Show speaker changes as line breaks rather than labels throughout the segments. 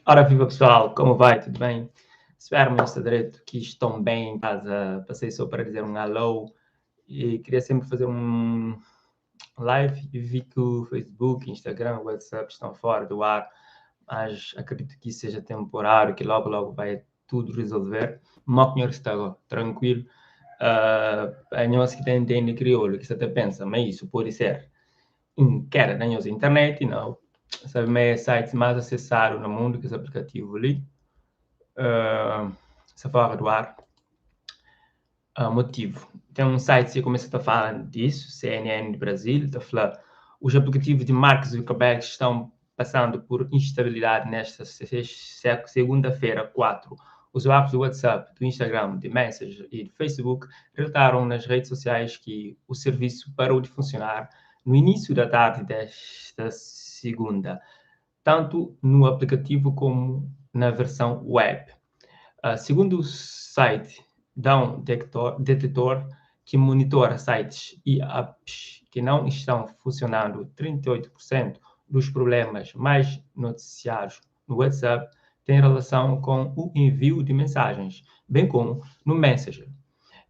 Ora viva pessoal, como vai? Tudo bem? Espero, meu direito, que estão bem em casa. Passei só para dizer um alô e queria sempre fazer um live e vi que o Facebook, Instagram, WhatsApp estão fora do ar, mas acredito que isso seja temporário, que logo vai tudo resolver. Mo senhor está tranquilo. A nossa que tem crioulo, que você até pensa, mas isso pode ser quer na nossa internet, não. Sabe, meio sites mais acessados no mundo, que esse aplicativo ali. Se fora do ar. Motivo. Tem um site que começa a falar disso, CNN de Brasil, está a falar os aplicativos de Mark Zuckerberg estão passando por instabilidade nesta segunda-feira, 4. Usuários do WhatsApp, do Instagram, de Messenger e do Facebook relataram nas redes sociais que o serviço parou de funcionar no início da tarde desta segunda, tanto no aplicativo como na versão web. Segundo o site Down Detector, que monitora sites e apps que não estão funcionando, 38% dos problemas mais noticiados no WhatsApp têm relação com o envio de mensagens, bem como no Messenger,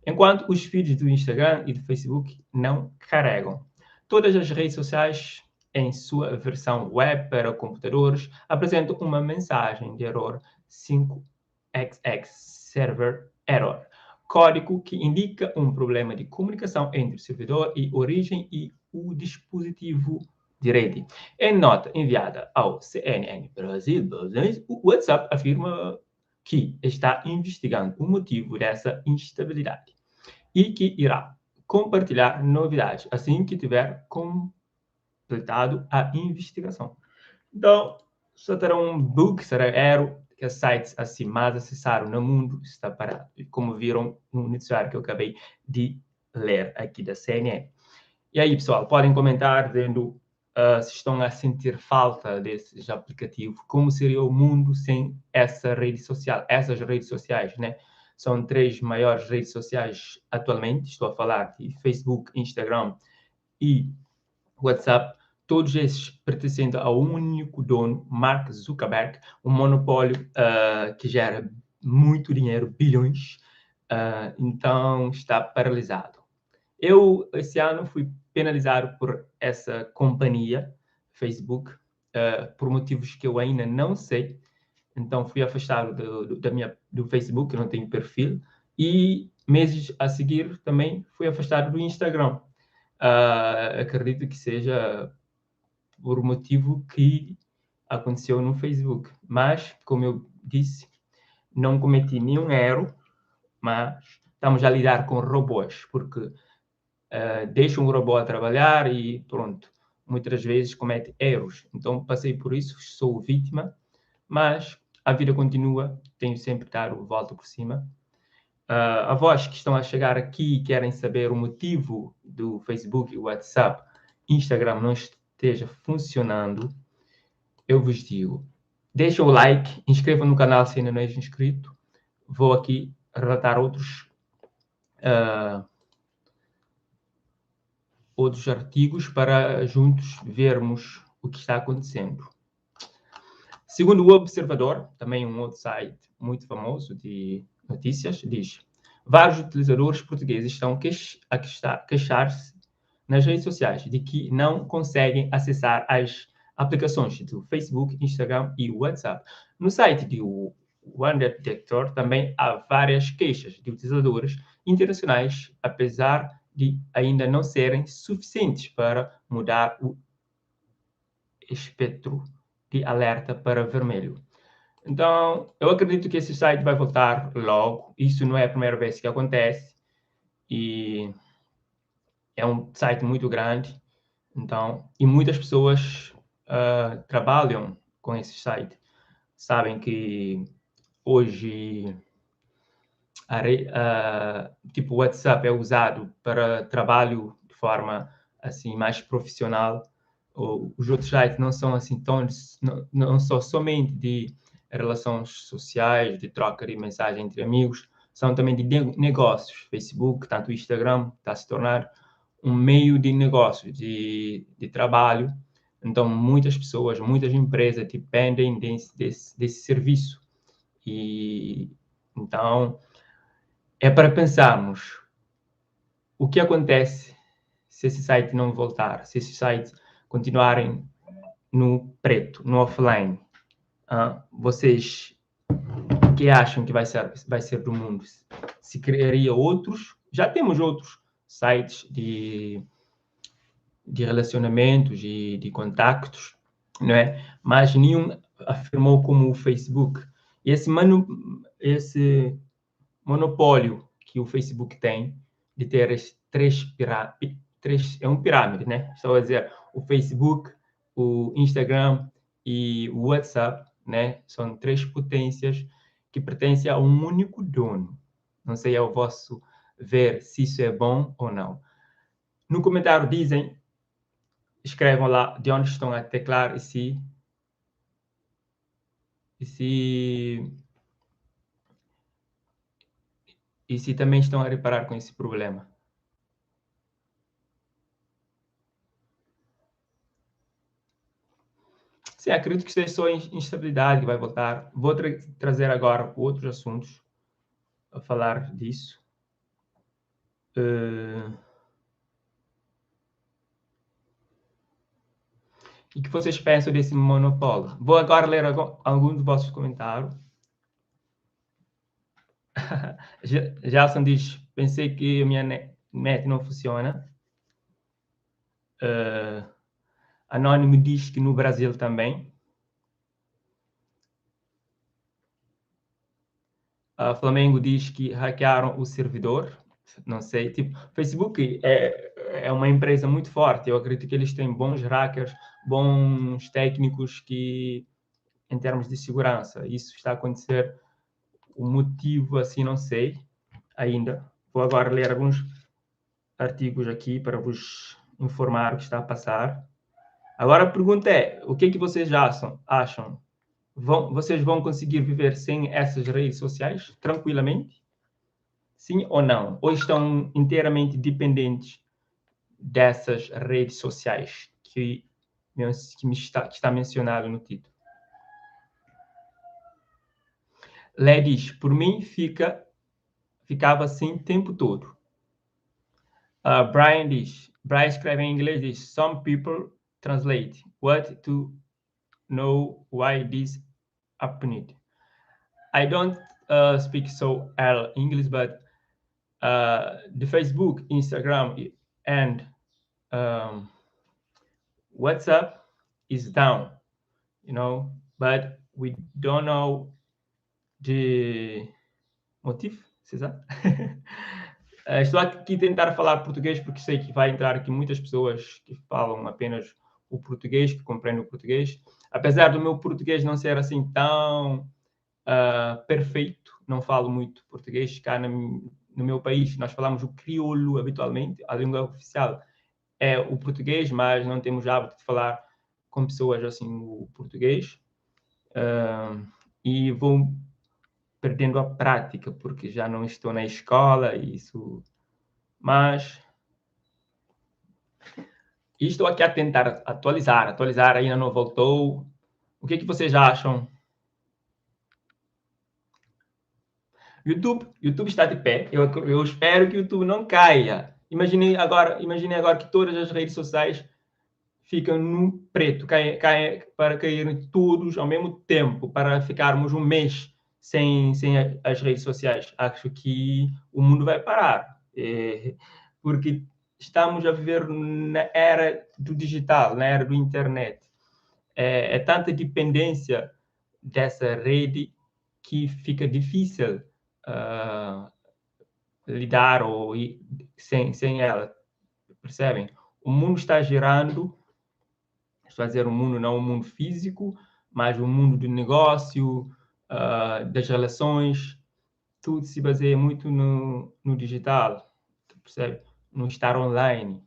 enquanto os feeds do Instagram e do Facebook não carregam. Todas as redes sociais, em sua versão web para computadores, apresentam uma mensagem de erro 5XX Server Error, código que indica um problema de comunicação entre o servidor e origem e o dispositivo de rede. Em nota enviada ao CNN Brasil, o WhatsApp afirma que está investigando o motivo dessa instabilidade e que irá compartilhar novidades assim que tiver completado a investigação. Então, só terá um bug, será erro, que os sites assim mais acessados no mundo está parado. E como viram no noticiário que eu acabei de ler aqui da CNN. E aí, pessoal, podem comentar dizendo se estão a sentir falta desses aplicativos, como seria o mundo sem essa rede social, essas redes sociais, né? São 3 maiores redes sociais atualmente, estou a falar de Facebook, Instagram e WhatsApp, todos esses pertencendo ao único dono, Mark Zuckerberg, um monopólio que gera muito dinheiro, bilhões, então está paralisado. Eu, esse ano, fui penalizado por essa companhia, Facebook, por motivos que eu ainda não sei. Então, fui afastado do Facebook, eu não tenho perfil, e meses a seguir também fui afastado do Instagram. Acredito que seja por motivo que aconteceu no Facebook. Mas, como eu disse, não cometi nenhum erro, mas estamos a lidar com robôs, porque deixam o robô a trabalhar e pronto, muitas vezes comete erros. Então, passei por isso, sou vítima, mas a vida continua, tenho sempre de dar o volta por cima. A vós que estão a chegar aqui e querem saber o motivo do Facebook, WhatsApp, Instagram não esteja funcionando, eu vos digo, deixa o like, inscreva no canal se ainda não é inscrito. Vou aqui relatar outros artigos para juntos vermos o que está acontecendo. Segundo o Observador, também um outro site muito famoso de notícias, diz: vários utilizadores portugueses estão a queixar-se nas redes sociais de que não conseguem acessar as aplicações do Facebook, Instagram e WhatsApp. No site do One Detector também há várias queixas de utilizadores internacionais, apesar de ainda não serem suficientes para mudar o espectro de alerta para vermelho. Então, eu acredito que esse site vai voltar logo. Isso não é a primeira vez que acontece. E é um site muito grande. Então, e muitas pessoas trabalham com esse site. Sabem que hoje tipo o WhatsApp é usado para trabalho de forma assim mais profissional. Os outros sites não são assim tão, não são somente de relações sociais, de troca de mensagem entre amigos, são também de negócios. Facebook, tanto o Instagram, está a se tornar um meio de negócio, de trabalho. Então, muitas pessoas, muitas empresas dependem desse serviço. E então, é para pensarmos o que acontece se esse site não voltar, se esses sites continuarem no preto, no offline. Vocês o que acham que vai ser do mundo? Se criaria outros? Já temos outros sites de relacionamentos e de contactos, não é? Mas nenhum afirmou como o Facebook. Esse monopólio que o Facebook tem de ter as é um pirâmide, né? Estou a dizer, o Facebook, o Instagram e o WhatsApp, né? São três potências que pertencem a um único dono. Não sei ao vosso ver se isso é bom ou não. No comentário escrevam lá de onde estão a teclar se também estão a reparar com esse problema. Sim, acredito que seja só instabilidade que vai voltar. Vou trazer agora outros assuntos a falar disso. O que vocês pensam desse monopólio? Vou agora ler alguns dos vossos comentários. Gelson diz, pensei que a minha net não funciona. Anônimo diz que no Brasil também. Flamengo diz que hackearam o servidor. Não sei, tipo, Facebook é uma empresa muito forte. Eu acredito que eles têm bons hackers, bons técnicos que, em termos de segurança, isso está a acontecer. O motivo, assim, não sei ainda. Vou agora ler alguns artigos aqui para vos informar o que está a passar. Agora a pergunta é, o que vocês acham? Vocês vão conseguir viver sem essas redes sociais tranquilamente? Sim ou não? Ou estão inteiramente dependentes dessas redes sociais que está mencionado no título? Lé diz, por mim ficava assim o tempo todo. Brian escreve em inglês, diz, some people translate what to know why this happened. I don't speak so well English, but the Facebook, Instagram, and WhatsApp is down, but we don't know the motivo, c'est ça? Estou aqui a tentar falar português porque sei que vai entrar aqui muitas pessoas que falam apenas o português, que compreendem o português. Apesar do meu português não ser assim tão perfeito, não falo muito português. Cá no meu país nós falamos o crioulo habitualmente, a língua oficial é o português, mas não temos hábito de falar com pessoas assim o português. E vou perdendo a prática, porque já não estou na escola, mas estou aqui a tentar atualizar, ainda não voltou. O que vocês acham? YouTube está de pé, eu espero que o YouTube não caia. Imaginem agora que todas as redes sociais ficam no preto, para caírem todos ao mesmo tempo, para ficarmos um mês sem as redes sociais. Acho que o mundo vai parar, porque estamos a viver na era do digital, na era do internet. É tanta dependência dessa rede que fica difícil lidar sem ela, percebem? O mundo está girando, estou a dizer o mundo, não o mundo físico, mas o mundo do negócio, das relações, tudo se baseia muito no digital, percebe? No estar online.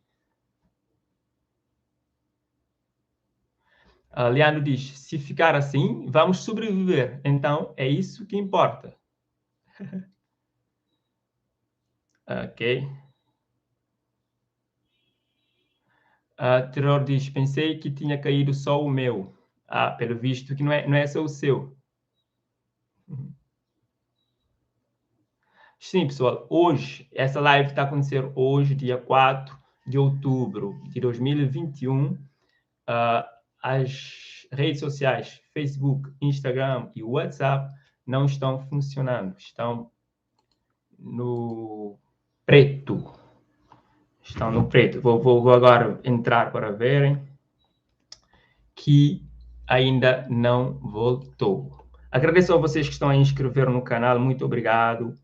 Leandro diz, se ficar assim, vamos sobreviver. Então, é isso que importa. Ok. Terror diz, pensei que tinha caído só o meu. Pelo visto que não é só o seu. Uhum. Sim, pessoal, hoje, essa live está a acontecer hoje, dia 4 de outubro de 2021. As redes sociais, Facebook, Instagram e WhatsApp, não estão funcionando, estão no preto. Estão no preto. Vou agora entrar para verem que ainda não voltou. Agradeço a vocês que estão a inscrever no canal, muito obrigado.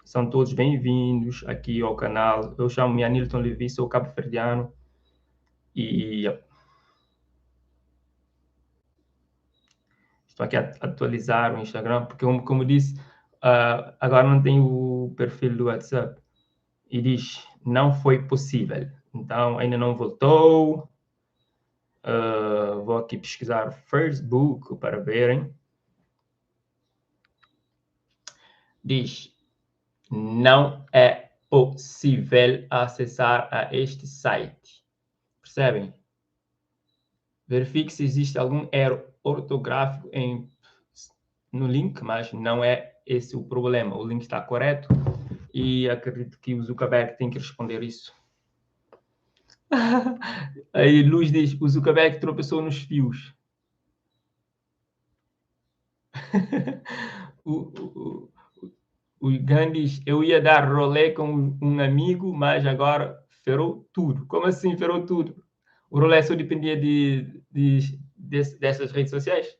São todos bem-vindos aqui ao canal. Eu chamo-me Anilton Levi, sou cabo-verdiano e estou aqui a atualizar o Instagram, porque, como disse, agora não tenho o perfil do WhatsApp e diz não foi possível. Então, ainda não voltou. Vou aqui pesquisar Facebook para verem. Diz, não é possível acessar a este site. Percebem? Verifique se existe algum erro ortográfico no link, mas não é esse o problema. O link está correto e acredito que o Zuckerberg tem que responder isso. Aí Luz diz, o Zuckerberg tropeçou nos fios. O Gandhi diz, eu ia dar rolê com um amigo, mas agora ferrou tudo. Como assim ferrou tudo? O rolê só dependia dessas redes sociais?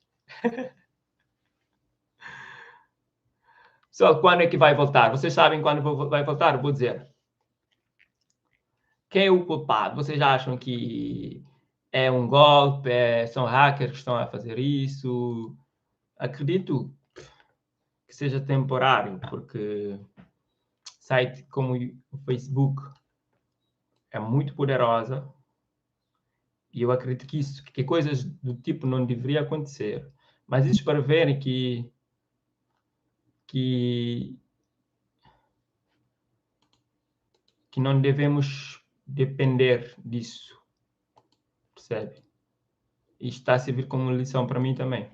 Pessoal, quando é que vai voltar? Vocês sabem quando vai voltar? Vou dizer. Quem é o culpado? Vocês acham que é um golpe? São hackers que estão a fazer isso? Acredito que seja temporário, porque site como o Facebook é muito poderosa e eu acredito que coisas do tipo não deveriam acontecer. Mas isso para verem que não devemos depender disso, percebe? E está a servir como lição para mim também.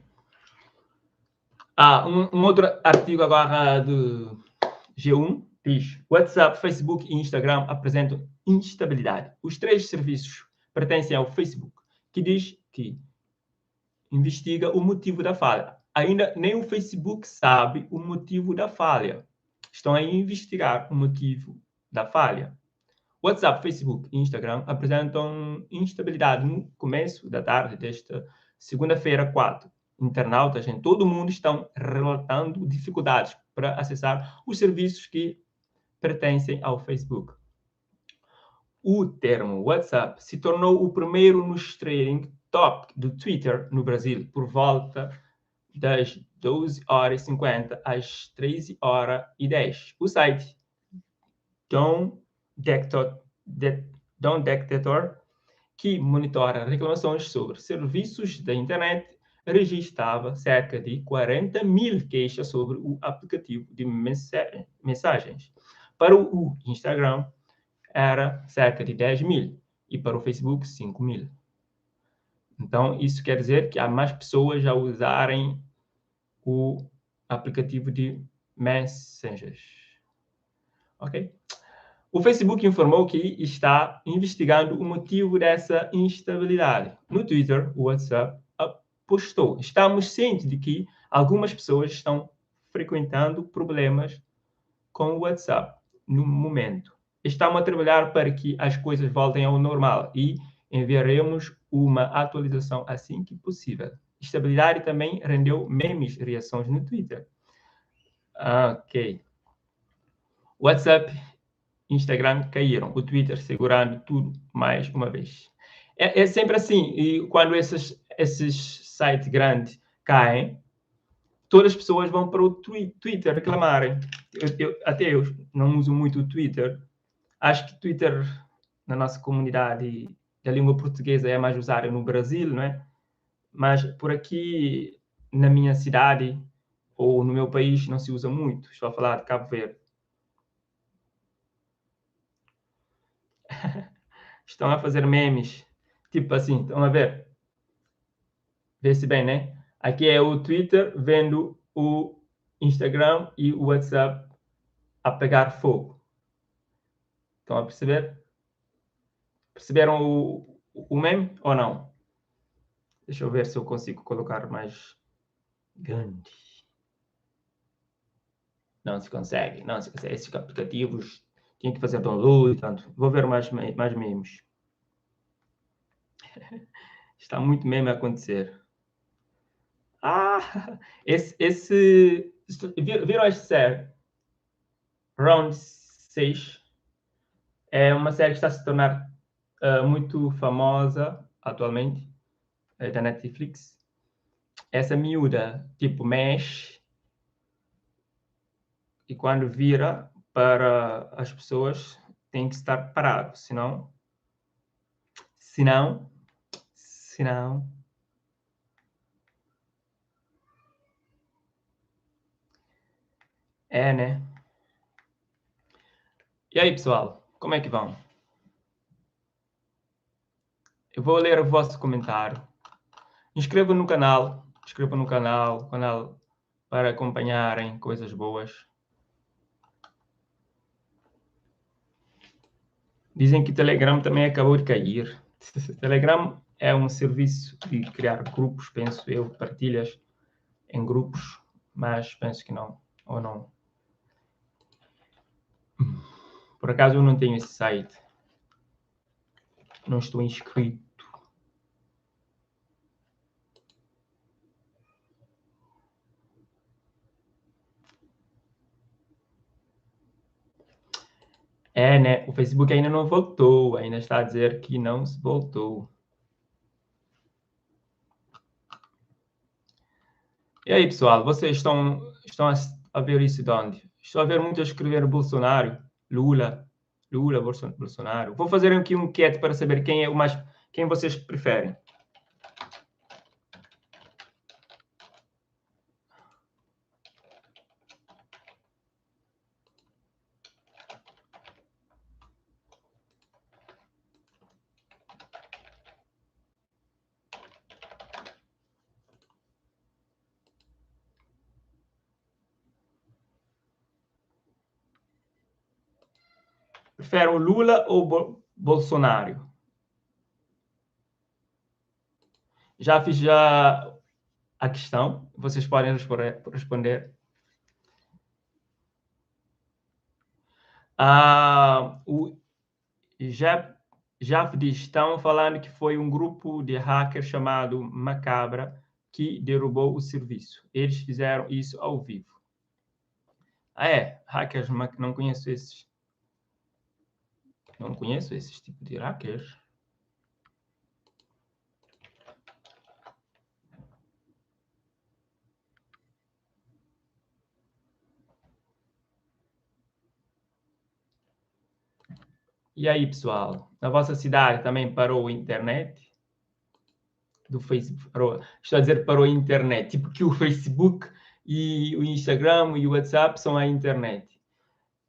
Um outro artigo agora do G1 diz: WhatsApp, Facebook e Instagram apresentam instabilidade. Os três serviços pertencem ao Facebook, que diz que investiga o motivo da falha. Ainda nem o Facebook sabe o motivo da falha. Estão a investigar o motivo da falha. WhatsApp, Facebook e Instagram apresentam instabilidade no começo da tarde desta segunda-feira, 4. Internautas em todo o mundo estão relatando dificuldades para acessar os serviços que pertencem ao Facebook. O termo WhatsApp se tornou o primeiro nos trending top do Twitter no Brasil por volta das 12h50 às 13h10. O site Dom Detector, que monitora reclamações sobre serviços da internet, registrava cerca de 40 mil queixas sobre o aplicativo de mensagens. Para o Instagram, era cerca de 10 mil e para o Facebook, 5 mil. Então, isso quer dizer que há mais pessoas a usarem o aplicativo de messengers. Ok? O Facebook informou que está investigando o motivo dessa instabilidade. No Twitter, o WhatsApp postou: estamos cientes de que algumas pessoas estão frequentando problemas com o WhatsApp no momento. Estamos a trabalhar para que as coisas voltem ao normal e enviaremos uma atualização assim que possível. Estabilidade também rendeu memes e reações no Twitter. Ok. WhatsApp, Instagram caíram. O Twitter segurando tudo mais uma vez. É sempre assim. E quando esses sites grandes caem, todas as pessoas vão para o Twitter reclamarem. Até eu não uso muito o Twitter. Acho que Twitter, na nossa comunidade da língua portuguesa, é mais usado no Brasil, não é? Mas por aqui, na minha cidade ou no meu país, não se usa muito. Estou a falar de Cabo Verde. Estão a fazer memes Tipo assim, estão a ver? Vê-se bem, né? Aqui é o Twitter vendo o Instagram e o WhatsApp a pegar fogo. Estão a perceber? Perceberam o meme ou não? Deixa eu ver se eu consigo colocar mais grande. Não se consegue, não se consegue. Esses aplicativos tinham que fazer download, tanto. Vou ver mais memes. Está muito meme a acontecer. Ah, viram esta série? Round 6 é uma série que está a se tornar muito famosa atualmente, da Netflix. Essa miúda, tipo, mexe e quando vira para as pessoas tem que estar parado, senão, senão, né? E aí, pessoal, como é que vão? Eu vou ler o vosso comentário. Inscrevam no canal para acompanharem coisas boas. Dizem que o Telegram também acabou de cair. O Telegram é um serviço de criar grupos, penso eu, partilhas em grupos, mas penso que não, ou não. Por acaso eu não tenho esse site. Não estou inscrito. Né? O Facebook ainda não voltou, ainda está a dizer que não se voltou. E aí, pessoal, vocês estão a ver isso de onde? Estou a ver muito a escrever Bolsonaro, Lula, Bolsonaro. Vou fazer aqui um enquete para saber quem é o mais, quem vocês preferem. Preferem o Lula ou Bolsonaro? Já fiz a questão, vocês podem responder. Já estão falando que foi um grupo de hackers chamado Macabra que derrubou o serviço. Eles fizeram isso ao vivo. Hackers, não conheço esses. Não conheço esses tipos de hackers. E aí, pessoal? Na vossa cidade também parou a internet? Do Facebook? Estou a dizer parou a internet. Tipo que o Facebook e o Instagram e o WhatsApp são a internet.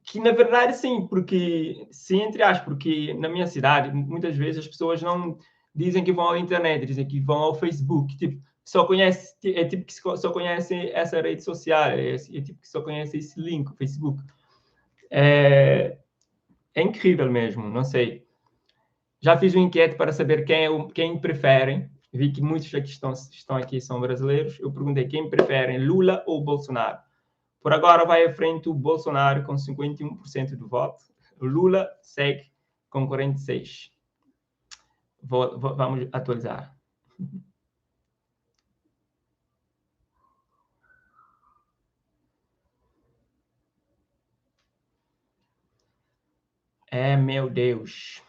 Que na verdade sim, porque sim, entre aspas, porque na minha cidade muitas vezes as pessoas não dizem que vão à internet, dizem que vão ao Facebook, tipo, só conhece, é tipo que só conhece essa rede social, é tipo que só conhece esse link, o Facebook. É incrível mesmo, não sei. Já fiz uma enquete para saber quem preferem. Vi que muitos aqui estão aqui são brasileiros. Eu perguntei quem preferem, Lula ou Bolsonaro. Por agora vai à frente o Bolsonaro com 51% do voto. O Lula segue com 46%. Vamos atualizar. Meu Deus.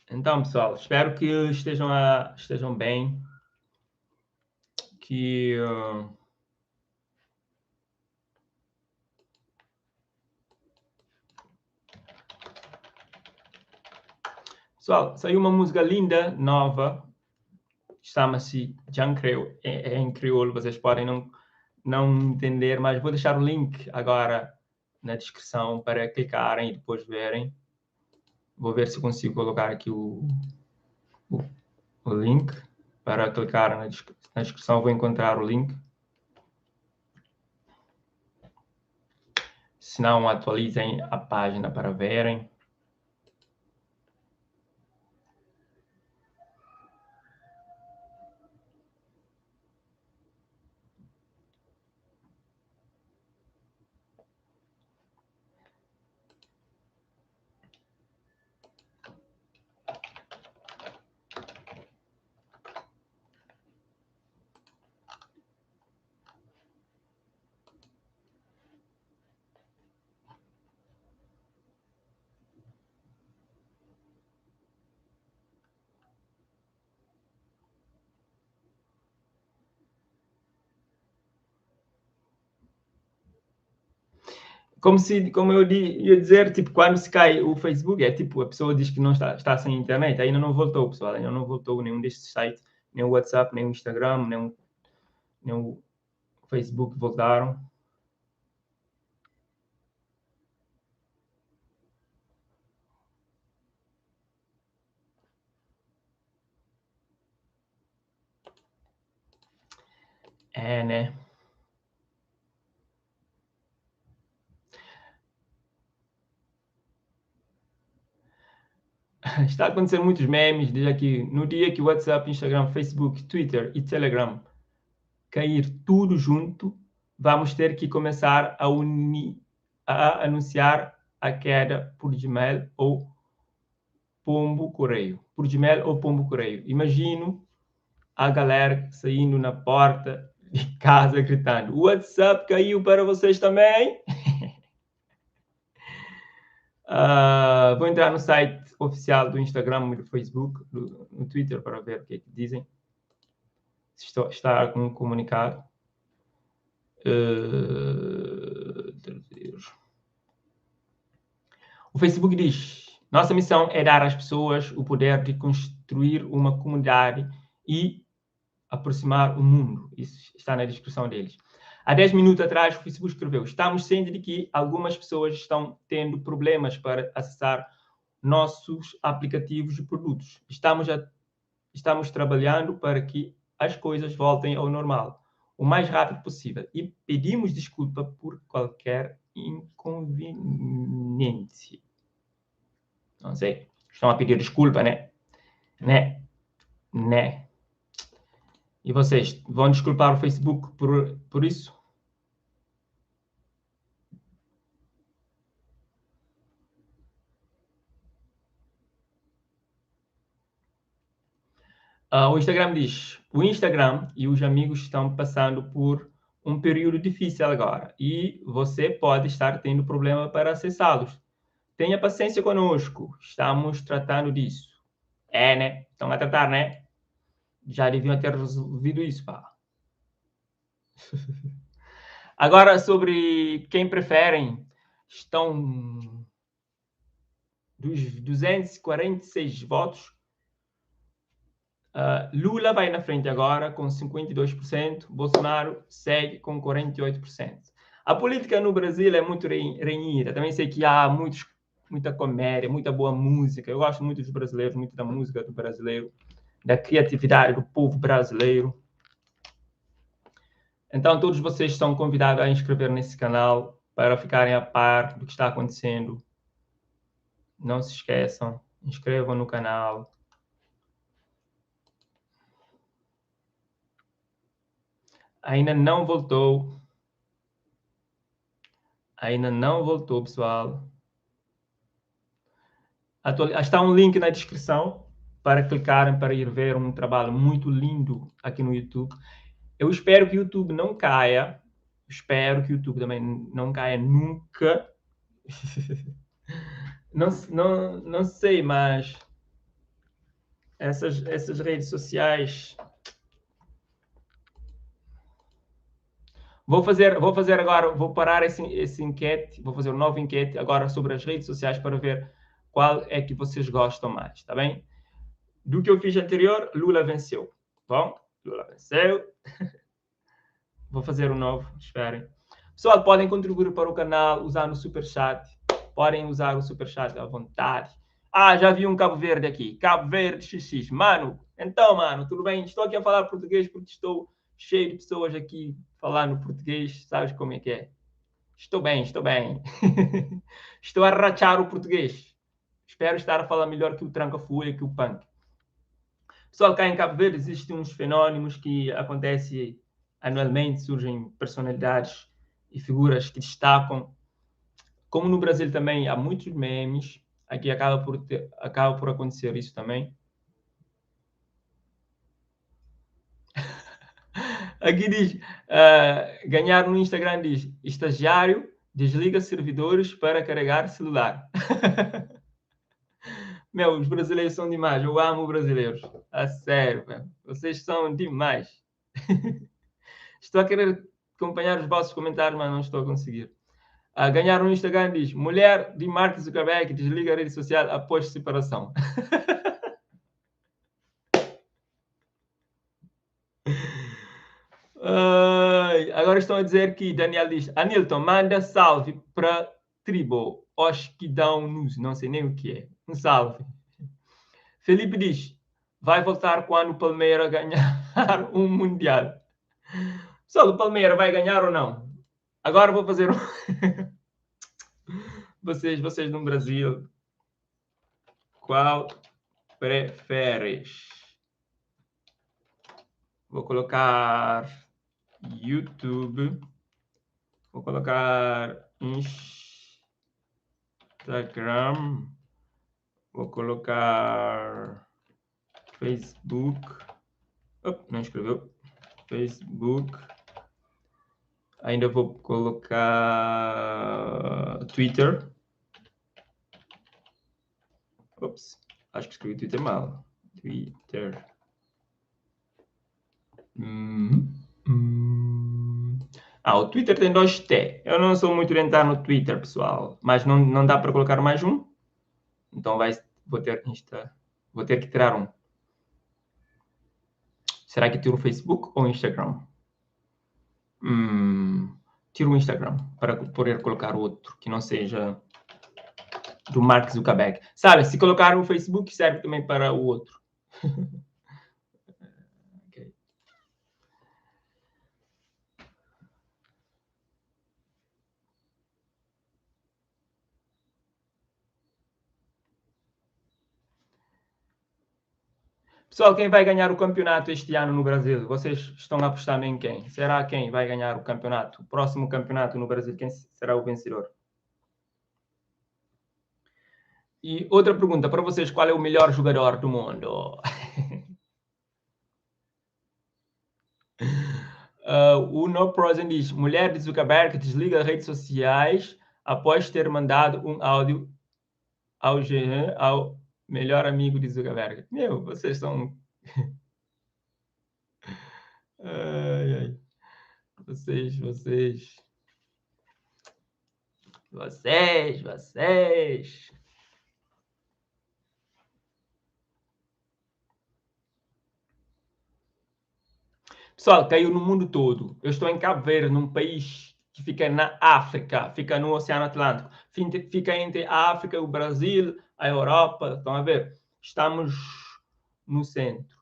Então, pessoal, espero que estejam bem. Que... Pessoal, saiu uma música linda, nova, chama-se Jancreu, é em crioulo, vocês podem não entender, mas vou deixar o link agora na descrição para clicarem e depois verem. Vou ver se consigo colocar aqui o link para clicar na descrição. Vou encontrar o link. Se não, atualizem a página para verem. Como eu ia dizer, tipo, quando se cai o Facebook, é tipo, a pessoa diz que não está sem internet, ainda não voltou, pessoal, ainda não voltou nenhum destes sites, nem o WhatsApp, nem o Instagram, nem o Facebook voltaram. É, né? Está acontecendo muitos memes, diz aqui, no dia que o WhatsApp, Instagram, Facebook, Twitter e Telegram cair tudo junto, vamos ter que começar a anunciar a queda por Gmail ou Pombo Correio. Por Gmail ou Pombo Correio. Imagino a galera saindo na porta de casa gritando: o WhatsApp caiu para vocês também? Vou entrar no site oficial do Instagram e do Facebook, no Twitter, para ver o que é que dizem. Se está com um comunicado. O Facebook diz: nossa missão é dar às pessoas o poder de construir uma comunidade e aproximar o mundo. Isso está na descrição deles. Há 10 minutos atrás, o Facebook escreveu: estamos cientes de que algumas pessoas estão tendo problemas para acessar nossos aplicativos e produtos. Estamos trabalhando para que as coisas voltem ao normal o mais rápido possível e pedimos desculpa por qualquer inconveniência. Não sei. Estão a pedir desculpa, né? Né? E vocês vão desculpar o Facebook por isso? O Instagram diz: o Instagram e os amigos estão passando por um período difícil agora e você pode estar tendo problema para acessá-los. Tenha paciência conosco, estamos tratando disso. É, né? Estão a tratar, né? Já deviam ter resolvido isso, pá. Agora, sobre quem preferem, estão dos 246 votos. Lula vai na frente agora com 52%, Bolsonaro segue com 48%. A política no Brasil é muito renhida. Também sei que há muita comédia, muita boa música. Eu gosto muito dos brasileiros, muito da música do brasileiro, da criatividade do povo brasileiro. Então, todos vocês são convidados a inscrever nesse canal para ficarem a par do que está acontecendo. Não se esqueçam, inscrevam no canal. Ainda não voltou. Ainda não voltou, pessoal. Está um link na descrição para clicarem para ir ver um trabalho muito lindo aqui no YouTube. Eu espero que o YouTube não caia. Espero que o YouTube também não caia nunca. Não sei, mas essas redes sociais... Vou fazer agora, vou parar esse enquete, vou fazer uma nova enquete agora sobre as redes sociais para ver qual é que vocês gostam mais, tá bem? Do que eu fiz anterior, Lula venceu. Bom, Lula venceu. Vou fazer um novo, esperem. Pessoal, podem contribuir para o canal usando o Superchat. Podem usar o Superchat à vontade. Ah, já vi um Cabo Verde aqui. Cabo Verde XX. Mano, então, mano, tudo bem? Estou aqui a falar português porque estou cheio de pessoas aqui falando português. Sabes como é que é? Estou bem, estou bem. Estou a rachar o português. Espero estar a falar melhor que o Tranca-Folha, que o Punk. Pessoal, cá em Cabo Verde existem uns fenômenos que acontecem anualmente, surgem personalidades e figuras que destacam. Como no Brasil também há muitos memes, aqui acaba por acontecer isso também. Aqui diz, ganhar no Instagram diz, estagiário desliga servidores para carregar celular. Meu, os brasileiros são demais, eu amo brasileiros. A sério, velho. Vocês são demais. Estou a querer acompanhar os vossos comentários, mas não estou a conseguir. Ganhar no Instagram diz, mulher de Mark Zuckerberg desliga a rede social após separação. Agora estão a dizer que Daniel diz, Anilton, manda salve para tribo, os que dão nos, não sei nem o que é. Um salve. Felipe diz, vai voltar quando o Palmeiras ganhar um Mundial. Só o Palmeiras vai ganhar ou não? Agora vou fazer vocês no Brasil, qual preferes? Vou colocar YouTube. Vou colocar Instagram. Vou colocar Facebook. Não escreveu. Facebook. Ainda vou colocar Twitter. Ops, acho que escrevi Twitter mal. Twitter. O Twitter tem 2T. Eu não sou muito de entrar no Twitter, pessoal. Mas não dá para colocar mais um. Então vou ter que tirar um. Será que tiro o Facebook ou o Instagram? Tiro o Instagram para poder colocar outro que não seja do Mark Zuckerberg. Sabe, se colocar o Facebook serve também para o outro. Okay. Pessoal, quem vai ganhar o campeonato este ano no Brasil? Vocês estão apostando em quem? Será quem vai ganhar o campeonato? O próximo campeonato no Brasil, quem será o vencedor? E outra pergunta para vocês, qual é o melhor jogador do mundo? O No Prosen diz, mulher de Zuckerberg desliga redes sociais após ter mandado um áudio ao melhor amigo de Zuckerberg. Meu, vocês são... ai, ai. Vocês. Pessoal, caiu no mundo todo. Eu estou em Cabo Verde, num país que fica na África, fica no Oceano Atlântico, fica entre a África, o Brasil, a Europa. Estão a ver? Estamos no centro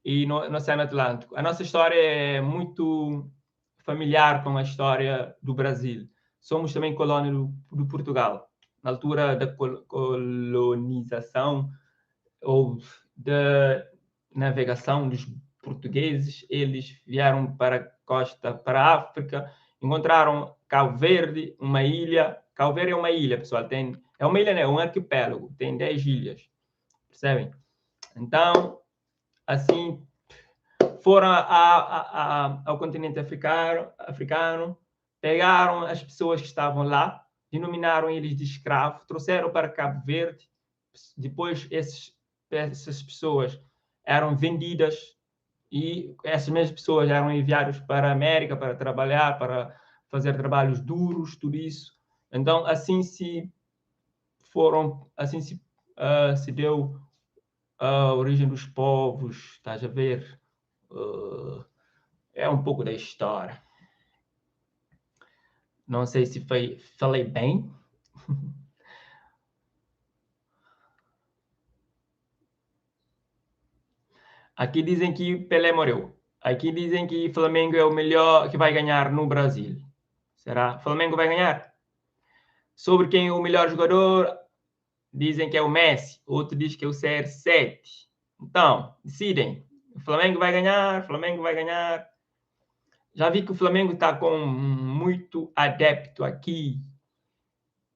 e no Oceano Atlântico. A nossa história é muito familiar com a história do Brasil. Somos também colônia do Portugal. Na altura da colonização ou da navegação dos portugueses, eles vieram para a costa, para a África, encontraram Cabo Verde, uma ilha. Cabo Verde é uma ilha, pessoal. É uma ilha, não, é um arquipélago, tem 10 ilhas, percebem? Então, assim, foram ao continente africano, pegaram as pessoas que estavam lá, denominaram eles de escravos, trouxeram para Cabo Verde, depois essas pessoas eram vendidas e essas mesmas pessoas eram enviadas para a América para trabalhar, para fazer trabalhos duros, tudo isso. Então, assim se deu a origem dos povos, estás a ver? É um pouco da história. Não sei se falei bem. Aqui dizem que Pelé morreu. Aqui dizem que Flamengo é o melhor que vai ganhar no Brasil. Será? Flamengo vai ganhar? Sobre quem é o melhor jogador, dizem que é o Messi. Outro diz que é o CR7. Então, decidem. O Flamengo vai ganhar, o Flamengo vai ganhar. Já vi que o Flamengo está com muito adepto aqui.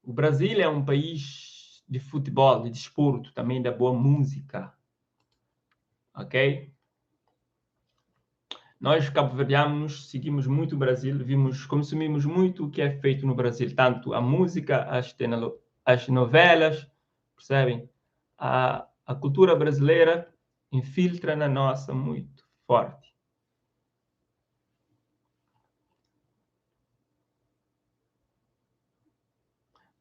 O Brasil é um país de futebol, de desporto, também da boa música. Ok? Nós, cabo-verdianos, seguimos muito o Brasil, consumimos muito o que é feito no Brasil, tanto a música, as novelas, percebem? A cultura brasileira infiltra na nossa muito forte.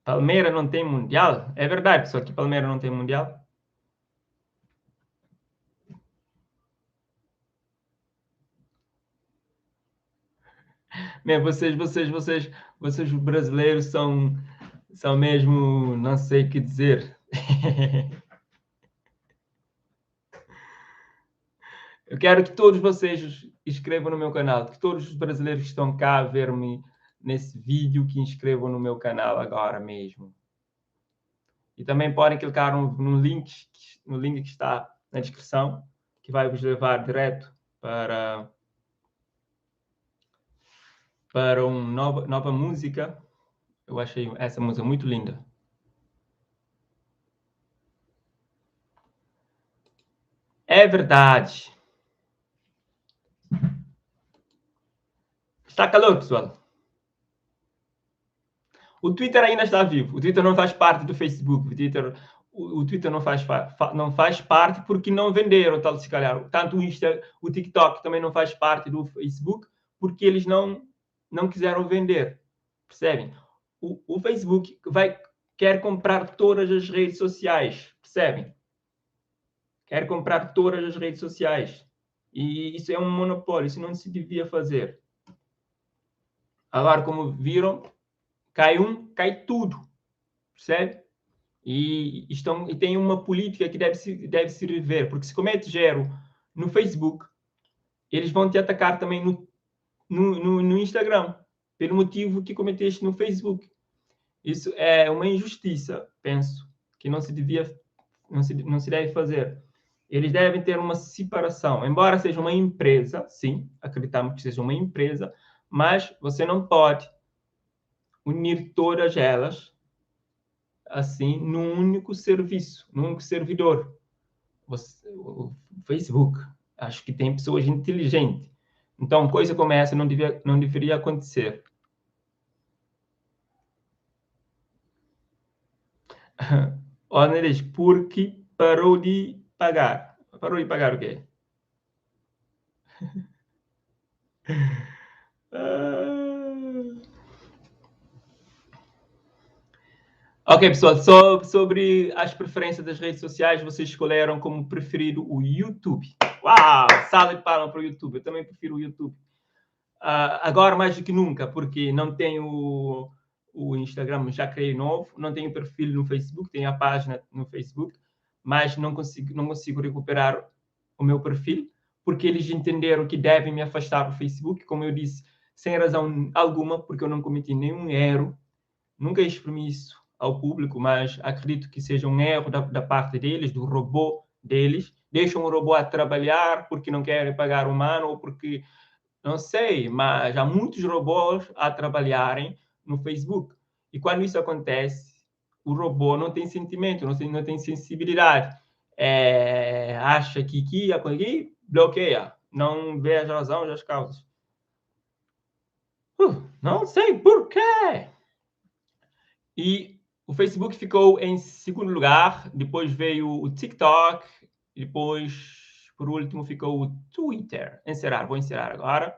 Palmeiras não tem mundial? É verdade, só que Palmeiras não tem mundial. Vocês brasileiros são mesmo, não sei o que dizer. Eu quero que todos vocês inscrevam no meu canal, que todos os brasileiros que estão cá a ver-me nesse vídeo, que inscrevam no meu canal agora mesmo. E também podem clicar no link que está na descrição, que vai vos levar direto para uma nova música. Eu achei essa música muito linda. É verdade. Está calor, pessoal. O Twitter ainda está vivo. O Twitter não faz parte do Facebook. O Twitter não faz parte porque não venderam, tal, se calhar. Tanto o TikTok também não faz parte do Facebook porque eles não quiseram vender. Percebem? O Facebook quer comprar todas as redes sociais. Percebem? Quer comprar todas as redes sociais. E isso é um monopólio. Isso não se devia fazer. Agora, como viram, cai cai tudo. Percebe? E tem uma política que deve se rever, porque se comete zero no Facebook, eles vão te atacar também no Instagram, pelo motivo que cometeste no Facebook. Isso é uma injustiça, penso, que não se deve fazer. Eles devem ter uma separação, embora seja uma empresa, sim, acreditamos que seja uma empresa, mas você não pode unir todas elas assim num único serviço, num único servidor. O Facebook, acho que tem pessoas inteligentes. Então, coisa como essa não deveria acontecer. Olha, eles, porque parou de pagar. Parou de pagar o quê? Ok, pessoal, sobre as preferências das redes sociais, vocês escolheram como preferido o YouTube. Uau! Salve de palmas para o YouTube. Eu também prefiro o YouTube. Agora mais do que nunca, porque não tenho o Instagram, já criei novo, não tenho perfil no Facebook, tenho a página no Facebook, mas não consigo recuperar o meu perfil, porque eles entenderam que devem me afastar do Facebook, como eu disse, sem razão alguma, porque eu não cometi nenhum erro, nunca exprimi isso ao público, mas acredito que seja um erro da parte deles, do robô deles, deixam o robô a trabalhar porque não querem pagar o humano ou porque não sei, mas há muitos robôs a trabalharem no Facebook. E quando isso acontece, o robô não tem sentimento, não tem sensibilidade. Acha que aqui, bloqueia. Não vê as razões, as causas. Não sei por quê. E o Facebook ficou em segundo lugar, depois veio o TikTok, depois, por último, ficou o Twitter. Vou encerrar agora.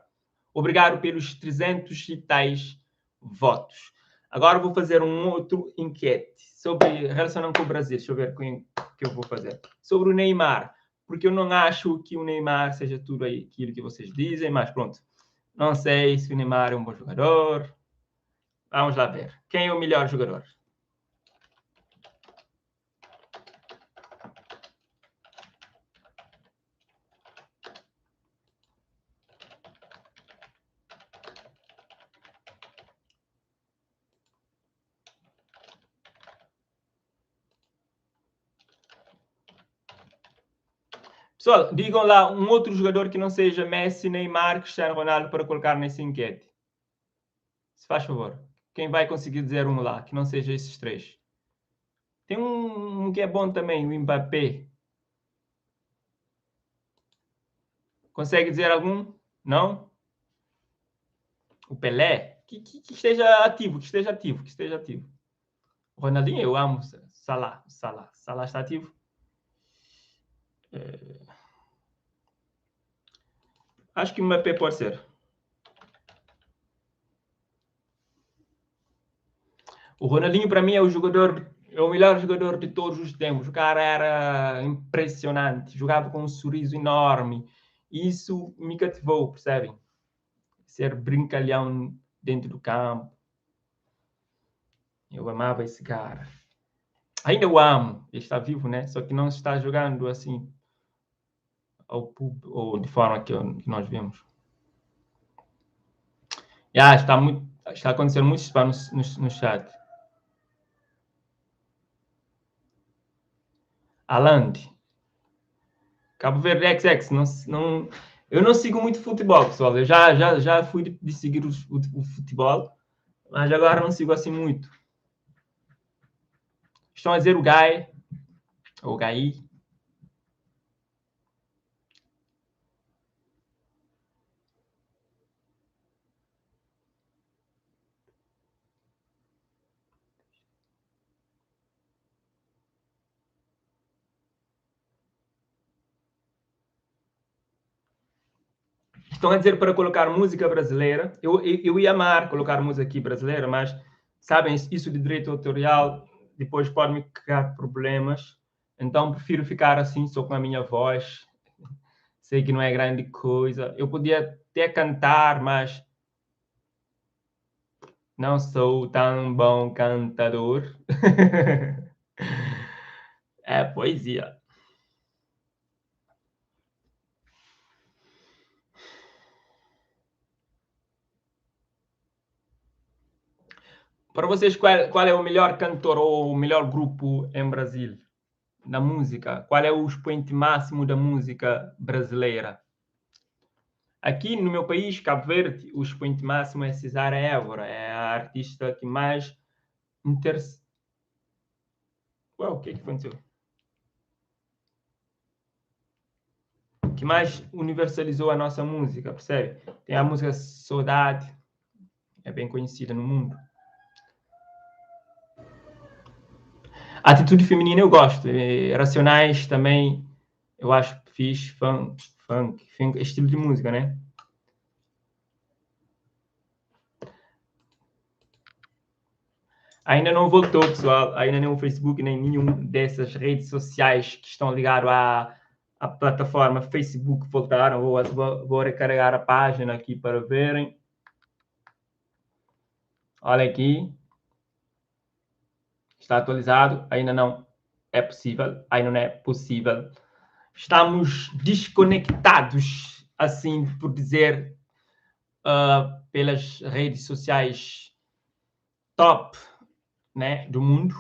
Obrigado pelos 300 e tais votos. Agora vou fazer um outro enquete relacionando com o Brasil. Deixa eu ver o que eu vou fazer. Sobre o Neymar, porque eu não acho que o Neymar seja tudo aquilo que vocês dizem, mas pronto. Não sei se o Neymar é um bom jogador. Vamos lá ver. Quem é o melhor jogador? Pessoal, digam lá um outro jogador que não seja Messi, Neymar, Cristiano Ronaldo para colocar nessa enquete. Se faz favor. Quem vai conseguir dizer um lá, que não seja esses três? Tem um que é bom também, o Mbappé. Consegue dizer algum? Não? O Pelé? Que esteja ativo, que esteja ativo, que esteja ativo. O Ronaldinho, eu amo. Salah está ativo? Acho que o Mbappé pode ser. O Ronaldinho, para mim, é o melhor jogador de todos os tempos. O cara era impressionante, jogava com um sorriso enorme. Isso me cativou, percebem? Ser brincalhão dentro do campo. Eu amava esse cara. Ainda o amo. Ele está vivo, né? Só que não está jogando assim ou de forma que nós vemos. Está acontecendo muito spam no chat. Haaland. Cabo Verde XX. Eu não sigo muito futebol, pessoal. Eu já fui de seguir o futebol, mas agora não sigo assim muito. Estão a dizer o Gai, ou Gai. Estão a dizer para colocar música brasileira. Eu ia amar colocar música aqui brasileira, mas sabem, isso de direito autorial depois pode me criar problemas. Então prefiro ficar assim, só com a minha voz. Sei que não é grande coisa. Eu podia até cantar, mas não sou tão bom cantador. É poesia. Para vocês, qual é o melhor cantor ou o melhor grupo em Brasil? Na música? Qual é o expoente máximo da música brasileira? Aqui no meu país, Cabo Verde, o expoente máximo é Cesária Évora. É a artista que mais Ué, o que aconteceu? Que mais universalizou a nossa música, percebe? Tem a música Saudade, é bem conhecida no mundo. A atitude feminina eu gosto. Racionais também, eu acho fixe. Funk, estilo de música, né? Ainda não voltou, pessoal. Ainda nem o Facebook, nem nenhuma dessas redes sociais que estão ligadas à plataforma Facebook voltaram. Vou recarregar a página aqui para verem. Olha aqui. Está atualizado. Ainda não é possível. Ainda não é possível. Estamos desconectados, assim por dizer, pelas redes sociais top, né, do mundo.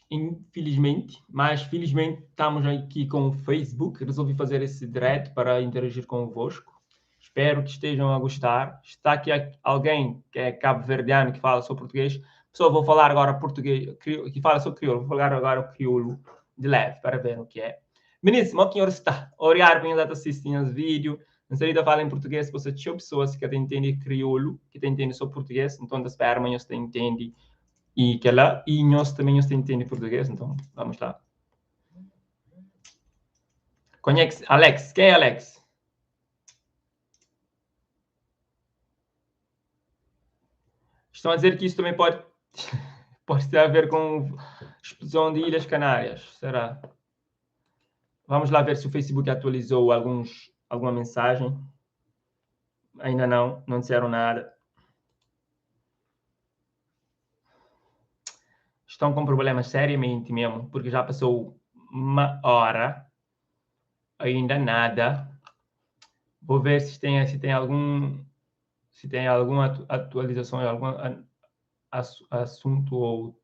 Infelizmente, mas felizmente estamos aqui com o Facebook. Resolvi fazer esse direto para interagir convosco. Espero que estejam a gostar. Está aqui alguém que é cabo-verdiano que fala só português. Só vou falar agora português, que fala só crioulo. Vou falar agora o crioulo de leve para ver o que é. Benissimo, o senhor está a olhar para a assistir aos vídeos. Em seguida, fala em português. Você tinha pessoas que entendem crioulo, que entendem só português. Então, das pernas, você entende e que lá, e nós também entendemos português, então vamos lá. Conhece Alex? Quem é Alex? Estão a dizer que isso também pode ter a ver com explosão de Ilhas Canárias. Será? Vamos lá ver se o Facebook atualizou alguma mensagem. Ainda não disseram nada. Estão com problemas seriamente mesmo, porque já passou uma hora, ainda nada. Vou ver se tem alguma atualização, algum assunto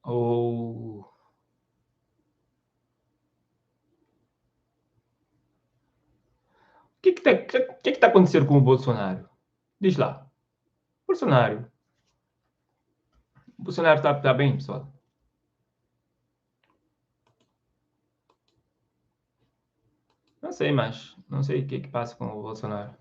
ou que está acontecendo com o Bolsonaro? Diz lá. Bolsonaro. O Bolsonaro está bem, pessoal? Não sei mais. Não sei o que passa com o Bolsonaro.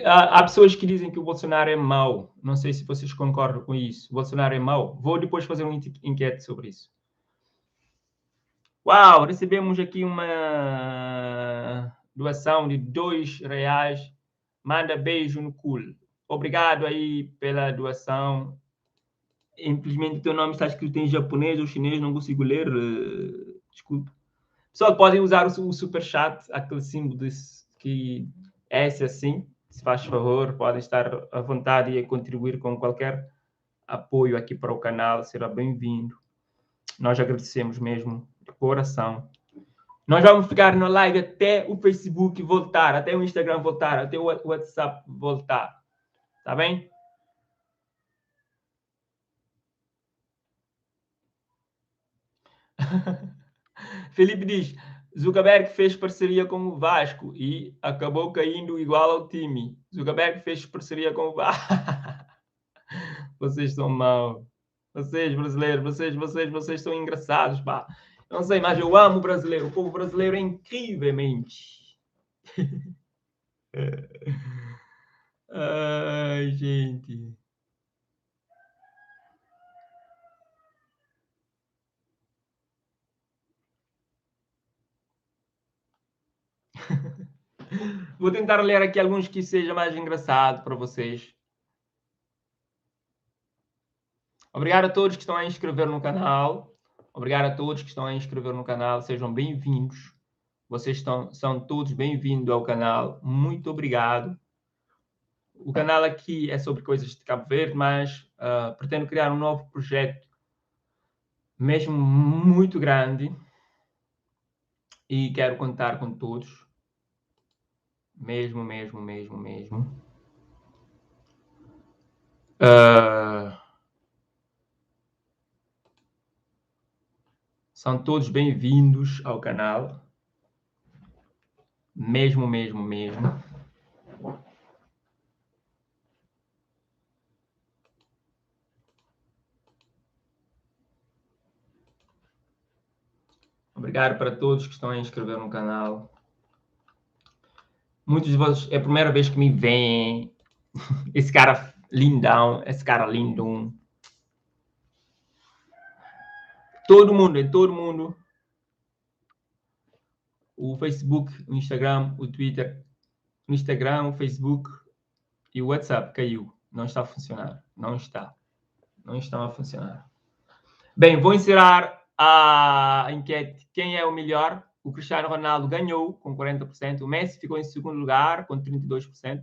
Há pessoas que dizem que o Bolsonaro é mau. Não sei se vocês concordam com isso. O Bolsonaro é mau. Vou depois fazer um enquete sobre isso. Uau, recebemos aqui uma doação de R$2. Manda beijo no culo. Obrigado aí pela doação. Infelizmente o teu nome está escrito em japonês ou chinês, não consigo ler. Desculpa. Pessoal, podem usar o superchat, aquele símbolo que é esse assim. Se faz favor, podem estar à vontade e contribuir com qualquer apoio aqui para o canal. Será bem-vindo. Nós agradecemos mesmo de coração. Nós vamos ficar no live até o Facebook voltar, até o Instagram voltar, até o WhatsApp voltar. Tá bem? Felipe diz, Zuckerberg fez parceria com o Vasco e acabou caindo igual ao time. Zuckerberg fez parceria com o Vasco. Vocês são maus. Vocês, brasileiros, vocês são engraçados, pá. Não sei, mas eu amo o brasileiro. O povo brasileiro é incrivelmente. Ai, gente. Vou tentar ler aqui alguns que seja mais engraçado para vocês. Obrigado a todos que estão a inscrever no canal. Obrigado a todos que estão a inscrever no canal. Sejam bem-vindos. Vocês são todos bem-vindos ao canal. Muito obrigado. O canal aqui é sobre coisas de Cabo Verde, mas pretendo criar um novo projeto, mesmo muito grande, e quero contar com todos. Mesmo. São todos bem-vindos ao canal. Mesmo. Obrigado para todos que estão a inscrever no canal. Muitos de vocês, é a primeira vez que me veem. Esse cara lindão, esse cara lindo. Todo mundo. O Facebook, o Instagram, o Twitter. O Instagram, o Facebook e o WhatsApp caiu. Não está a funcionar. Não estão a funcionar. Bem, vou encerrar a enquete. Quem é o melhor? O Cristiano Ronaldo ganhou com 40%. O Messi ficou em segundo lugar com 32%.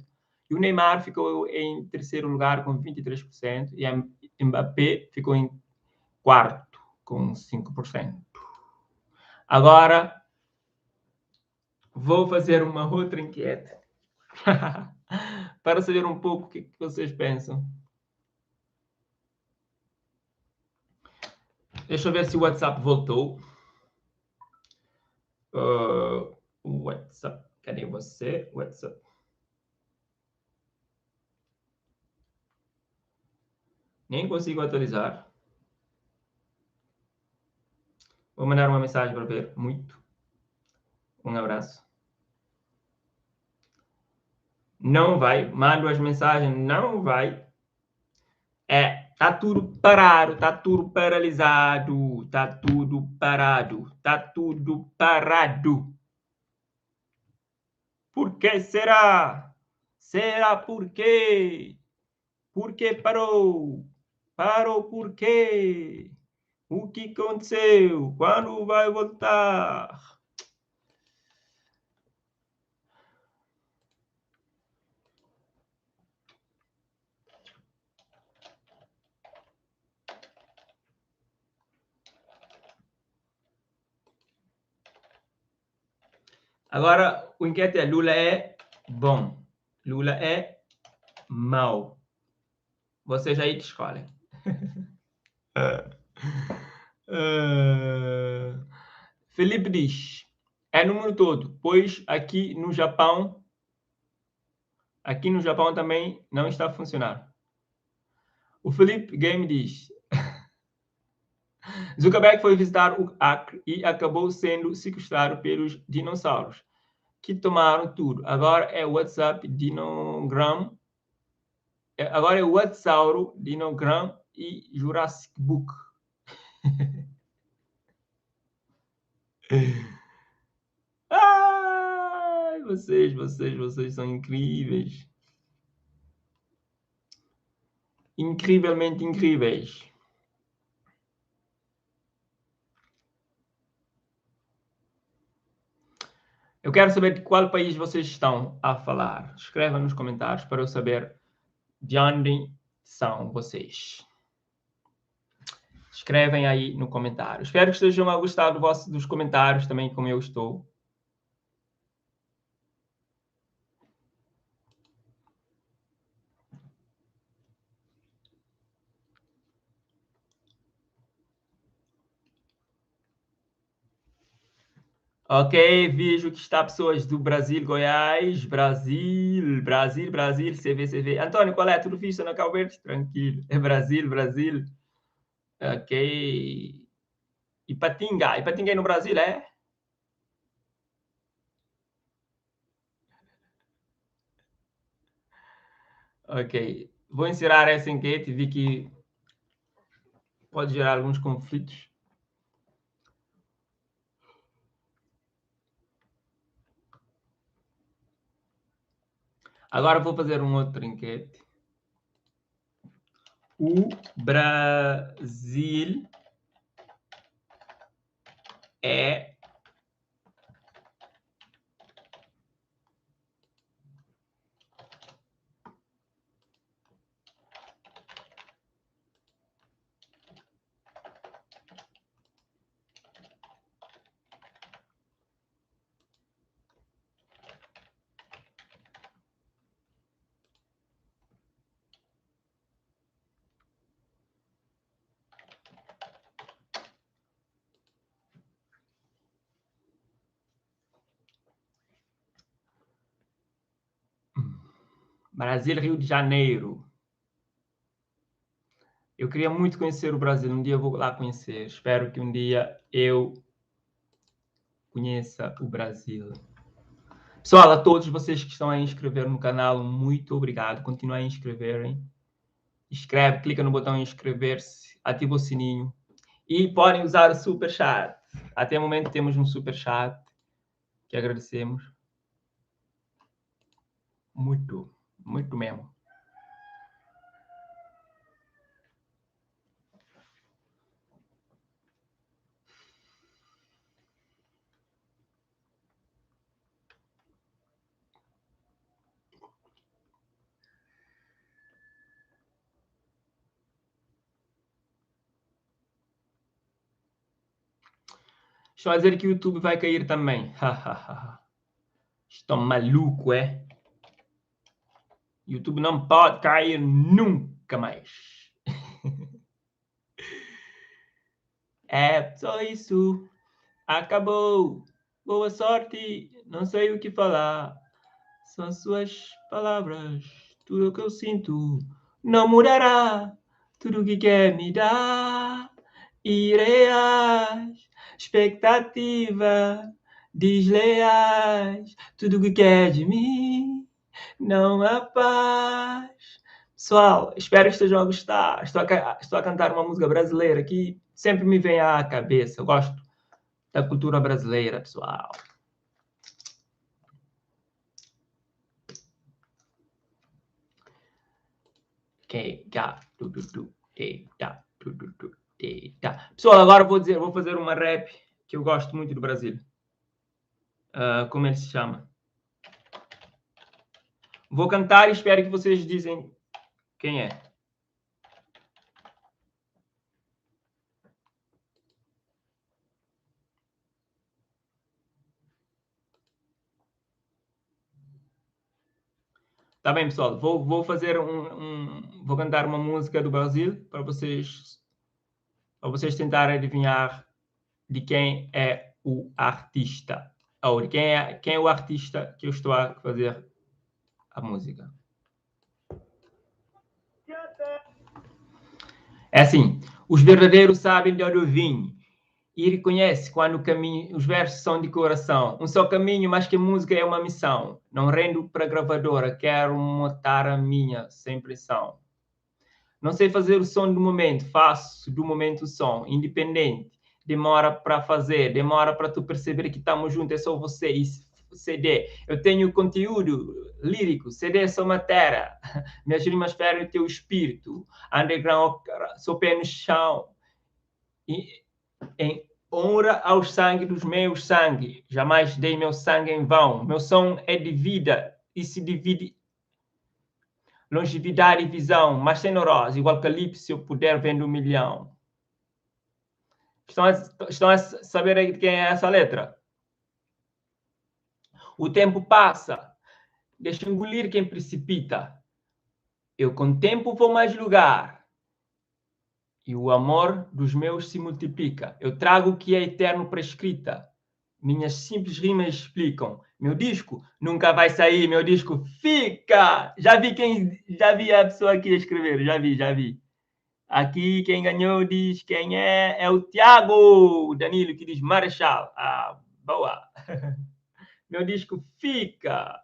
E o Neymar ficou em terceiro lugar com 23%. E a Mbappé ficou em quarto com 5%. Agora, vou fazer uma outra enquete para saber um pouco o que vocês pensam. Deixa eu ver se o WhatsApp voltou. WhatsApp, cadê você? WhatsApp. Nem consigo atualizar. Vou mandar uma mensagem para ver. Muito. Um abraço. Não vai. Mando as mensagens. Não vai. Tá tudo parado. Tá tudo paralisado. Tá tudo parado. Tá tudo parado. Por que será? Será por quê? Por que parou? Parou por quê? O que aconteceu? Quando vai voltar? Agora, o enquete é Lula é bom. Lula é mau. Vocês aí que escolhem. Felipe diz, é no mundo todo, pois aqui no Japão também não está a funcionar. O Felipe Game diz, Zuckerberg foi visitar o Acre e acabou sendo sequestrado pelos dinossauros, que tomaram tudo. Agora é o WhatsApp Dinogram, agora é o WhatsAuro Dinogram e Jurassic Book. Ai, vocês são incríveis. Incrivelmente incríveis. Eu quero saber de qual país vocês estão a falar. Escreva nos comentários para eu saber de onde são vocês. Escrevem aí no comentário. Espero que estejam a gostar dos comentários também, como eu estou. Ok, vejo que está pessoas do Brasil, Goiás, Brasil, CV. Antônio, qual é? Tudo fixe na Cabo Verde? Tranquilo. É Brasil. Ok. Ipatinga aí no Brasil, é? Ok. Vou encerrar essa enquete, vi que pode gerar alguns conflitos. Agora vou fazer um outro enquete. O Brasil é Brasil, Rio de Janeiro. Eu queria muito conhecer o Brasil. Um dia eu vou lá conhecer. Espero que um dia eu conheça o Brasil. Pessoal, a todos vocês que estão a inscrever no canal, muito obrigado. Continuem a inscreverem. Inscreve, clica no botão inscrever-se, ativa o sininho. E podem usar o Super Chat. Até o momento temos um Super Chat que agradecemos. Muito mesmo. Estão a dizer que o YouTube vai cair também. Estão maluco, é? YouTube não pode cair nunca mais. É só isso. Acabou. Boa sorte. Não sei o que falar. São suas palavras. Tudo o que eu sinto não mudará. Tudo o que quer me dar. Irei às expectativas desleais. Tudo o que quer de mim não há paz. Pessoal, espero que estejam a gostar. Estou a cantar uma música brasileira que sempre me vem à cabeça. Eu gosto da cultura brasileira, pessoal. Pessoal, agora vou fazer uma rap que eu gosto muito do Brasil. Como ele se chama? Vou cantar e espero que vocês dizem quem é. Tá bem, pessoal. Vou fazer vou cantar uma música do Brasil para vocês tentarem adivinhar de quem é o artista. Ou de quem é o artista que eu estou a fazer a música. É assim, os verdadeiros sabem de onde eu vim e reconhece quando o caminho, os versos são de coração. Um só caminho, mas que a música é uma missão. Não rendo para a gravadora, quero montar a minha, sem pressão. Não sei fazer o som do momento, faço do momento o som, independente. Demora para fazer, demora para tu perceber que estamos juntos, é só você e CD. Eu tenho conteúdo lírico, CD é só matéria. Minhas rimas ferem o teu espírito. Underground, sou pé no chão. E, em honra ao sangue dos meus sangue. Jamais dei meu sangue em vão. Meu som é de vida e se divide longevidade e visão, mas tenorosa, igual Calypso, se eu puder vendo 1 milhão. Estão a saber de quem é essa letra? O tempo passa, deixa engolir quem precipita. Eu com tempo vou mais lugar, e o amor dos meus se multiplica. Eu trago o que é eterno para escrita. Minhas simples rimas explicam. Meu disco nunca vai sair, meu disco fica. Já vi a pessoa aqui a escrever, já vi. Aqui quem ganhou diz quem é o Tiago Danilo, que diz Marechal. Ah, boa. Meu disco fica.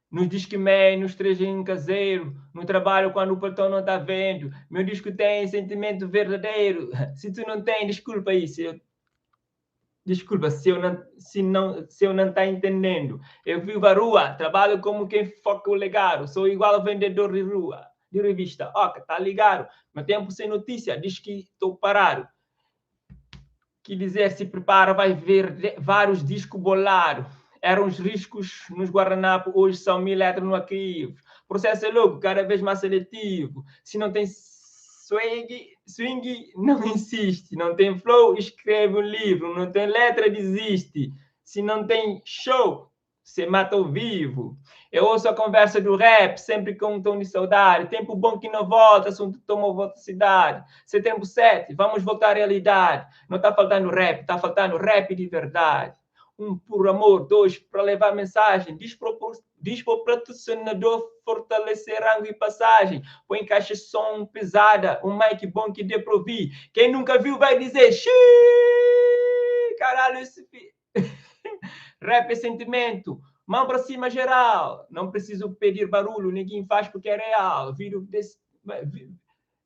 Nos Discman, nos 3 em caseiro, no trabalho quando o patrão não está vendo. Meu disco tem sentimento verdadeiro. Se tu não tem, desculpa aí. Desculpa se eu não tá entendendo. Eu vivo a rua, trabalho como quem foca o legado. Sou igual ao vendedor de rua, de revista. Oca, tá ligado? Meu tempo sem notícia, diz que estou parado. Que dizer, se prepara, vai ver vários discos bolados. Eram os riscos nos guardanapos, hoje são 1000 letras no arquivo. O processo é louco, cada vez mais seletivo. Se não tem swing, não insiste. Não tem flow, escreve um livro. Não tem letra, desiste. Se não tem show, você mata ao vivo. Eu ouço a conversa do rap, sempre com um tom de saudade. Tempo bom que não volta, assunto toma velocidade. Setembro 7, vamos voltar à realidade. Não está faltando rap, está faltando rap de verdade. 1 por amor, 2 para levar mensagem, desproporcionador, fortalecer rango e passagem, põe caixa de som pesada, um mic bom que dê para ouvir. Quem nunca viu vai dizer, xiii, caralho, esse rap é sentimento, mão para cima geral, não preciso pedir barulho, ninguém faz porque é real,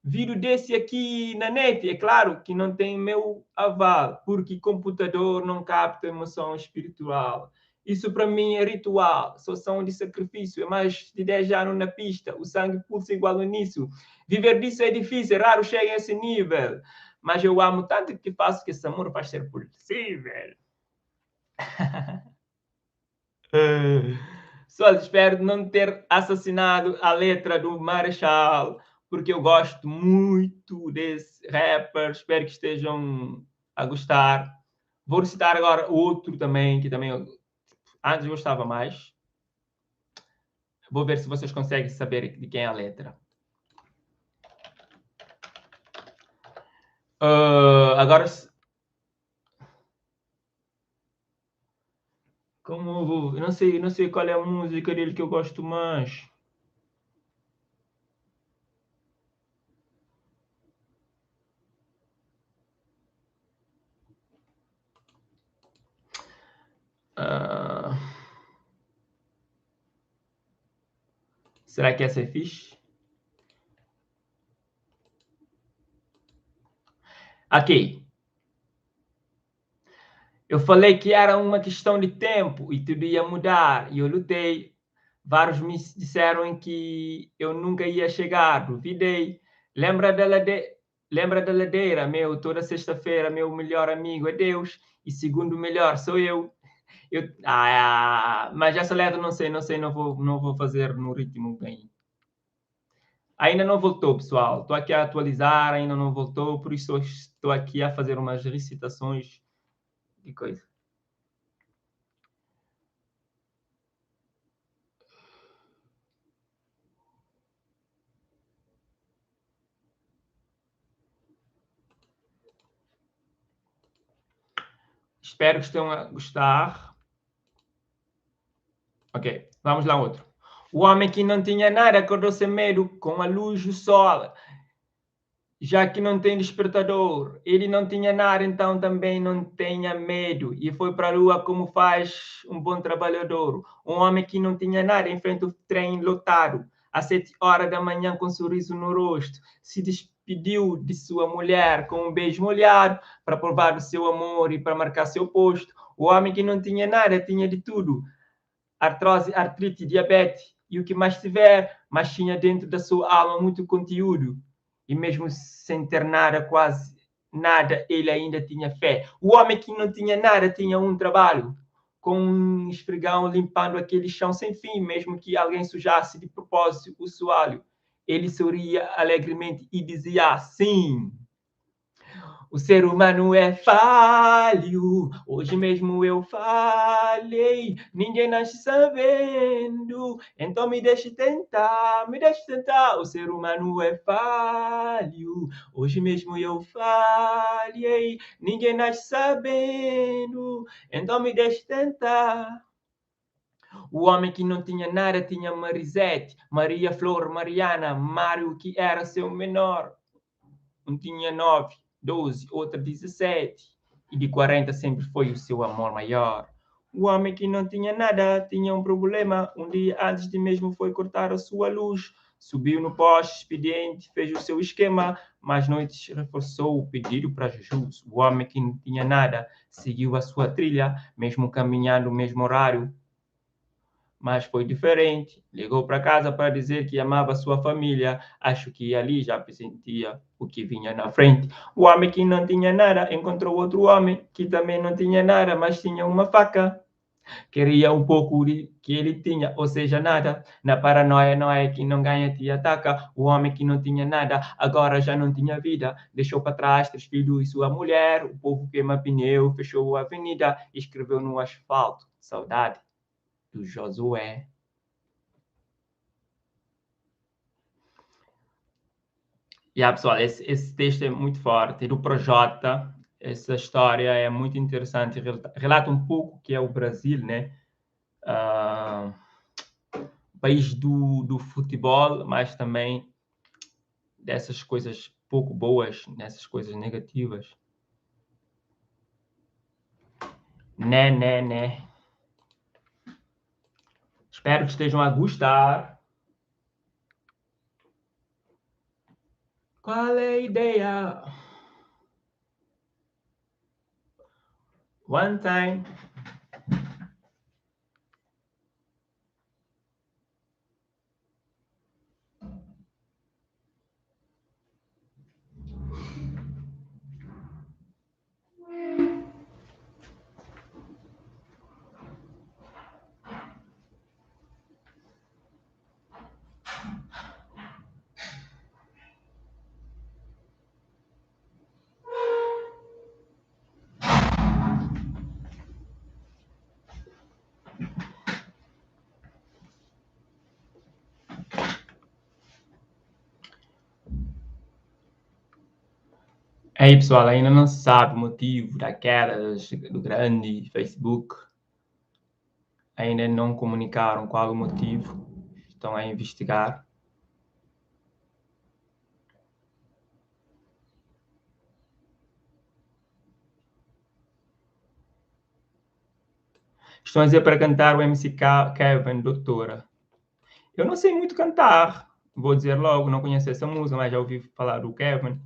vídeo desse aqui na net, é claro que não tem meu aval, porque computador não capta emoção espiritual. Isso para mim é ritual, só som de sacrifício, é mais de 10 anos na pista, o sangue pulsa igual no início. Viver disso é difícil, é raro chegar a esse nível, mas eu amo tanto que faço que esse amor vai ser possível. Só espero não ter assassinado a letra do Marechal, porque eu gosto muito desse rapper. Espero que estejam a gostar. Vou citar agora outro também, que também antes eu gostava mais. Vou ver se vocês conseguem saber de quem é a letra. Agora, como eu não sei qual é a música dele que eu gosto mais. Será que essa é fixe? Aqui. Eu falei que era uma questão de tempo e tudo ia mudar. E eu lutei. Vários me disseram que eu nunca ia chegar. Duvidei. Lembra da ladeira, meu? Toda sexta-feira, meu melhor amigo é Deus. E segundo melhor sou eu. Mas essa letra não sei, não vou fazer no ritmo bem. Ainda não voltou, pessoal. Estou aqui a atualizar, ainda não voltou, por isso estou aqui a fazer umas recitações de coisa. Espero que estejam a gostar. Ok, vamos lá outro. O homem que não tinha nada acordou sem medo com a luz do sol. Já que não tem despertador, ele não tinha nada, então também não tenha medo. E foi para a lua como faz um bom trabalhador. Um homem que não tinha nada enfrenta o trem lotado. Às 7 horas da manhã, com um sorriso no rosto, se despediu de sua mulher com um beijo molhado para provar o seu amor e para marcar seu posto. O homem que não tinha nada tinha de tudo: artrose, artrite, diabetes e o que mais tiver, mas tinha dentro da sua alma muito conteúdo. E mesmo sem ter nada, quase nada, ele ainda tinha fé. O homem que não tinha nada tinha um trabalho, com um esfregão limpando aquele chão sem fim, mesmo que alguém sujasse de propósito o soalho. Ele sorria alegremente e dizia: sim, o ser humano é falho, hoje mesmo eu falhei, ninguém nasce sabendo, então me deixe tentar, o ser humano é falho, hoje mesmo eu falhei, ninguém nasce sabendo, então me deixe tentar. O homem que não tinha nada tinha Marisete, Maria Flor, Mariana, Mário, que era seu menor. Um tinha 9, 12, outra 17, e de 40 sempre foi o seu amor maior. O homem que não tinha nada tinha um problema. Um dia antes de mesmo foi cortar a sua luz. Subiu no poste, expediente, fez o seu esquema, mas noites reforçou o pedido para Jesus. O homem que não tinha nada seguiu a sua trilha, mesmo caminhando no mesmo horário, mas foi diferente. Ligou para casa para dizer que amava sua família. Acho que ali já sentia o que vinha na frente. O homem que não tinha nada encontrou outro homem que também não tinha nada, mas tinha uma faca. Queria um pouco que ele tinha, ou seja, nada. Na paranoia, não é que não ganha, te ataca. O homem que não tinha nada, agora já não tinha vida. Deixou para trás 3 filhos e sua mulher. O povo queima pneu, fechou a avenida, escreveu no asfalto: saudade do Josué. Pessoal, esse texto é muito forte, do Projota. Essa história é muito interessante, relata um pouco o que é o Brasil, né? País do futebol, mas também dessas coisas pouco boas, nessas coisas negativas. Né. Espero que estejam a gostar. Qual é a ideia? One time. Aí, pessoal, ainda não se sabe o motivo da queda do grande Facebook. Ainda não comunicaram qual é o motivo. Estão a investigar. Estão a dizer para cantar o MC Kevin, doutora. Eu não sei muito cantar. Vou dizer logo, não conheço essa música, mas já ouvi falar do Kevin.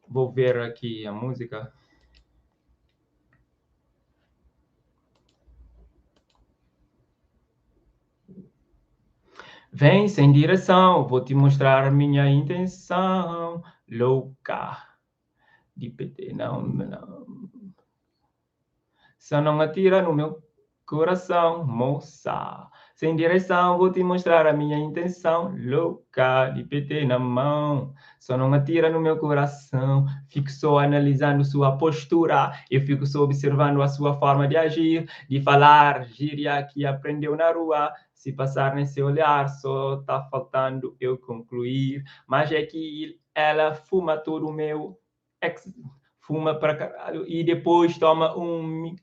Vou ver aqui a música. Vem sem direção, vou te mostrar a minha intenção. Louca. De PT, não. Só não atira no meu coração, moça. Sem direção, vou te mostrar a minha intenção. Louca, de PT na mão. Só não atira no meu coração. Fico só analisando sua postura. Eu fico só observando a sua forma de agir, de falar, gíria que aprendeu na rua. Se passar nesse olhar, só tá faltando eu concluir. Mas é que ela fuma todo o meu fuma para caralho e depois toma um...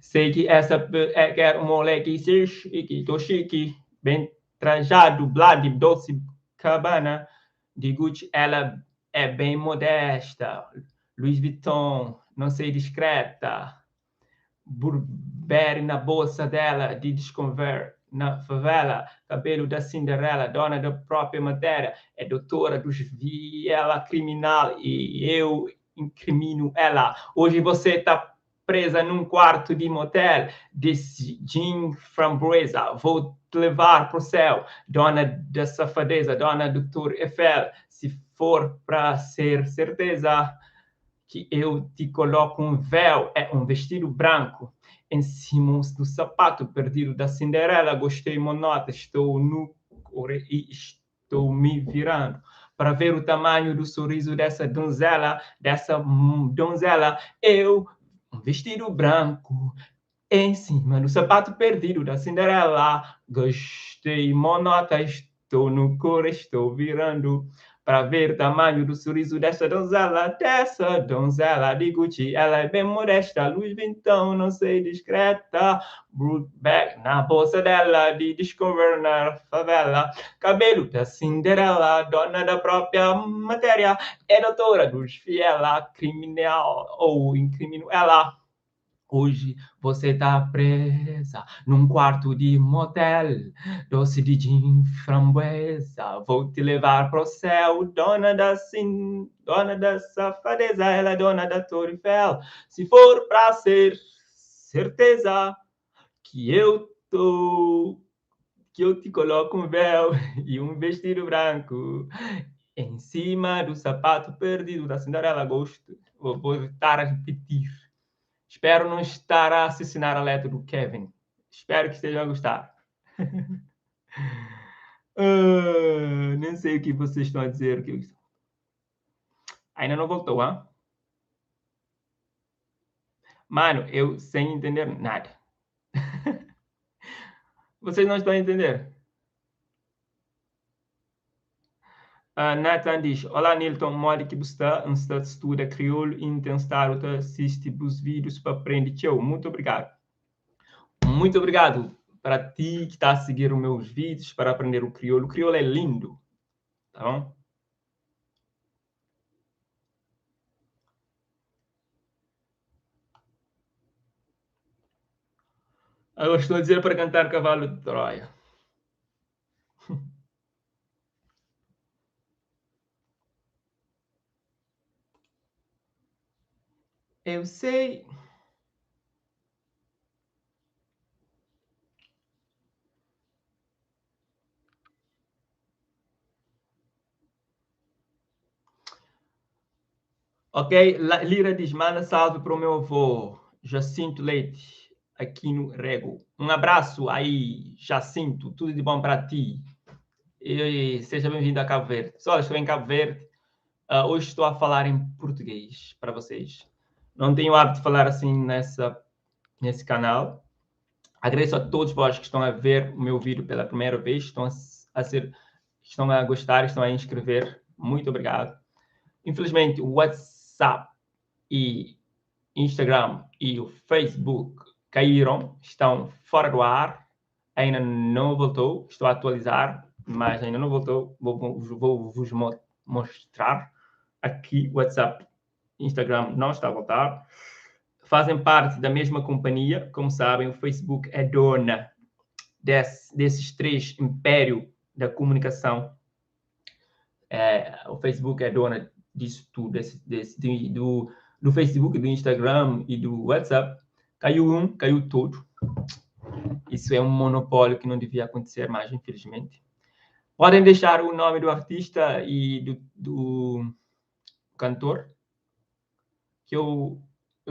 Sei que essa quer um moleque chique, tô chique, bem trajado, Blade, Dolce Cabana, de Gucci, ela é bem modesta, Louis Vuitton, não sei, discreta, Burberry na bolsa dela, de Desconvert na favela, cabelo da Cinderela, dona da própria matéria, é doutora dos viela criminal e eu incrimino ela. Hoje você está presa num quarto de motel, disse Jean Framboesa, vou te levar pro céu, dona da safadeza, dona do Tour Eiffel, se for para ser certeza que eu te coloco um véu, é um vestido branco, em cima do sapato perdido da Cinderela, gostei monota, estou nu e estou me virando para ver o tamanho do sorriso dessa donzela, eu, um vestido branco, em cima do sapato perdido da Cinderela, gostei monota, estou no cor, estou virando para ver o tamanho do sorriso dessa donzela de Gucci. Ela é bem modesta, Louis Vuitton, não sei, discreta, Burberry na bolsa dela, de Discover na favela, cabelo da Cinderela, dona da própria matéria, é doutora dos fiela, criminal ou incrimino ela. Hoje você está presa num quarto de motel, doce de gin framboesa. Vou te levar pro céu, dona da safadeza, ela é dona da Torre Eiffel. Se for pra ser certeza que eu te coloco um véu e um vestido branco em cima do sapato perdido da Cinderela. Gosto, vou voltar a repetir. Espero não estar a assassinar a letra do Kevin. Espero que estejam a gostar. Nem sei o que vocês estão a dizer. Ainda não voltou, hein? Mano, eu sem entender nada. Vocês não estão a entender? Nathan diz, olá Nilton, mole que você estuda crioulo e então está a assistir os vídeos para aprender. Tchau, muito obrigado. Muito obrigado para ti que está a seguir os meus vídeos para aprender o crioulo. O crioulo é lindo, tá bom? Eu estou a dizer para cantar Cavalo de Troia. Eu sei. Ok, Lira diz, manda salve para o meu avô, Jacinto Leite, aqui no Rego. Um abraço aí, Jacinto, tudo de bom para ti. E seja bem-vindo a Cabo Verde. Pessoal, estou em Cabo Verde. Hoje estou a falar em português para vocês. Não tenho hábito de falar assim nesse canal. Agradeço a todos vós que estão a ver o meu vídeo pela primeira vez, estão a gostar, estão a inscrever. Muito obrigado. Infelizmente, o WhatsApp e Instagram e o Facebook caíram, estão fora do ar, ainda não voltou, estou a atualizar, mas ainda não voltou, vou vos mostrar aqui, o WhatsApp, Instagram não está a voltar, fazem parte da mesma companhia, como sabem, o Facebook é dona desses três impérios da comunicação, o Facebook é dona disso tudo, do Facebook, do Instagram e do WhatsApp. Caiu caiu tudo. Isso é um monopólio que não devia acontecer mais, infelizmente. Podem deixar o nome do artista e do cantor, que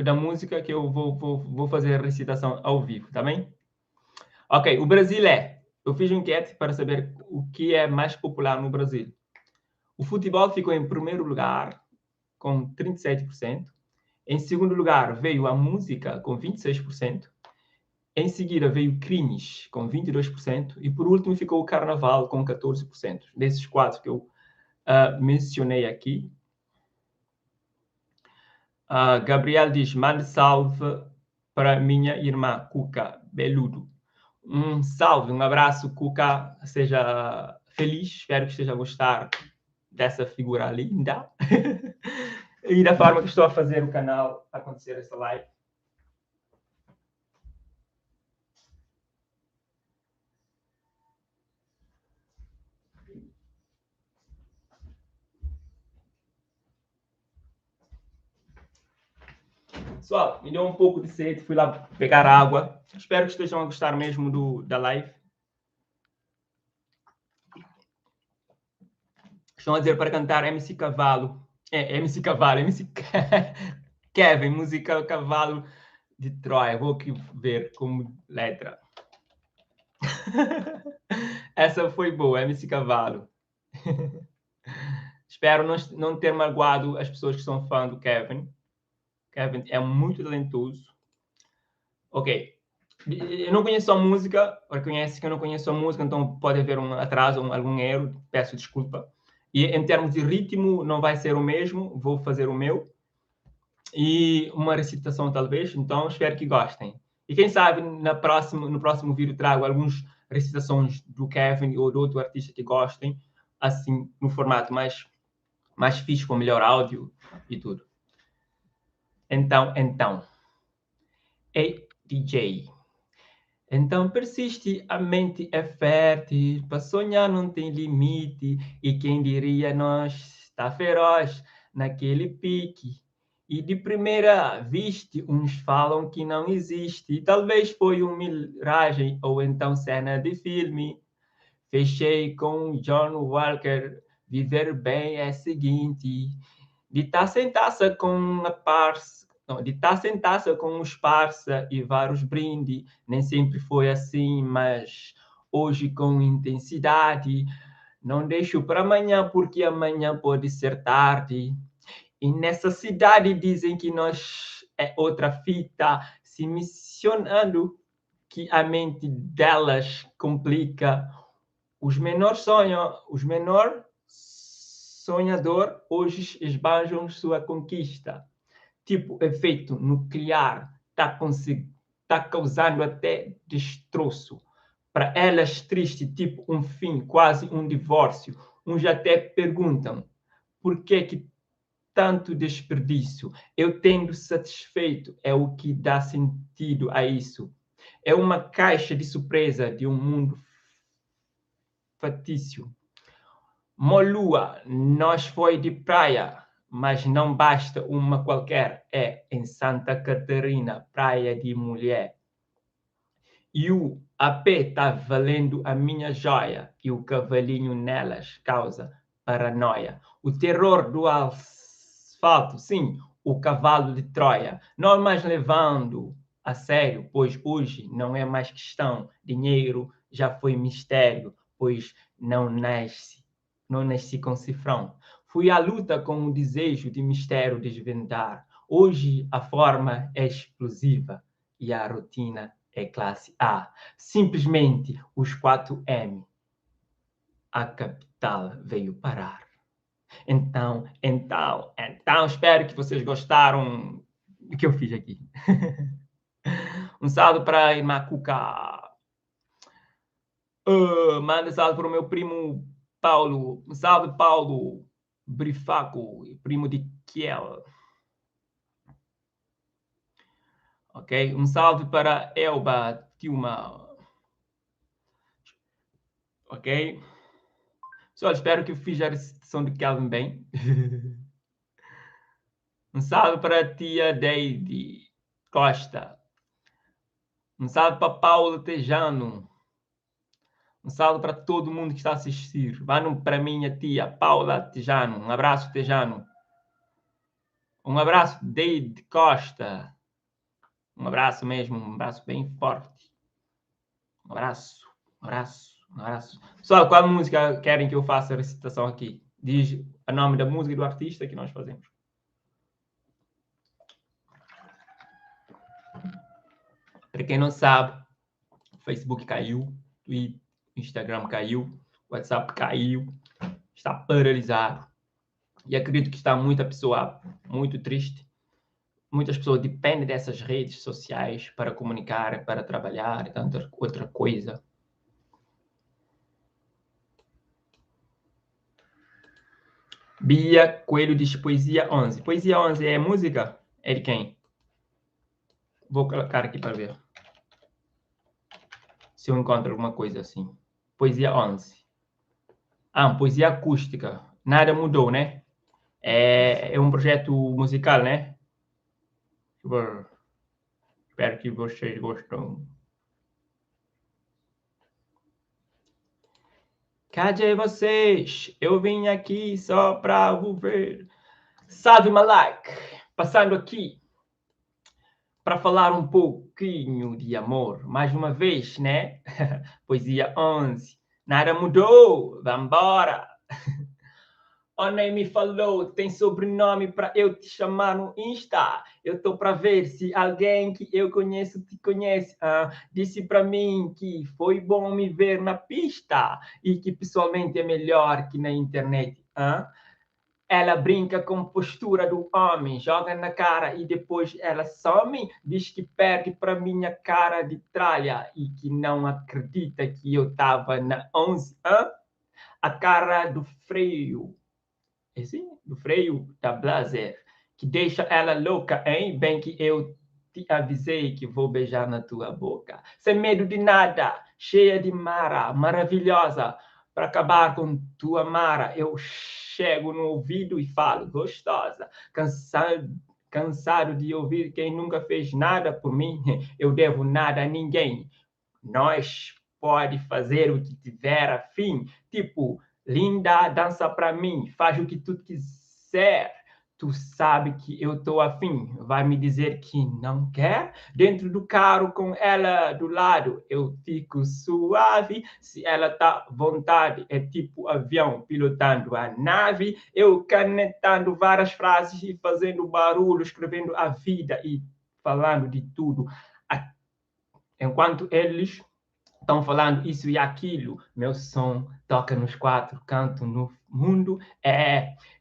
da música, que eu vou fazer a recitação ao vivo, tá bem? Ok, o Brasil eu fiz uma enquete para saber o que é mais popular no Brasil. O futebol ficou em primeiro lugar, com 37%. Em segundo lugar, veio a música, com 26%. Em seguida, veio crimes, com 22%. E, por último, ficou o carnaval, com 14%. Desses quatro que eu mencionei aqui. Gabriel diz, mande salve para minha irmã, Cuca Beludo. Um salve, um abraço, Cuca. Seja feliz, espero que esteja a gostar dessa figura linda. E da forma que estou a fazer o canal acontecer essa live. Pessoal, me deu um pouco de sede, fui lá pegar água. Espero que estejam a gostar mesmo da live. Estão a dizer para cantar MC Cavalo. MC Cavalo, MC Kevin, música Cavalo de Troia. Vou aqui ver como letra. Essa foi boa, MC Cavalo. Espero não ter magoado as pessoas que são fã do Kevin. Kevin é muito talentoso. Ok. Eu não conheço a música, reconhece que eu não conheço a música, então pode haver um atraso, algum erro, peço desculpa. E em termos de ritmo, não vai ser o mesmo, vou fazer o meu. E uma recitação, talvez, então espero que gostem. E quem sabe no próximo vídeo trago algumas recitações do Kevin ou de outro artista que gostem, assim, no formato mais fixe, com melhor áudio e tudo. Então. Ei, DJ. Então persiste, a mente é fértil, para sonhar não tem limite, e quem diria nós está feroz naquele pique. E de primeira vista, uns falam que não existe, talvez foi uma miragem ou então cena de filme. Fechei com John Walker, viver bem é seguinte, de taça em taça com a parça, não, de taça em taça com os parça e vários brindes. Nem sempre foi assim, mas hoje com intensidade. Não deixo para amanhã, porque amanhã pode ser tarde. E nessa cidade dizem que nós é outra fita, se mencionando que a mente delas complica. Os menores sonhador hoje esbanjam sua conquista. Tipo efeito nuclear, tá causando até destroço. Para elas, triste, tipo um fim, quase um divórcio. Uns até perguntam, por que tanto desperdício? Eu tendo satisfeito é o que dá sentido a isso. É uma caixa de surpresa de um mundo fatício. Molua, nós foi de praia, mas não basta uma qualquer, é em Santa Catarina, praia de mulher. E o AP tá valendo a minha joia, e o cavalinho nelas causa paranoia. O terror do asfalto, sim, o cavalo de Troia, não mais levando a sério, pois hoje não é mais questão, dinheiro já foi mistério, pois não nasci com cifrão. Fui à luta com o desejo de mistério desvendar. Hoje a forma é explosiva e a rotina é classe A. Simplesmente os 4M. A capital veio parar. Então, espero que vocês gostaram do que eu fiz aqui. Um salve para a irmã Cuca. Manda salve para o meu primo Paulo. Um salve, Paulo Brifaco, primo de Kiel. Ok? Um salve para Elba Tilma. Ok? Pessoal, espero que eu fiz a recepção de Kelvin bem. Um salve para a tia Deide Costa. Um salve para Paulo Tejano. Um salve para todo mundo que está a assistir. Vá para minha tia Paula Tejano. Um abraço, Tejano. Um abraço, Deide Costa. Um abraço mesmo, um abraço bem forte. Um abraço, um abraço, um abraço. Pessoal, qual música querem que eu faça a recitação aqui? Diz o nome da música e do artista que nós fazemos. Para quem não sabe, o Facebook caiu, o Instagram caiu, o WhatsApp caiu, está paralisado. E acredito que está muita pessoa muito triste, muitas pessoas dependem dessas redes sociais para comunicar, para trabalhar e tanta outra coisa. Bia Coelho diz Poesia 11. Poesia 11 é música? É de quem? Vou colocar aqui para ver se eu encontro alguma coisa assim. Poesia 11. Poesia acústica. Nada mudou, né? É um projeto musical, né? Espero que vocês gostam. Cadê vocês? Eu vim aqui só para vos ver. Salve, Malak! Passando aqui para falar um pouquinho de amor. Mais uma vez, né? Poesia 11. Nada mudou. Vambora! O nem me falou, tem sobrenome para eu te chamar no Insta. Eu tô para ver se alguém que eu conheço te conhece. Disse para mim que foi bom me ver na pista e que pessoalmente é melhor que na internet. Ela brinca com postura do homem, joga na cara e depois ela some, diz que perde para minha cara de tralha e que não acredita que eu tava na 11. A cara do freio. Esse? Do freio da Blazer, que deixa ela louca, hein? Bem que eu te avisei que vou beijar na tua boca. Sem medo de nada, cheia de mara, maravilhosa. Para acabar com tua mara, eu chego no ouvido e falo, gostosa. Cansado de ouvir quem nunca fez nada por mim, eu devo nada a ninguém. Nós pode fazer o que tiver a fim, tipo, linda, dança para mim, faz o que tu quiser. Tu sabe que eu tô afim, vai me dizer que não quer? Dentro do carro com ela do lado, eu fico suave. Se ela tá à vontade, é tipo avião pilotando a nave. Eu canetando várias frases e fazendo barulho, escrevendo a vida e falando de tudo. Enquanto eles estão falando isso e aquilo, meu som toca nos quatro cantos no mundo.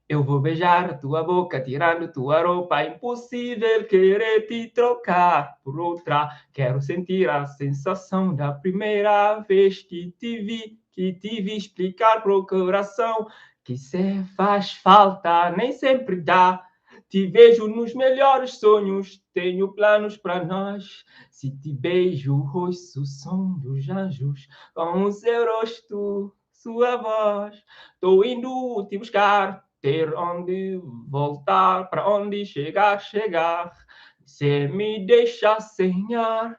Eu vou beijar a tua boca, tirando tua roupa. Impossível querer te trocar por outra. Quero sentir a sensação da primeira vez que te vi explicar pro coração que se faz falta, nem sempre dá. Te vejo nos melhores sonhos, tenho planos para nós. Se te beijo, ouço o som dos anjos, com o seu rosto, sua voz. Tô indo te buscar, ter onde voltar, para onde chegar. Se me deixa sonhar,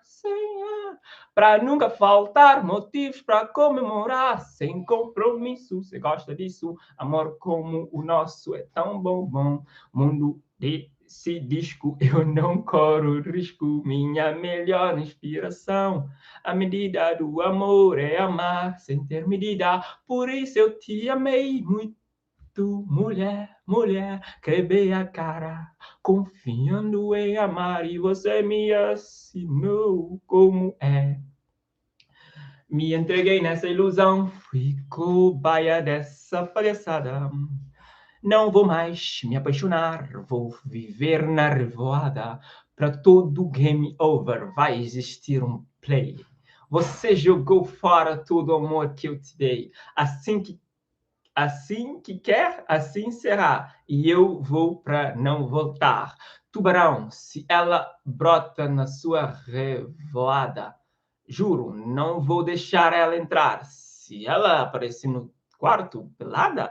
para nunca faltar motivos para comemorar, sem compromisso. Você gosta disso? Amor como o nosso é tão bom. Mundo desse disco eu não corro risco. Minha melhor inspiração. A medida do amor é amar sem ter medida. Por isso eu te amei muito. Mulher, quebrei a cara, confiando em amar, e você me ensinou como é. Me entreguei nessa ilusão, fui cobaia dessa palhaçada. Não vou mais me apaixonar, vou viver na revoada. Para todo game over vai existir um play. Você jogou fora todo o amor que eu te dei. Assim que quer, assim será. E eu vou para não voltar. Tubarão, se ela brota na sua revoada, juro, não vou deixar ela entrar. Se ela aparecer no quarto pelada,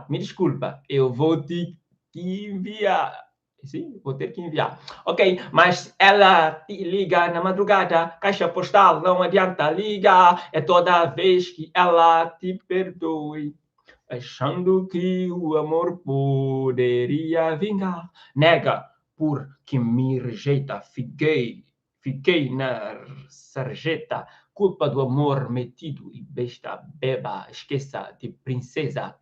me desculpa, eu vou te enviar. Sim, vou ter que enviar. Ok, mas ela te liga na madrugada, caixa postal, não adianta ligar. É toda vez que ela te perdoe, achando que o amor poderia vingar. Nega, porque me rejeita, fiquei na sarjeta. Culpa do amor metido e besta beba. Esqueça de princesa.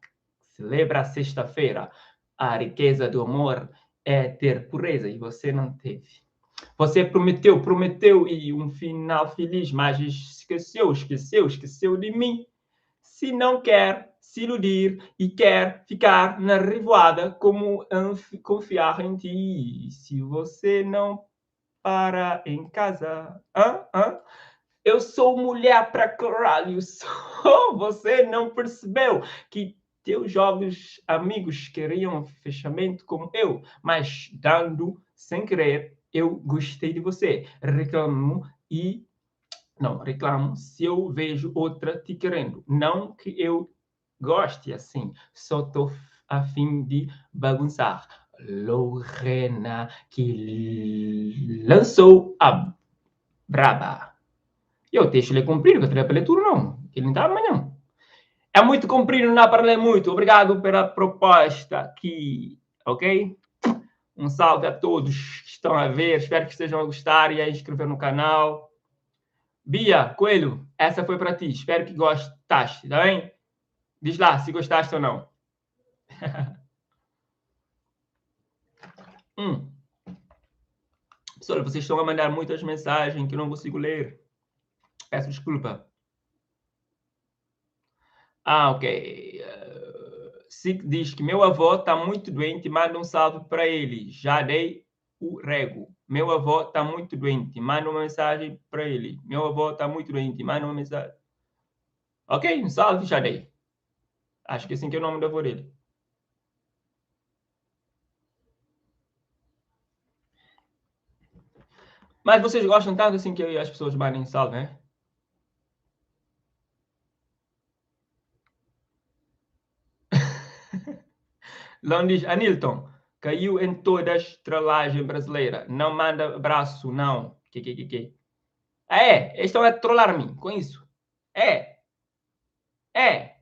Celebra sexta-feira. A riqueza do amor é ter pureza e você não teve. Você prometeu e um final feliz, mas esqueceu de mim. Se não quer, se iludir e quer ficar na revoada como confiar em ti. Se você não para em casa, eu sou mulher pra caralho. Você não percebeu que teus jovens amigos queriam fechamento como eu, mas dando sem querer, eu gostei de você. Reclamo se eu vejo outra te querendo. Não que eu goste assim, só tô a fim de bagunçar. Lorena que lançou a braba. Eu deixo-lhe comprido, que eu para ler tudo não. Ele não está amanhã. É muito comprido, não dá para ler muito. Obrigado pela proposta aqui, ok? Um salve a todos que estão a ver. Espero que estejam a gostar e a inscrever no canal. Bia, Coelho, essa foi para ti. Espero que gostaste, tá bem? Diz lá se gostaste ou não. Pessoal, vocês estão a mandar muitas mensagens que eu não consigo ler. Peço desculpa. Ok. Sic diz que meu avô está muito doente, manda um salve para ele. Já dei o rego. Meu avô está muito doente, manda uma mensagem para ele. Meu avô está muito doente, manda uma mensagem. Ok, um salve, já dei. Acho que assim que é o nome do avô dele. Mas vocês gostam tanto assim que as pessoas mandem salve, né? Lão diz, Anilton, caiu em todas trollagem brasileira. Não manda abraço, não. Que. Eles estão a trollar-me com isso. É. É.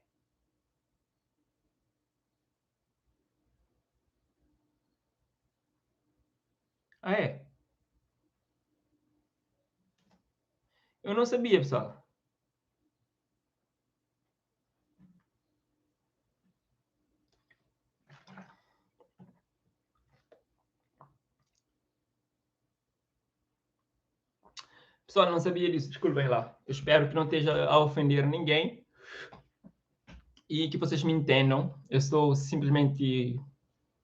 Eu não sabia, pessoal. Pessoal, não sabia disso, desculpem lá. Eu espero que não esteja a ofender ninguém e que vocês me entendam. Eu estou simplesmente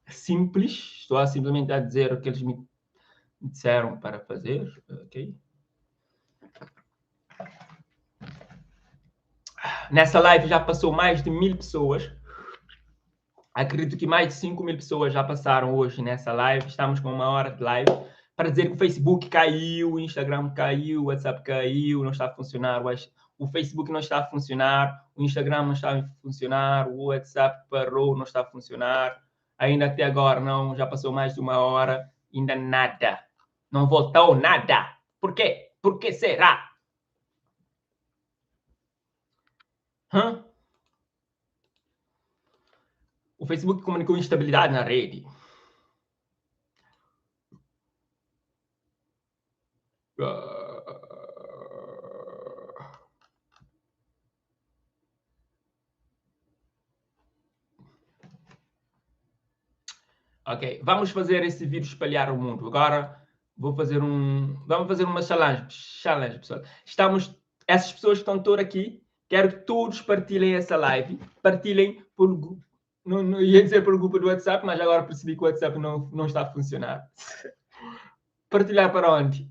simples, estou simplesmente a dizer o que eles me disseram para fazer, ok? Nessa live já passou mais de 1000 pessoas. Acredito que mais de 5.000 pessoas já passaram hoje nessa live. Estamos com 1 hora de live. Para dizer que o Facebook caiu, o Instagram caiu, o WhatsApp caiu, não está a funcionar. O Facebook não está a funcionar, o Instagram não está a funcionar, o WhatsApp parou, não está a funcionar. Ainda até agora não, já passou mais de 1 hora, ainda nada. Não voltou nada. Por quê? Por que será? O Facebook comunicou instabilidade na rede. Ok, vamos fazer esse vírus espalhar o mundo. Agora vamos fazer uma challenge, pessoal. Essas pessoas que estão todas aqui, quero que todos partilhem essa live. Partilhem por, não ia dizer por grupo do WhatsApp, mas agora percebi que o WhatsApp não está a funcionar. Partilhar para onde?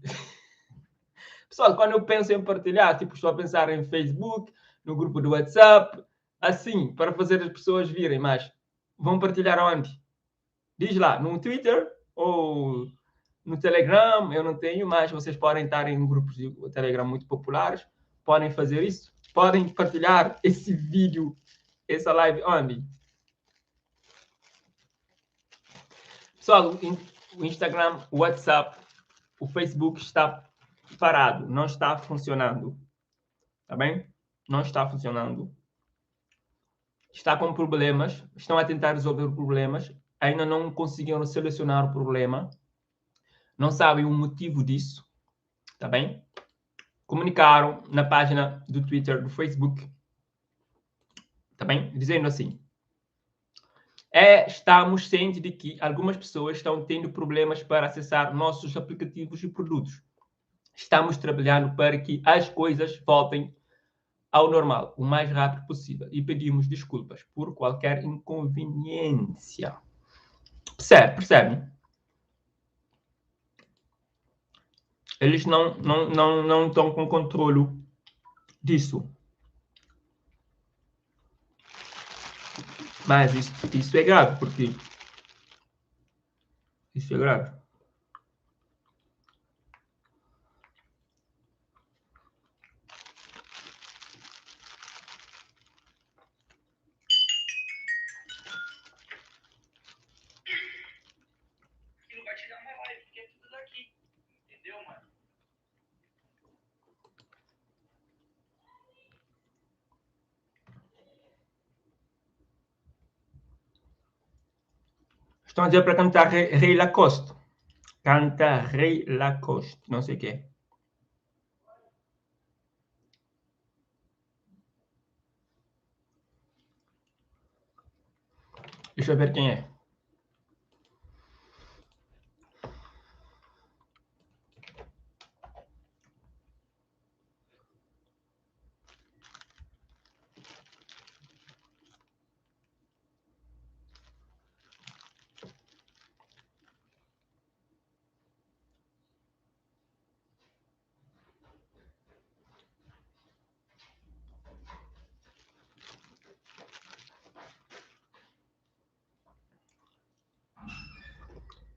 Pessoal, quando eu penso em partilhar, estou a pensar em Facebook, no grupo do WhatsApp, assim, para fazer as pessoas virem, mas vão partilhar onde? Diz lá, no Twitter ou no Telegram, eu não tenho, mas vocês podem estar em grupos de Telegram muito populares, podem fazer isso, podem partilhar esse vídeo, essa live onde? Pessoal, o Instagram, o WhatsApp, o Facebook está parado, não está funcionando, tá bem? Não está funcionando. Está com problemas, estão a tentar resolver problemas, ainda não conseguiram selecionar o problema, não sabem o motivo disso, tá bem? Comunicaram na página do Twitter, do Facebook, tá bem? Dizendo assim, estamos cientes de que algumas pessoas estão tendo problemas para acessar nossos aplicativos e produtos. Estamos trabalhando para que as coisas voltem ao normal o mais rápido possível e pedimos desculpas por qualquer inconveniência. Percebe? Eles não estão com controle disso. Mas isso é grave, porque isso é grave.
Não vai te dar uma live, porque é tudo daqui. Entendeu, mano?
Estão a dizer para cantar Rei Lacoste. Canta Rei Lacoste, não sei o quê. Deixa eu ver quem é.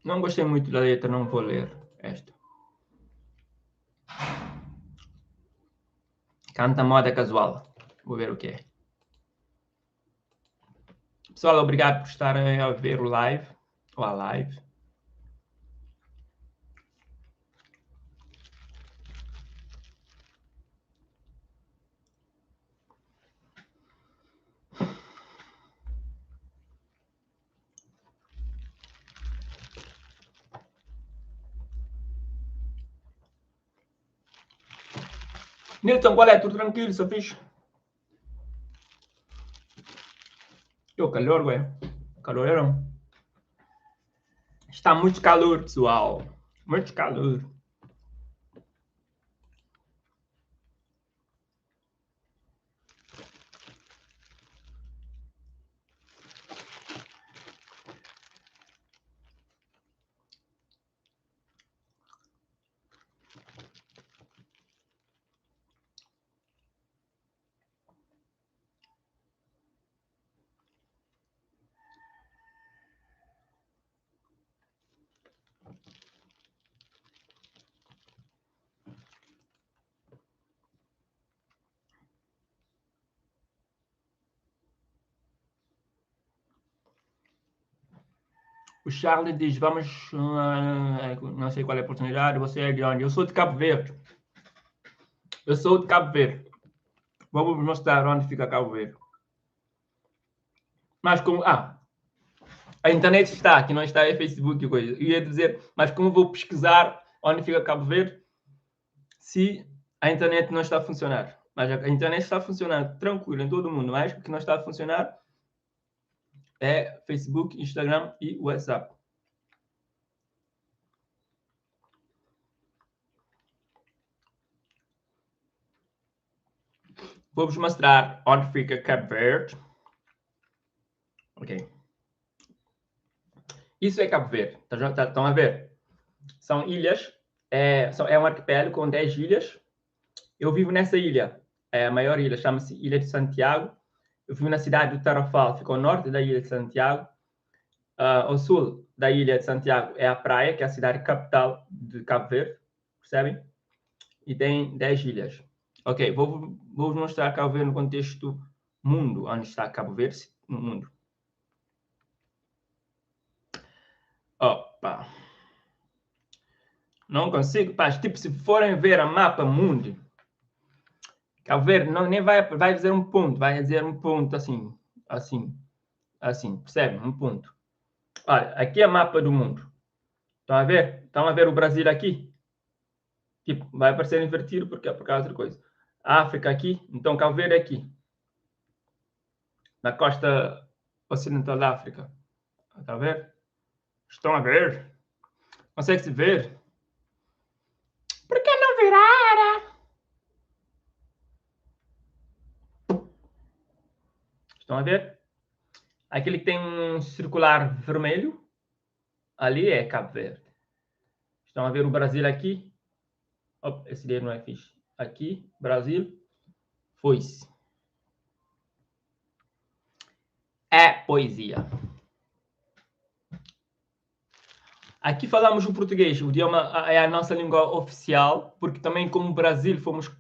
Não gostei muito da letra, não vou ler esta. Canta moda casual. Vou ver o que é. Pessoal, obrigado por estarem a ver o live. Ou a live. Nilton, qual é? Tudo tranquilo, só fixe? Tô calor, ué. Calorão. Está muito calor, pessoal. Muito calor. O Charlie diz, vamos... não sei qual é a oportunidade, você é de onde? Eu sou de Cabo Verde. Eu sou de Cabo Verde. Vou mostrar onde fica Cabo Verde. Mas como... a internet está, aqui não está é Facebook e coisa. Eu ia dizer, mas como vou pesquisar onde fica Cabo Verde se a internet não está a funcionar? Mas a internet está a funcionar tranquilo em todo mundo, mas o que não está a funcionar é Facebook, Instagram e WhatsApp. Vou-vos mostrar onde fica Cabo Verde. Ok. Isso é Cabo Verde. Estão a ver? São ilhas. É um arquipélago com 10 ilhas. Eu vivo nessa ilha. É a maior ilha, chama-se Ilha de Santiago. Eu vivo na cidade do Tarofal, fica ao norte da Ilha de Santiago. Ao sul da Ilha de Santiago é a praia, que é a cidade capital de Cabo Verde. Percebem? E tem 10 ilhas. Ok, vou mostrar Cabo Verde no contexto mundo, onde está Cabo Verde no mundo. Opa! Não consigo, pá. Tipo, se forem ver a mapa mundo, Cabo Verde não, nem vai dizer um ponto, vai dizer um ponto assim, percebe? Um ponto. Olha, aqui é o mapa do mundo. Estão a ver? Estão a ver o Brasil aqui? Tipo, vai aparecer invertido porque é por causa de coisa. A África aqui, então Cabo Verde aqui. Na costa ocidental da África. Está a ver? Estão a ver? Consegue-se ver? Por que não virar? Estão a ver? Aquele que tem um circular vermelho, ali é Cabo Verde. Estão a ver o Brasil aqui? Opa, esse daí não é fixe. Aqui, Brasil, foi-se. É poesia. Aqui falamos o português, o idioma é a nossa língua oficial, porque também como o Brasil fomos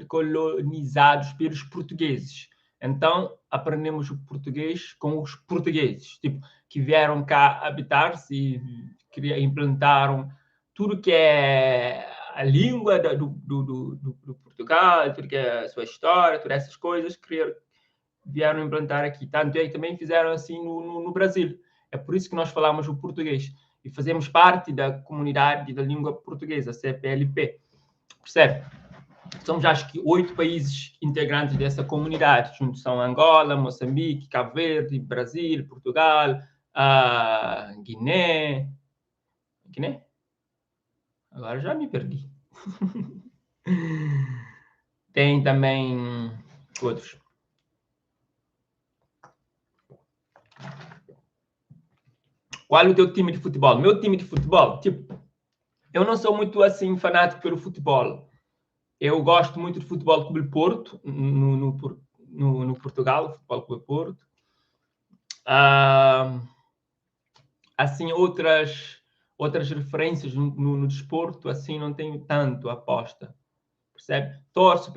colonizados pelos portugueses. Então, aprendemos o português com os portugueses, tipo, que vieram cá habitar-se e implantaram tudo que é a língua do Portugal, tudo que é a sua história, todas essas coisas, vieram implantar aqui. Tanto é que também fizeram assim no Brasil. É por isso que nós falamos o português e fazemos parte da comunidade da língua portuguesa, CPLP. Percebe? Somos, acho que, 8 países integrantes dessa comunidade. Juntos são Angola, Moçambique, Cabo Verde, Brasil, Portugal, Guiné. Guiné? Agora já me perdi. Tem também outros. Qual é o teu time de futebol? Meu time de futebol, tipo, eu não sou muito assim fanático pelo futebol. Eu gosto muito de Futebol Clube Porto, no Portugal, Futebol Clube Porto. Assim, outras referências no desporto, assim, não tenho tanto aposta, percebe? Torço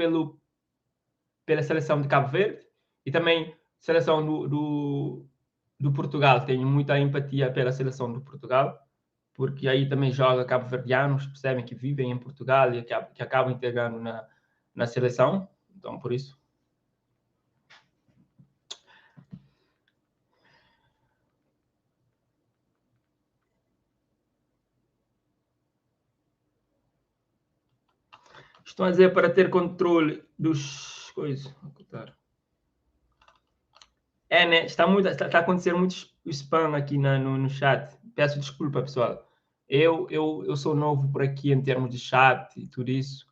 pela seleção de Cabo Verde e também seleção do Portugal. Tenho muita empatia pela seleção do Portugal, porque aí também joga cabo-verdianos, percebem que vivem em Portugal e que acabam integrando na seleção. Então, por isso. Estão a dizer para ter controle dos coisas. É, né? Está acontecendo muito spam aqui no chat. Peço desculpa, pessoal. Eu sou novo por aqui em termos de chat e tudo isso.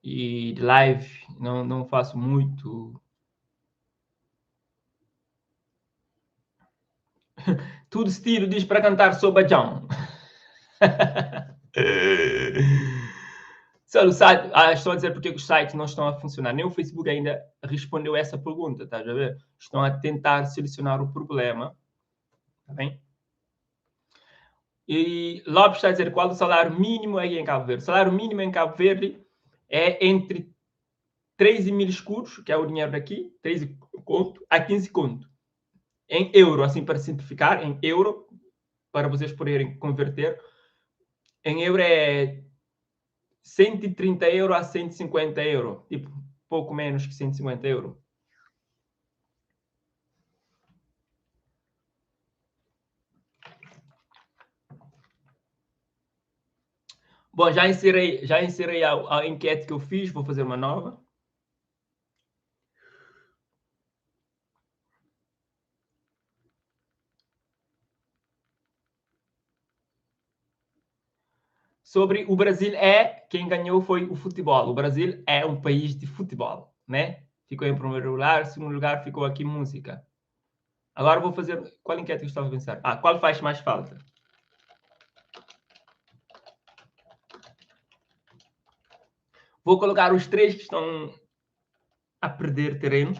E de live, não faço muito. Tudo estilo diz para cantar Sobajão. Estão a dizer porque os sites não estão a funcionar. Nem o Facebook ainda respondeu essa pergunta, estás a ver? Estão a tentar solucionar o problema. Está bem? E Lopes está a dizer qual o salário mínimo aí em Cabo Verde. O salário mínimo em Cabo Verde é entre 13 mil escudos, que é o dinheiro daqui, 13 conto, a 15 conto. Em euro, assim para simplificar, em euro, para vocês poderem converter, em euro é 130 euro a 150 euro, tipo, pouco menos que 150 euro. Bom, já inserei a enquete que eu fiz, vou fazer uma nova. Sobre o Brasil quem ganhou foi o futebol. O Brasil é um país de futebol, né? Ficou em primeiro lugar, em segundo lugar ficou aqui música. Agora vou fazer, qual enquete que eu estava a pensar? Qual faz mais falta? Vou colocar os 3 que estão a perder terreno.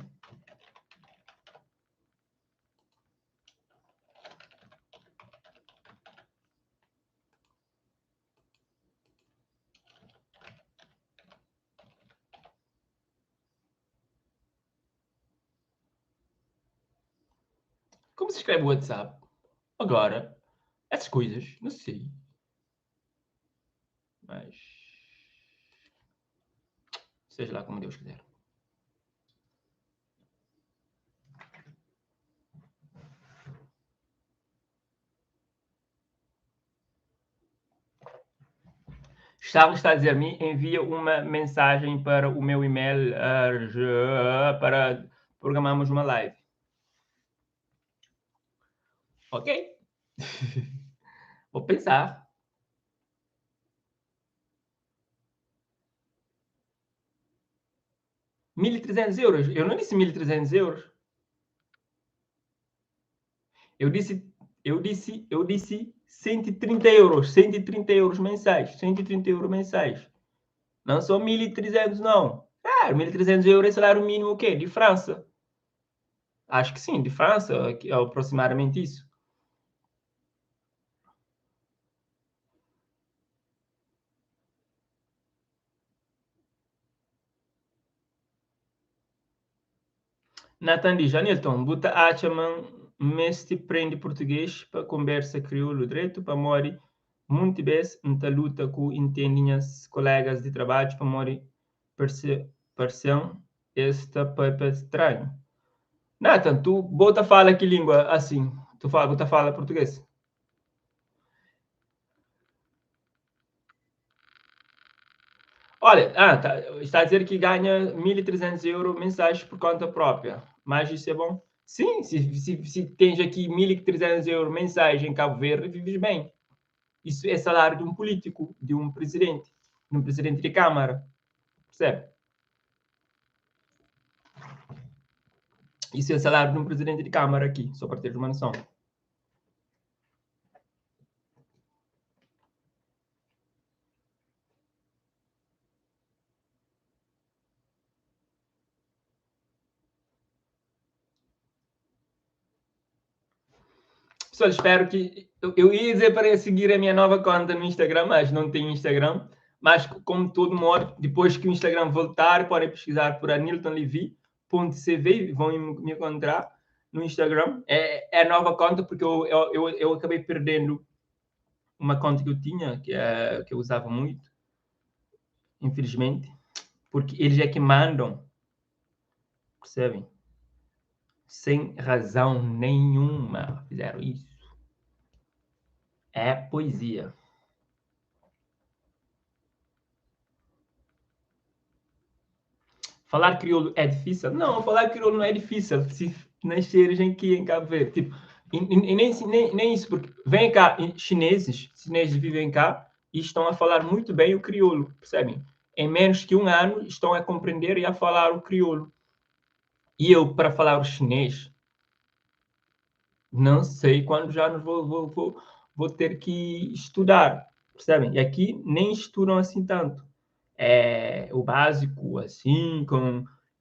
Como se escreve o WhatsApp? Agora, essas coisas, não sei. Mas seja lá como Deus quiser. Charles está a dizer-me, envia uma mensagem para o meu e-mail para programarmos uma live. Ok? Vou pensar. 1.300 euros. Eu não disse 1.300 euros. Eu disse 130 euros. 130 euros mensais. 130 euros mensais. Não são 1.300, não. 1.300 euros é salário mínimo o quê? De França. Acho que sim, de França, é aproximadamente isso. Nathan diz, Anilton, buta achaman meste prende português para conversa crioulo direito para mori muitas vezes nta luta com entendinhas colegas de trabalho para mori perseão esta pepe estranho. Nathan, tu bota fala que língua assim? Tu bota fala português? Olha, está a dizer que ganha 1.300 euros mensais por conta própria. Mas isso é bom? Sim, se tens aqui 1.300 euros mensais em Cabo Verde, vives bem. Isso é salário de um político, de um presidente de Câmara. Percebe? Isso é salário de um presidente de Câmara aqui, só para ter uma noção. Pessoal, espero que... Eu ia dizer para seguir a minha nova conta no Instagram, mas não tenho Instagram. Mas, como todo mundo, depois que o Instagram voltar, podem pesquisar por aniltonlevi.cv e vão me encontrar no Instagram. É a nova conta, porque eu acabei perdendo uma conta que eu tinha, que eu usava muito, infelizmente, porque eles é que mandam, percebem? Sem razão nenhuma fizeram isso. É poesia. Falar crioulo é difícil? Não, falar crioulo não é difícil se nasceres aqui em Cabo Verde. Tipo, e nem isso, porque vem cá chineses vivem cá e estão a falar muito bem o crioulo, percebem? Em menos que um ano estão a compreender e a falar o crioulo. E eu, para falar o chinês, não sei quando já vou ter que estudar, percebem? E aqui nem estudam assim tanto. É o básico, assim,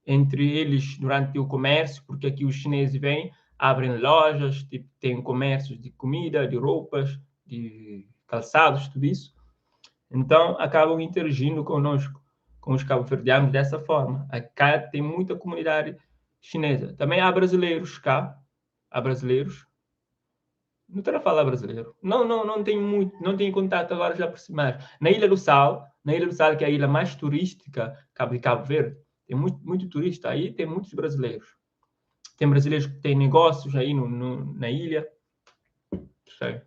entre eles durante o comércio, porque aqui os chineses vêm, abrem lojas, tipo, tem comércios de comida, de roupas, de calçados, tudo isso. Então, acabam interagindo conosco, com os cabo-verdianos dessa forma. Cá tem muita comunidade chinesa. Também há brasileiros cá, há brasileiros. Não estou a falar brasileiro. Não tenho muito, não tenho contato agora já por cima. Na Ilha do Sal, que é a ilha mais turística de Cabo Verde, tem muito turista aí, tem muitos brasileiros. Tem brasileiros que têm negócios aí na ilha. Sei.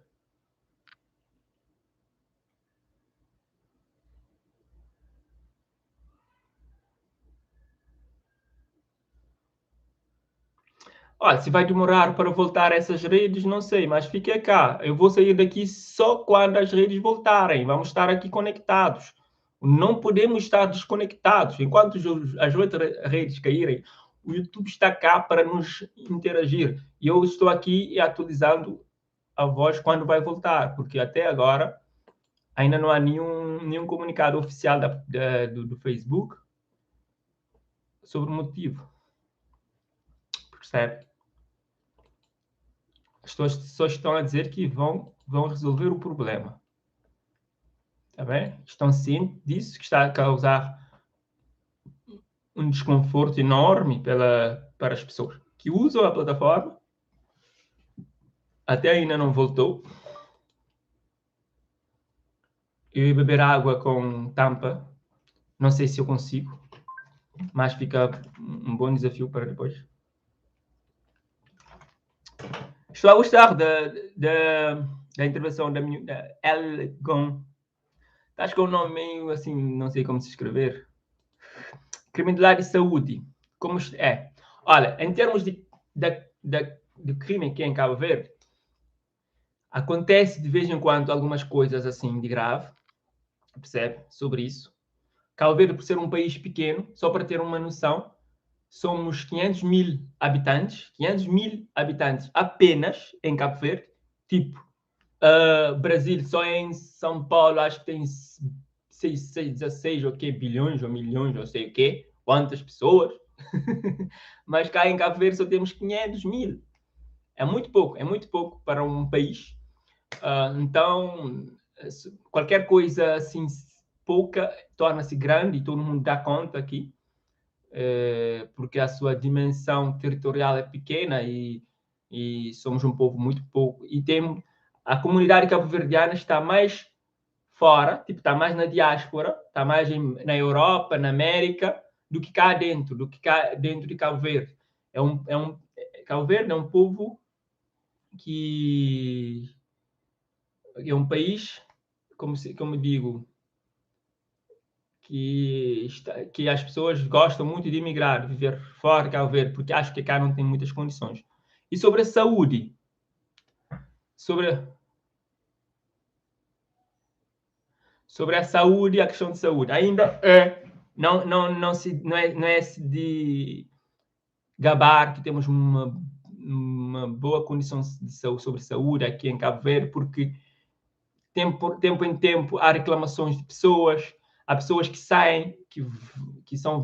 Olha, se vai demorar para voltar a essas redes, não sei, mas fique cá. Eu vou sair daqui só quando as redes voltarem. Vamos estar aqui conectados. Não podemos estar desconectados. Enquanto as outras redes caírem, o YouTube está cá para nos interagir. E eu estou aqui atualizando a voz quando vai voltar, porque até agora ainda não há nenhum comunicado oficial do Facebook sobre o motivo. Percebe? As pessoas só estão a dizer que vão resolver o problema. Tá bem? Estão cientes disso, que está a causar um desconforto enorme para as pessoas que usam a plataforma. Até ainda não voltou. Eu ia beber água com tampa. Não sei se eu consigo, mas fica um bom desafio para depois. Estou a gostar da intervenção da Elgon. Acho que é um nome meio assim, não sei como se escrever. Criminalidade e saúde. Como é? Olha, em termos de crime aqui em Cabo Verde, acontece de vez em quando algumas coisas assim de grave, percebe? Sobre isso. Cabo Verde, por ser um país pequeno, só para ter uma noção, somos 500 mil habitantes apenas em Cabo Verde. Tipo, Brasil, só em São Paulo, acho que tem 16 bilhões ou milhões, não sei o quê, quantas pessoas. Mas cá em Cabo Verde só temos 500 mil. É muito pouco para um país. Então, qualquer coisa assim pouca torna-se grande e todo mundo dá conta aqui, porque a sua dimensão territorial é pequena e somos um povo muito pouco. E a comunidade cabo-verdiana está mais fora, tipo, está mais na diáspora, está mais na Europa, na América, do que cá dentro de Cabo Verde. Cabo Verde é um povo que é um país, como digo, que as pessoas gostam muito de emigrar, de viver fora de Cabo Verde, porque acham que cá não tem muitas condições. E sobre a saúde, sobre a saúde, a questão de saúde, ainda não é de gabar que temos uma boa condição de saúde, sobre saúde aqui em Cabo Verde, porque tempo em tempo há reclamações de pessoas, há pessoas que saem, que são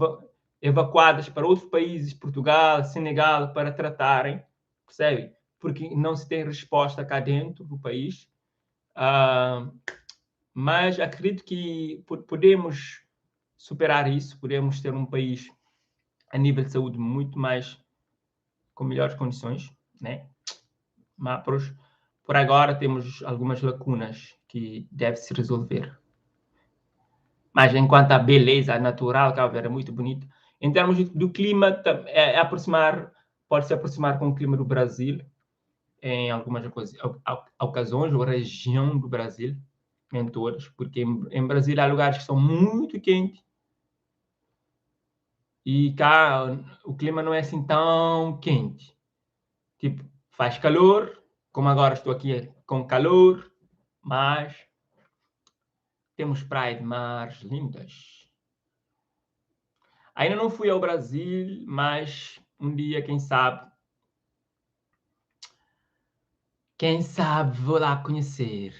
evacuadas para outros países, Portugal, Senegal, para tratarem, percebe? Porque não se tem resposta cá dentro do país. Mas acredito que podemos superar isso, podemos ter um país a nível de saúde muito mais com melhores condições, né? Mas por agora temos algumas lacunas que deve se resolver. Mas enquanto a beleza natural, Cabo Verde é muito bonito. Em termos do clima, pode se aproximar com o clima do Brasil em algumas ocasiões, ou região do Brasil, em todas, porque em Brasília há lugares que são muito quentes e cá o clima não é assim tão quente. Tipo, faz calor, como agora estou aqui com calor, mas temos praia de mares lindas. Ainda não fui ao Brasil, mas um dia, quem sabe vou lá conhecer.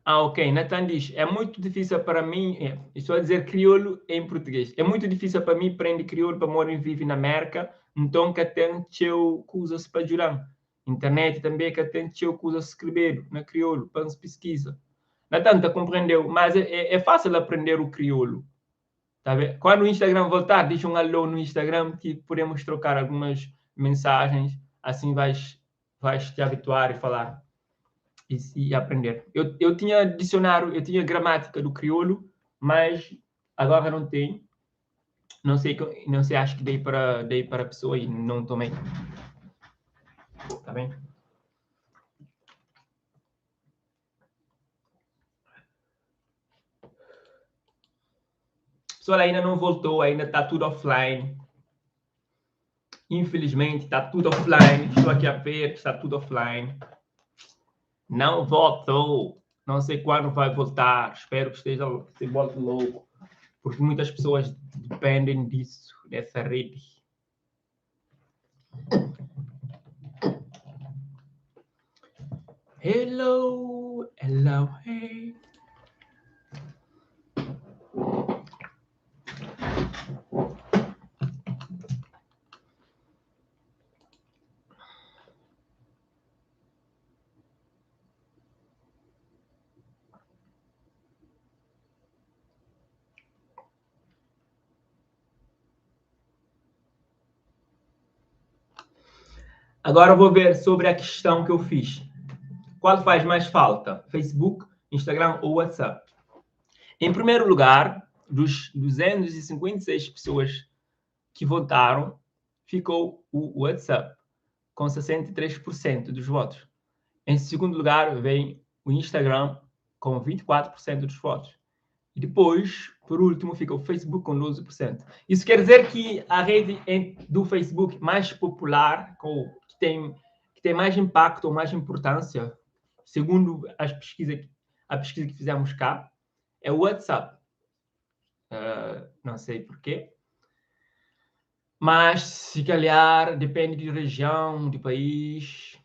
Ok. Nathan diz, é muito difícil para mim, estou a dizer crioulo em português, é muito difícil para mim aprender crioulo para morar e viver na América, então que tem eu coisas para ajudar. Internet também que tem eu coisas escrever na crioulo, para as pesquisa. Nathan, tá compreendeu? Mas é fácil aprender o crioulo. Tá vendo? Quando o Instagram voltar, deixa um alô no Instagram que podemos trocar algumas mensagens, assim vais te habituar e falar e aprender. Eu tinha dicionário, eu tinha gramática do crioulo, mas agora não tem. Não sei, acho que dei para a pessoa e não tomei. Tá bem? A pessoa ainda não voltou, ainda está tudo offline. Infelizmente, está tudo offline. Estou aqui a ver, está tudo offline. Não voltou. Não sei quando vai voltar. Espero que se volte logo. Porque muitas pessoas dependem disso, dessa rede. Hello, hello, hey. Agora eu vou ver sobre a questão que eu fiz. Qual faz mais falta? Facebook, Instagram ou WhatsApp? Em primeiro lugar, dos 256 pessoas que votaram, ficou o WhatsApp, com 63% dos votos. Em segundo lugar, vem o Instagram, com 24% dos votos. E depois, por último, fica o Facebook com 12%. Isso quer dizer que a rede do Facebook mais popular, que tem mais impacto ou mais importância, segundo a pesquisa que fizemos cá, é o WhatsApp. não sei porquê. Mas, se calhar, depende de região, de país.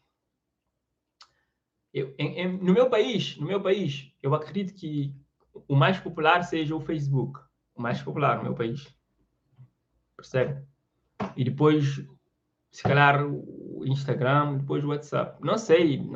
No meu país, eu acredito que o mais popular seja o Facebook. O mais popular no meu país. Percebe? E depois, se calhar, o Instagram, depois o WhatsApp. Não sei.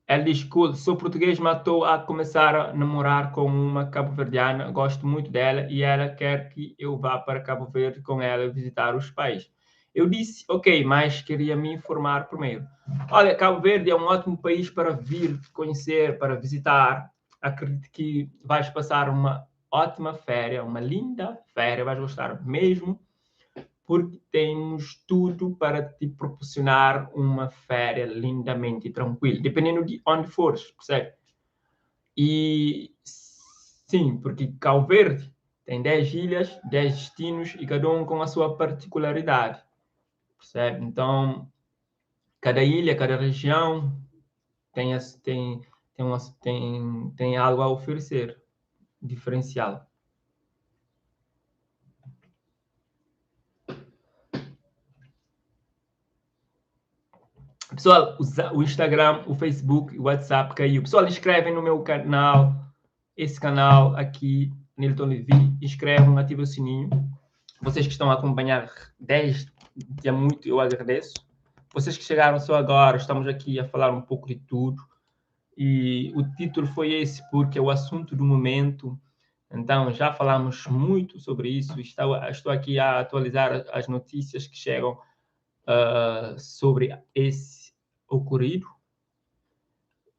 Ela diz que sou português, mas estou a começar a namorar com uma cabo-verdiana. Gosto muito dela e ela quer que eu vá para Cabo Verde com ela visitar os pais. Eu disse, ok, mas queria me informar primeiro. Olha, Cabo Verde é um ótimo país para vir conhecer, para visitar. Acredito que vais passar uma ótima férias, uma linda férias, vais gostar mesmo, porque temos tudo para te proporcionar uma férias lindamente tranquila, dependendo de onde fores, percebe? E sim, porque Cabo Verde tem 10 ilhas, 10 destinos e cada um com a sua particularidade, percebe? Então, cada ilha, cada região tem, tem algo a oferecer, diferencial. Pessoal, o Instagram, o Facebook, o WhatsApp caiu. Pessoal, inscrevem no meu canal, esse canal aqui, Nilton Levi. Inscrevam, ativem o sininho. Vocês que estão a acompanhar desde dia muito, eu agradeço. Vocês que chegaram só agora, estamos aqui a falar um pouco de tudo. E o título foi esse, porque é o assunto do momento. Então, já falamos muito sobre isso. Estou aqui a atualizar as notícias que chegam sobre esse ocorrido.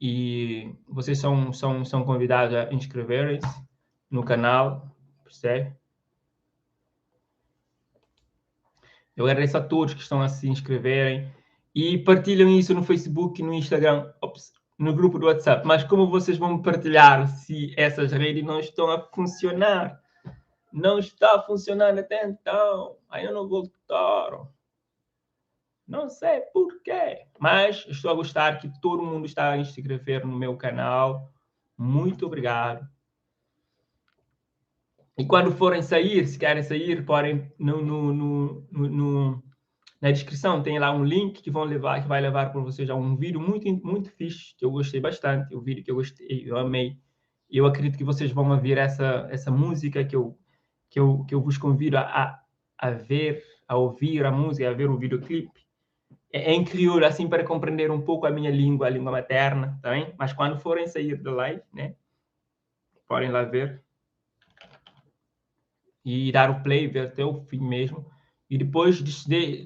E vocês são convidados a inscreverem-se no canal, percebe? Eu agradeço a todos que estão a se inscreverem e partilham isso no Facebook, no Instagram, no grupo do WhatsApp. Mas como vocês vão partilhar se essas redes não estão a funcionar? Não está funcionando até então. Ainda não voltaram. Não sei porquê, mas estou a gostar que todo mundo está a inscrever no meu canal. Muito obrigado. E quando forem sair, se querem sair, podem na descrição tem lá um link que vai levar para vocês a um vídeo muito fixe, que eu gostei bastante, o vídeo que eu gostei, eu amei. E eu acredito que vocês vão ouvir essa música que eu vos convido a ver, a ouvir a música, a ver o videoclipe. É em crioulo, assim, para compreender um pouco a minha língua, a língua materna, tá bem? Mas quando forem sair da live, né, podem lá ver e dar o play, ver até o fim mesmo. E depois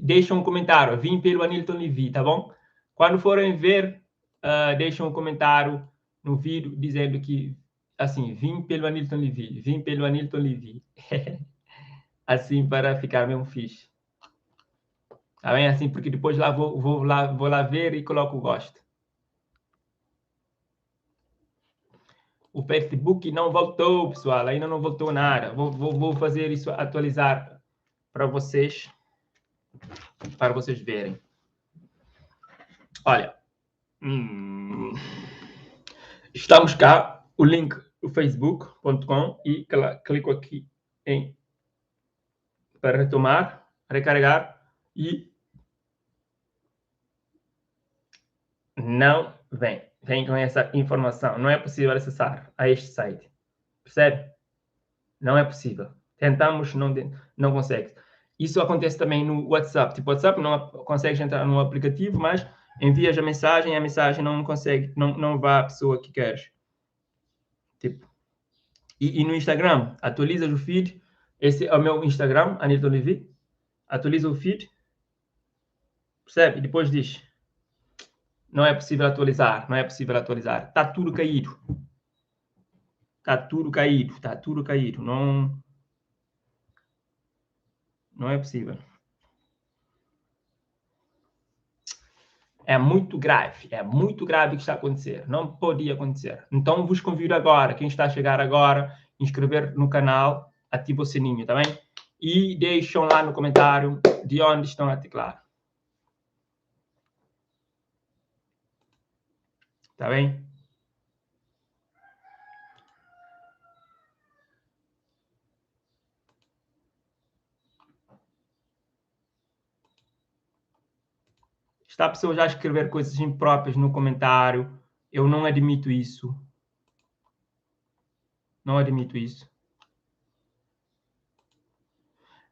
deixam um comentário. Vim pelo Anilton Levi, tá bom? Quando forem ver, deixam um comentário no vídeo dizendo que, assim, vim pelo Anilton Levi, vim pelo Anilton Levi. Assim, para ficar mesmo fixe. Tá bem? Assim, porque depois lá vou lá ver e coloco o gosto. O Facebook não voltou, pessoal. Ainda não voltou nada. Vou fazer isso, atualizar para vocês verem. Olha. Estamos cá. O link do facebook.com e clico aqui em para retomar, recarregar e não vem com essa informação. Não é possível acessar a este site. Percebe? Não é possível. Tentamos, não consegue. Isso acontece também no WhatsApp. Tipo, o WhatsApp não consegue entrar no aplicativo, mas envias a mensagem não consegue, não vai à pessoa que queres. Tipo. E no Instagram, atualizas o feed. Esse é o meu Instagram, Anilton Levi. Atualiza o feed. Percebe? E depois diz: não é possível atualizar, não é possível atualizar. Está tudo caído. Está tudo caído, está tudo caído. Não é possível. É muito grave o que está a acontecer. Não podia acontecer. Então, vos convido agora, quem está a chegar agora, inscrever no canal, ativa o sininho, tá bem? E deixam lá no comentário de onde estão a teclar. Tá bem? Está pessoas a escrever coisas impróprias no comentário. Eu não admito isso. Não admito isso.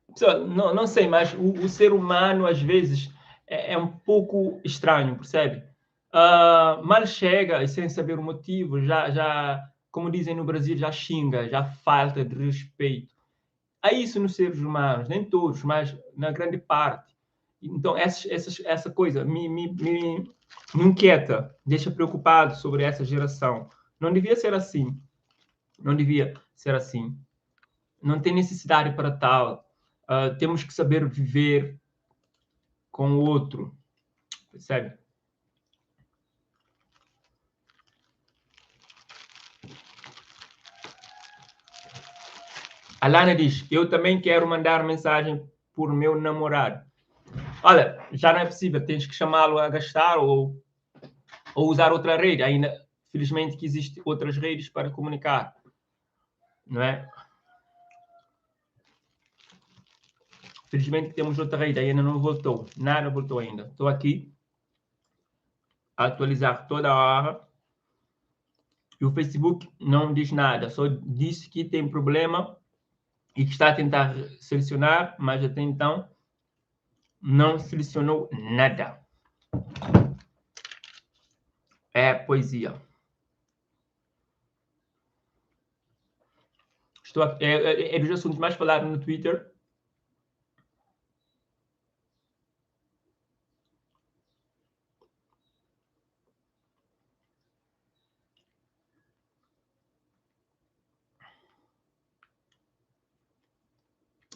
Pessoal, não sei, mas o ser humano, às vezes, é um pouco estranho, percebe? Mal chega e sem saber o motivo, já, como dizem no Brasil, já xinga, já falta de respeito. Há isso nos seres humanos, nem todos, mas na grande parte. Então, essa coisa me inquieta, deixa preocupado sobre essa geração. Não devia ser assim. Não devia ser assim. Não tem necessidade para tal. Temos que saber viver com o outro, percebe? A Lana diz, eu também quero mandar mensagem por meu namorado. Olha, já não é possível, tens que chamá-lo a gastar ou usar outra rede. Ainda, felizmente, que existem outras redes para comunicar, não é? Felizmente que temos outra rede, ainda não voltou, nada voltou ainda. Estou aqui a atualizar toda hora e o Facebook não diz nada, só disse que tem problema e que está a tentar selecionar, mas até então não selecionou nada. É poesia. É dos assuntos mais falados no Twitter.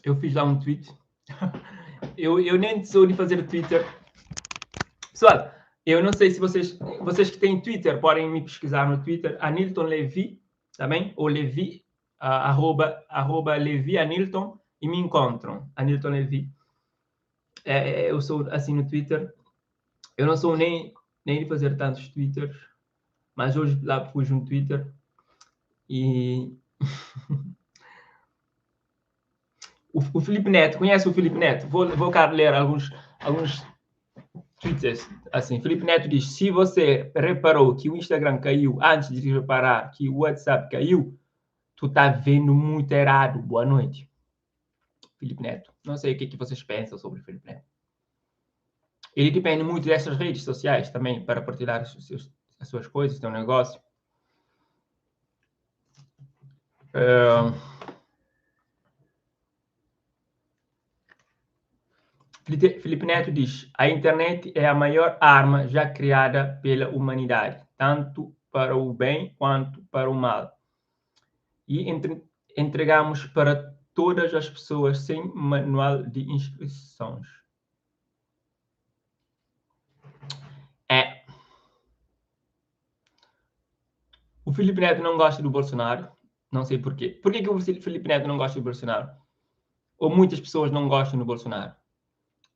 Eu fiz lá um tweet. eu nem sou de fazer Twitter. Pessoal, eu não sei se vocês que têm Twitter podem me pesquisar no Twitter, Anilton Levi, tá bem? Ou Levi, arroba Levi Anilton, e me encontram, Anilton Levi. Eu sou assim no Twitter. Eu não sou nem de fazer tantos Twitters, mas hoje lá pus um Twitter e o Felipe Neto, conhece o Felipe Neto? Vou cá ler alguns Twitters. Assim, Felipe Neto diz, se você reparou que o Instagram caiu antes de reparar que o WhatsApp caiu, tu tá vendo muito errado. Boa noite. Felipe Neto. Não sei o que vocês pensam sobre o Felipe Neto. Ele depende muito dessas redes sociais também para partilhar as suas coisas, seu negócio. Felipe Neto diz, a internet é a maior arma já criada pela humanidade, tanto para o bem quanto para o mal. E entregamos para todas as pessoas sem manual de instruções. O Felipe Neto não gosta do Bolsonaro. Não sei porquê. Por que o Felipe Neto não gosta do Bolsonaro? Ou muitas pessoas não gostam do Bolsonaro?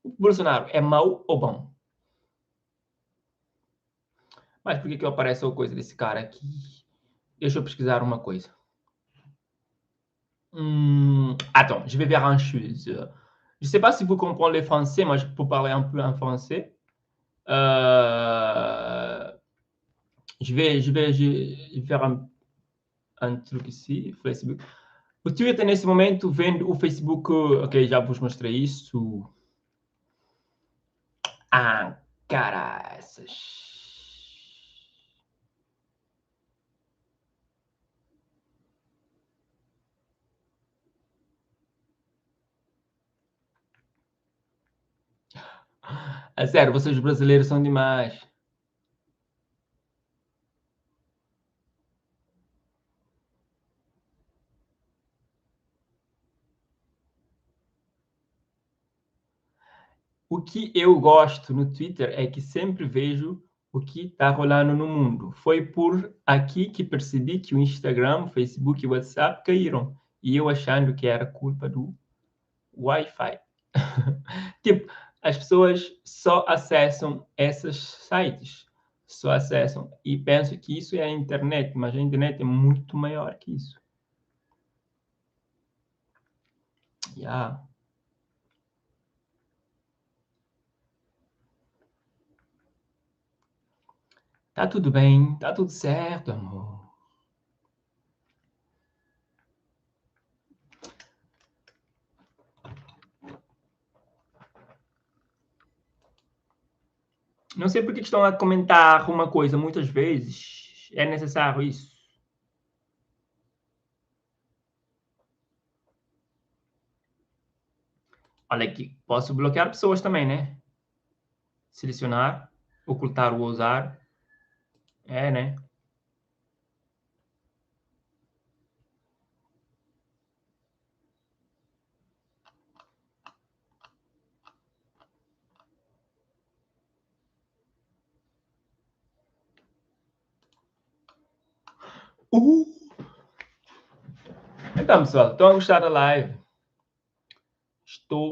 O Bolsonaro é mau ou bom? Mas por que aparece a coisa desse cara aqui? Deixa eu pesquisar uma coisa. Attends, je vais vers une chose. Je ne sais pas si vous comprenez le français, moi je peux parler un peu en français. Je vais faire un truc ici, Facebook. O Twitter, nesse momento, vendo o Facebook. Ok, já vos mostrei isso. Caraças. É sério, vocês brasileiros são demais. O que eu gosto no Twitter é que sempre vejo o que está rolando no mundo. Foi por aqui que percebi que o Instagram, o Facebook e o WhatsApp caíram. E eu achando que era culpa do Wi-Fi. Tipo, as pessoas só acessam esses sites. Só acessam. E penso que isso é a internet, mas a internet é muito maior que isso. Yeah. Tá tudo bem, tá tudo certo, amor. Não sei por que estão a comentar uma coisa muitas vezes. É necessário isso? Olha aqui, posso bloquear pessoas também, né? Selecionar, ocultar ou usar. É, né? Uh! Então, pessoal, estão a gostar da live?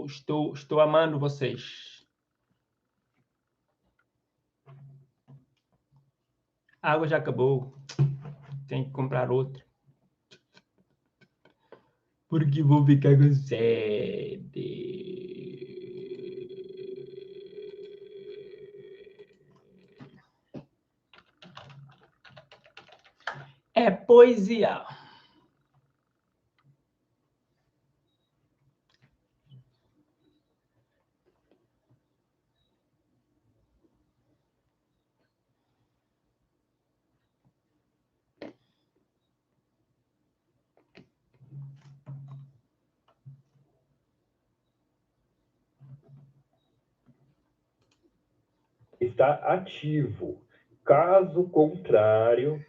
Estou amando vocês. A água já acabou. Tem que comprar outra. Porque vou ficar com sede. É poesia.
Está ativo. Caso contrário,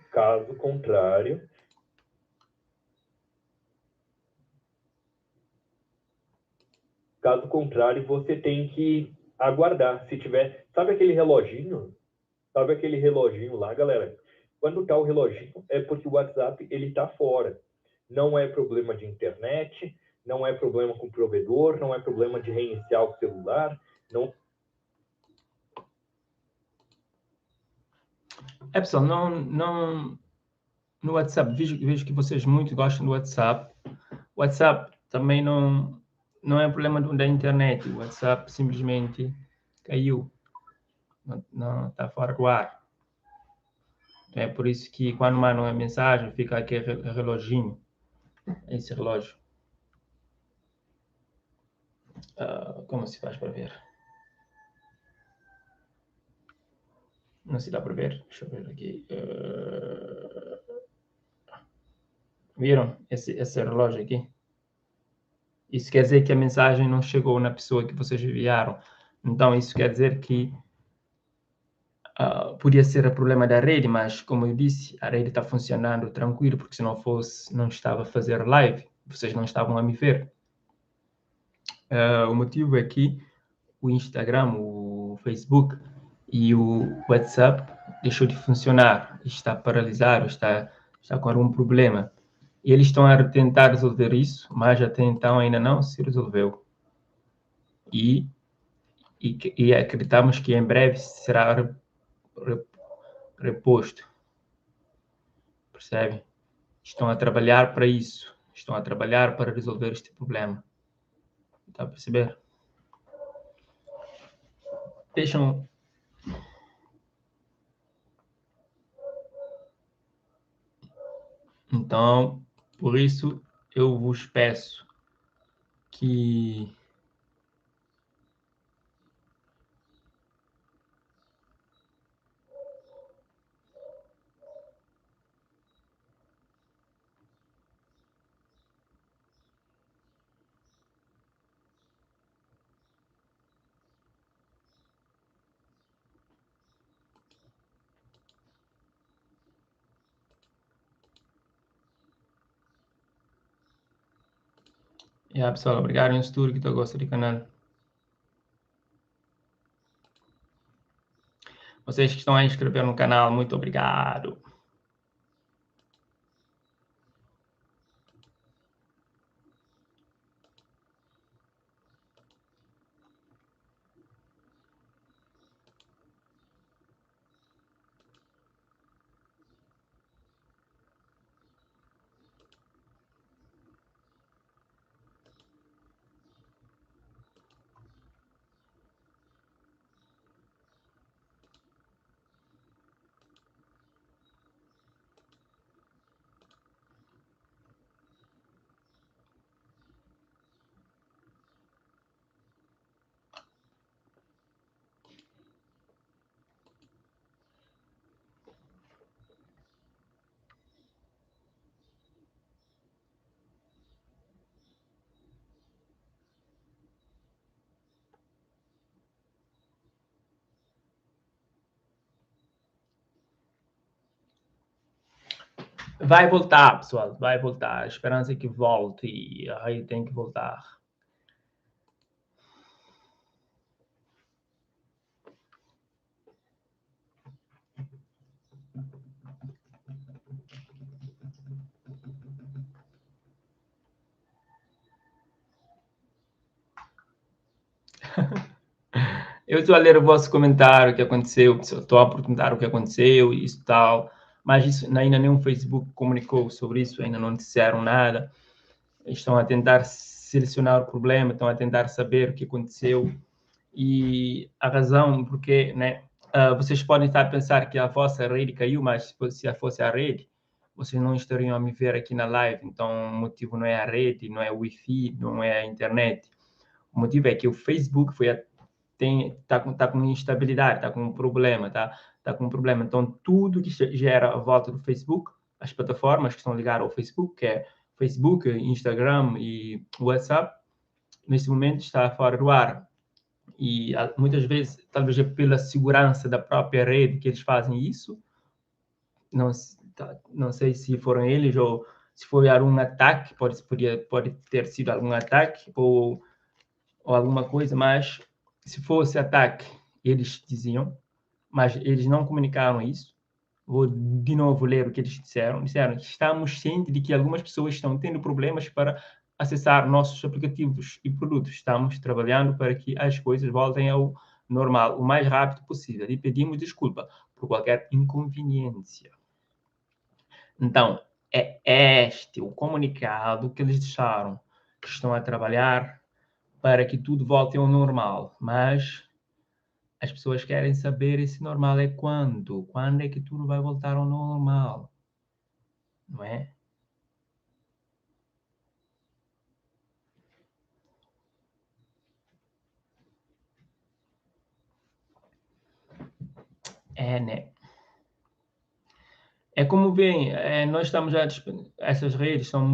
você tem que aguardar. Se tiver, sabe aquele reloginho? Sabe aquele reloginho lá, galera? Quando tá o reloginho, é porque o WhatsApp ele tá fora. Não é problema de internet, não é problema com o provedor, não é problema de reiniciar o celular, não.
É, pessoal, no WhatsApp, vejo que vocês muito gostam do WhatsApp. O WhatsApp também não é problema da internet. O WhatsApp simplesmente caiu. Não está fora do ar. É por isso que quando mandam uma mensagem, fica aquele reloginho. Esse relógio. Como se faz para ver? Não se dá para ver. Deixa eu ver aqui. Viram esse relógio aqui? Isso quer dizer que a mensagem não chegou na pessoa que vocês enviaram. Então, isso quer dizer que podia ser o problema da rede, mas, como eu disse, a rede está funcionando tranquilo, porque se não fosse, não estava a fazer live, vocês não estavam a me ver. O motivo é que o Instagram, o Facebook e o WhatsApp deixou de funcionar, está paralisado, está com algum problema. E eles estão a tentar resolver isso, mas até então ainda não se resolveu. E acreditamos que em breve será reposto. Percebe? Estão a trabalhar para isso. Estão a trabalhar para resolver este problema. Está a perceber? Deixam. Então, por isso, eu vos peço que pessoal, obrigado em tudo que estão gostando do canal. Vocês que estão a inscrever no canal, muito obrigado. Vai voltar, pessoal, vai voltar. A esperança é que volte e a rede tem que voltar. Eu estou a ler o vosso comentário, o que aconteceu, estou a perguntar o que aconteceu e isso tal, mas isso, ainda nenhum Facebook comunicou sobre isso, ainda não disseram nada. Estão a tentar selecionar o problema, estão a tentar saber o que aconteceu e a razão porque, né, vocês podem estar a pensar que a vossa rede caiu, mas se fosse a rede, vocês não estariam a me ver aqui na live, então o motivo não é a rede, não é o Wi-Fi, não é a internet. O motivo é que o Facebook tá com instabilidade, está com um problema, tá com um problema. Então, tudo que gera a volta do Facebook, as plataformas que estão ligadas ao Facebook, que é Facebook, Instagram e WhatsApp, nesse momento está fora do ar. E muitas vezes, talvez é pela segurança da própria rede que eles fazem isso. Não sei se foram eles ou se foi algum ataque, pode ter sido algum ataque ou alguma coisa, mas se fosse ataque, eles diziam, mas eles não comunicaram isso. Vou de novo ler o que eles disseram. Disseram que estamos cientes de que algumas pessoas estão tendo problemas para acessar nossos aplicativos e produtos. Estamos trabalhando para que as coisas voltem ao normal o mais rápido possível e pedimos desculpa por qualquer inconveniência. Então, é este o comunicado que eles deixaram. Estão a trabalhar para que tudo volte ao normal, mas as pessoas querem saber esse normal é quando? Quando é que tudo vai voltar ao normal? Não é? É, né? É como bem, nós estamos já... Essas redes são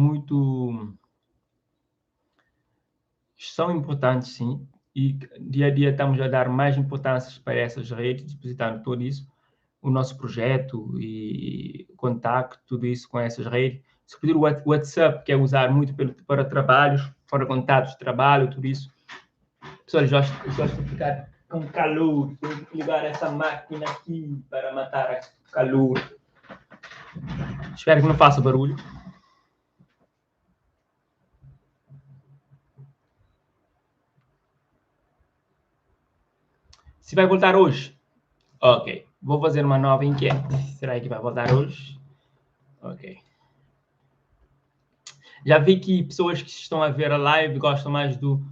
são importantes, sim, e dia a dia estamos a dar mais importância para essas redes, depositando tudo isso, o nosso projeto e contato, tudo isso com essas redes. Se pedir o WhatsApp, que é usar muito para trabalhos, para contatos de trabalho, tudo isso. Pessoal, já estou a ficar com calor, tenho que ligar essa máquina aqui para matar o calor. Espero que não faça barulho. Se vai voltar hoje? Ok. Vou fazer uma nova enquete. Será que vai voltar hoje? Ok. Já vi que pessoas que estão a ver a live gostam mais do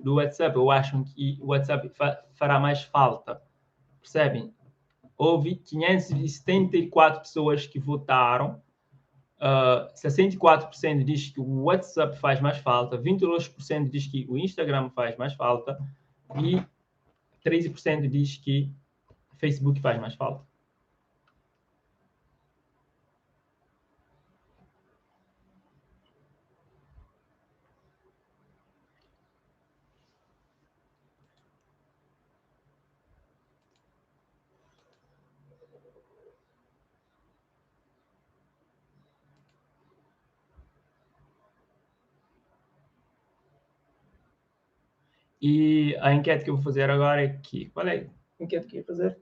WhatsApp. Ou acham que o WhatsApp fará mais falta. Percebem? Houve 574 pessoas que votaram. 64% diz que o WhatsApp faz mais falta, 22% diz que o Instagram faz mais falta e 13% diz que o Facebook faz mais falta. E a enquete que eu vou fazer agora é aqui. Qual é a enquete que eu ia fazer?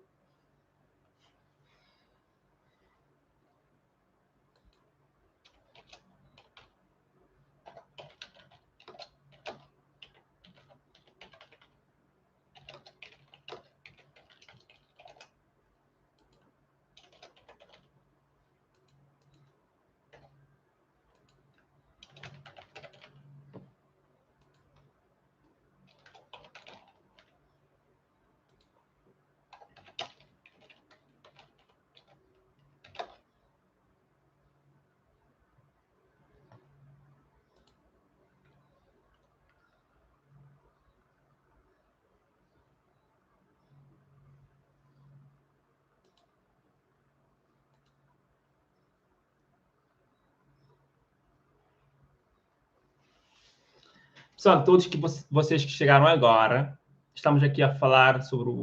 Pessoal, todos que vocês que chegaram agora, estamos aqui a falar sobre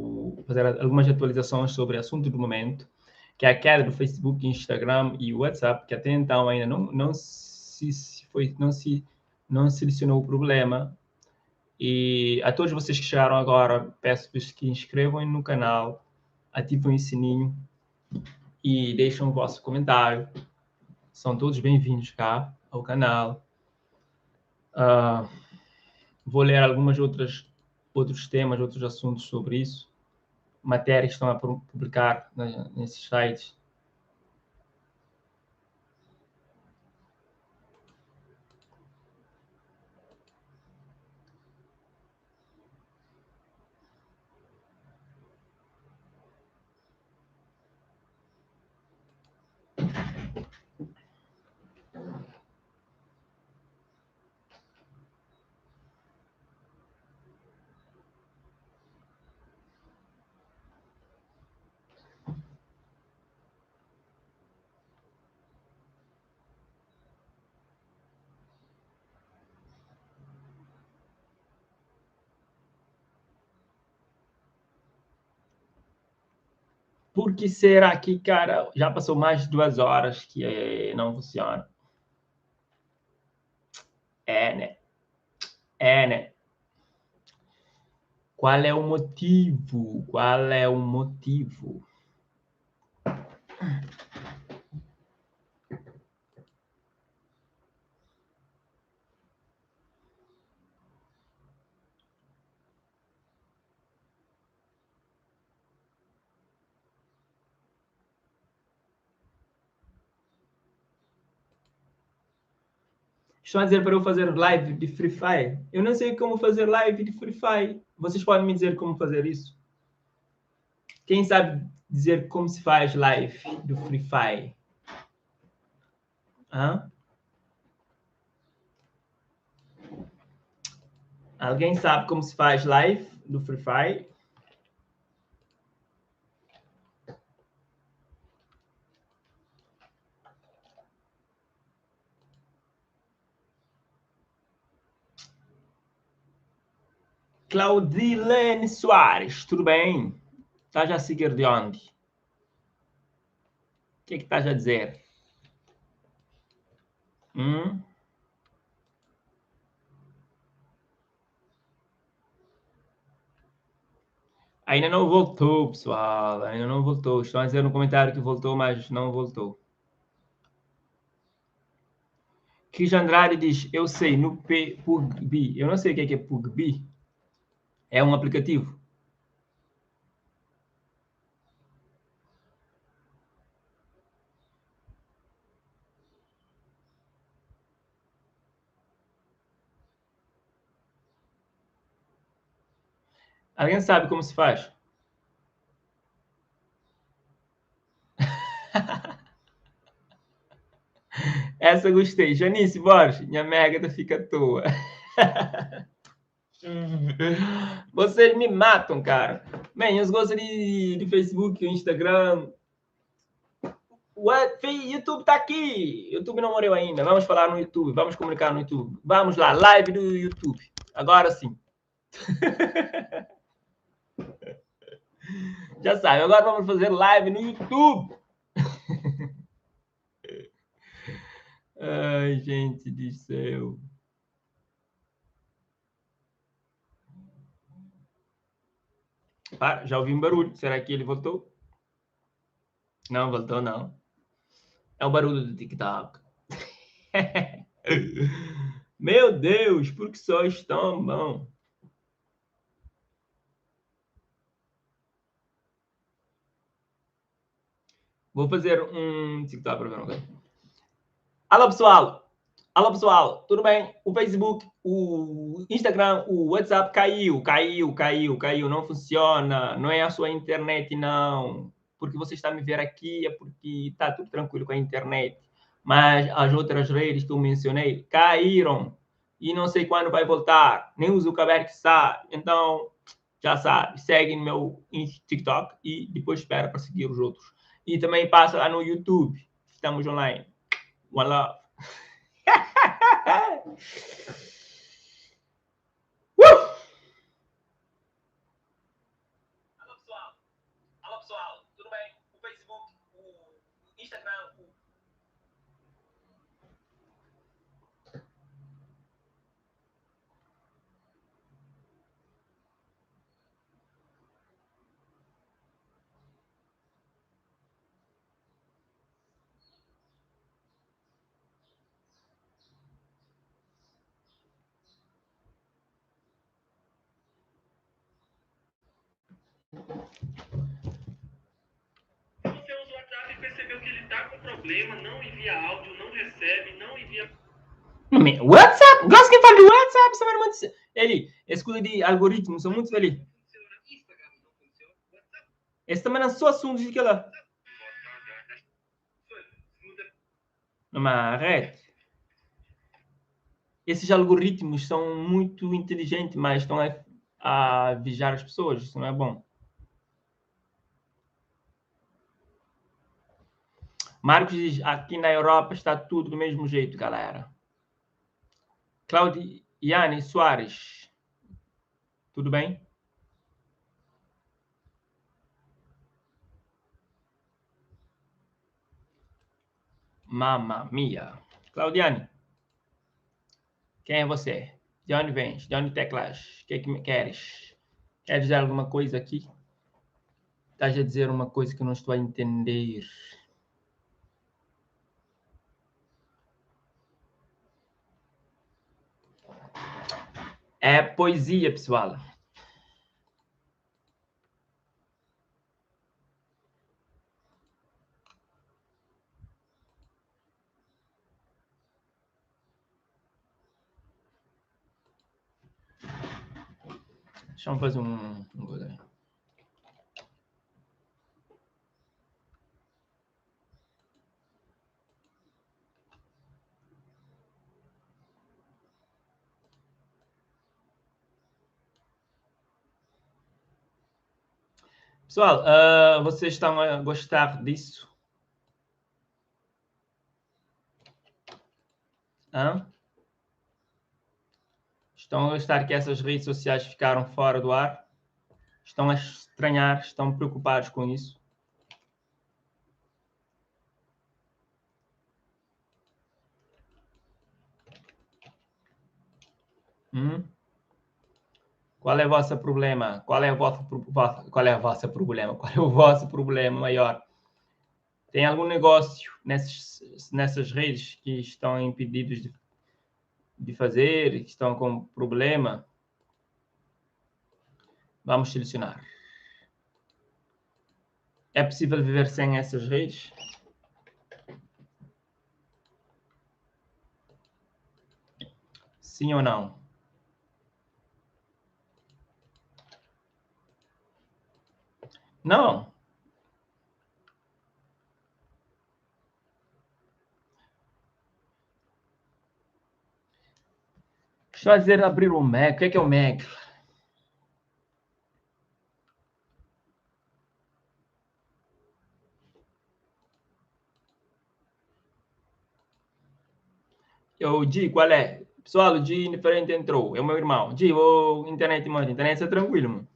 fazer algumas atualizações sobre o assunto do momento. que é a queda do Facebook, Instagram e WhatsApp, que até então ainda não solucionou o problema. E a todos vocês que chegaram agora, peço-vos que inscrevam no canal, ativem o sininho e deixem o vosso comentário. São todos bem-vindos cá ao canal. Vou ler outros temas, outros assuntos sobre isso. Matérias que estão a publicar nesses sites. Por que será que, cara, já passou mais de 2 horas que não funciona? Né? Qual é o motivo? Qual é o motivo? Estão a dizer para eu fazer live de Free Fire? Eu não sei como fazer live de Free Fire. Vocês podem me dizer como fazer isso? Quem sabe dizer como se faz live do Free Fire? Hã? Alguém sabe como se faz live do Free Fire? Claudilene Soares, tudo bem? Estás a seguir de onde? O que estás a dizer? Ainda não voltou, pessoal. Ainda não voltou. Estão a dizer no comentário que voltou, mas não voltou. Cris Andrade diz, eu sei, no PUBG. Eu não sei o que é PUBG. É um aplicativo. Alguém sabe como se faz? Essa eu gostei. Janice Borges, minha merda fica à toa. Vocês me matam, cara. Bem, eu gosto de Facebook, Instagram. YouTube tá aqui. YouTube não morreu ainda. Vamos falar no YouTube. Vamos comunicar no YouTube. Vamos lá, live do YouTube. Agora sim. Já sabe, agora vamos fazer live no YouTube. Ai, gente do céu. Já ouvi um barulho. Será que ele voltou? Não, voltou não. É o barulho do TikTok. Meu Deus, por que só tão bom? Vou fazer um TikTok para ver uma coisa. Alô, pessoal. Alô, pessoal. Tudo bem? O Facebook, o Instagram, o WhatsApp caiu. Não funciona. Não é a sua internet, não. Porque você está a me ver aqui é porque está tudo tranquilo com a internet. Mas as outras redes que eu mencionei caíram. E não sei quando vai voltar. Nem o Zuckerberg sabe. Então, já sabe. Segue no meu TikTok e depois espera para seguir os outros. E também passa lá no YouTube. Estamos online. One love. Alô, pessoal. Tudo bem? O Facebook,
Você usa o WhatsApp e percebeu que ele está com problema, não envia áudio, não recebe, não envia.
WhatsApp? Gosto que fala de WhatsApp, isso é muito. Ele, escuta de algoritmos, são muito felizes.
Instagram não funciona, WhatsApp.
Esse também não só assunto de que lá. Numa rede. Esses algoritmos são muito inteligentes, mas estão a vigiar as pessoas. Isso não é bom. Marcos diz, aqui na Europa está tudo do mesmo jeito, galera. Claudiane Soares. Tudo bem? Mamma mia. Claudiane. Quem é você? De onde vens? De onde teclas? O que me queres? Quer dizer alguma coisa aqui? Estás a dizer uma coisa que eu não estou a entender. É poesia, pessoal. Deixa eu fazer um coisa aí. Pessoal, vocês estão a gostar disso? Hã? Estão a gostar que essas redes sociais ficaram fora do ar? Estão a estranhar? Estão preocupados com isso? Qual é o vosso problema? Qual é o vosso problema? Qual é o vosso problema maior? Tem algum negócio nessas redes que estão impedidos de fazer, que estão com problema? Vamos selecionar. É possível viver sem essas redes? Sim ou não? Não. Deixa eu dizer abrir o Mac. O que é o Mac? O Di, qual é? Pessoal, o Di diferente entrou. É o meu irmão. Di, internet, mano. Internet é tranquilo, mano.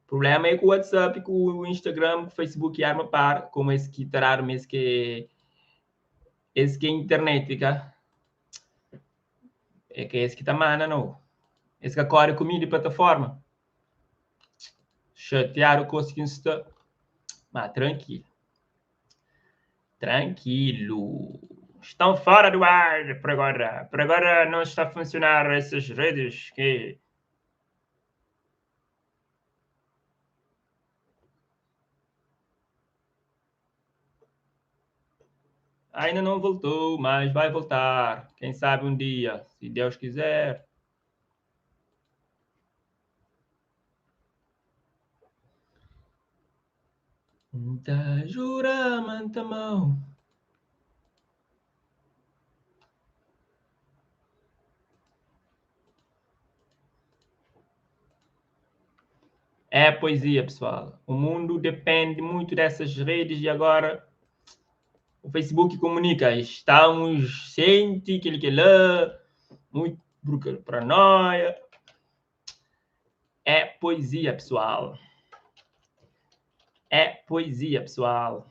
O problema é com o WhatsApp, com o Instagram, com o Facebook arma par, como esse que tarar, esse que é internet, tá? É que esse que tá mana, não. Esse que acorda comida de plataforma. Chatear o conseguindo estar. Mas tranquilo. Tranquilo. Estão fora do ar por agora. Por agora não está a funcionar essas redes que... Ainda não voltou, mas vai voltar. Quem sabe um dia, se Deus quiser. Da jura, manta mão. É poesia, pessoal. O mundo depende muito dessas redes e agora o Facebook comunica. Estamos sente aquele que lá, muito paranoia. É poesia, pessoal. É poesia, pessoal.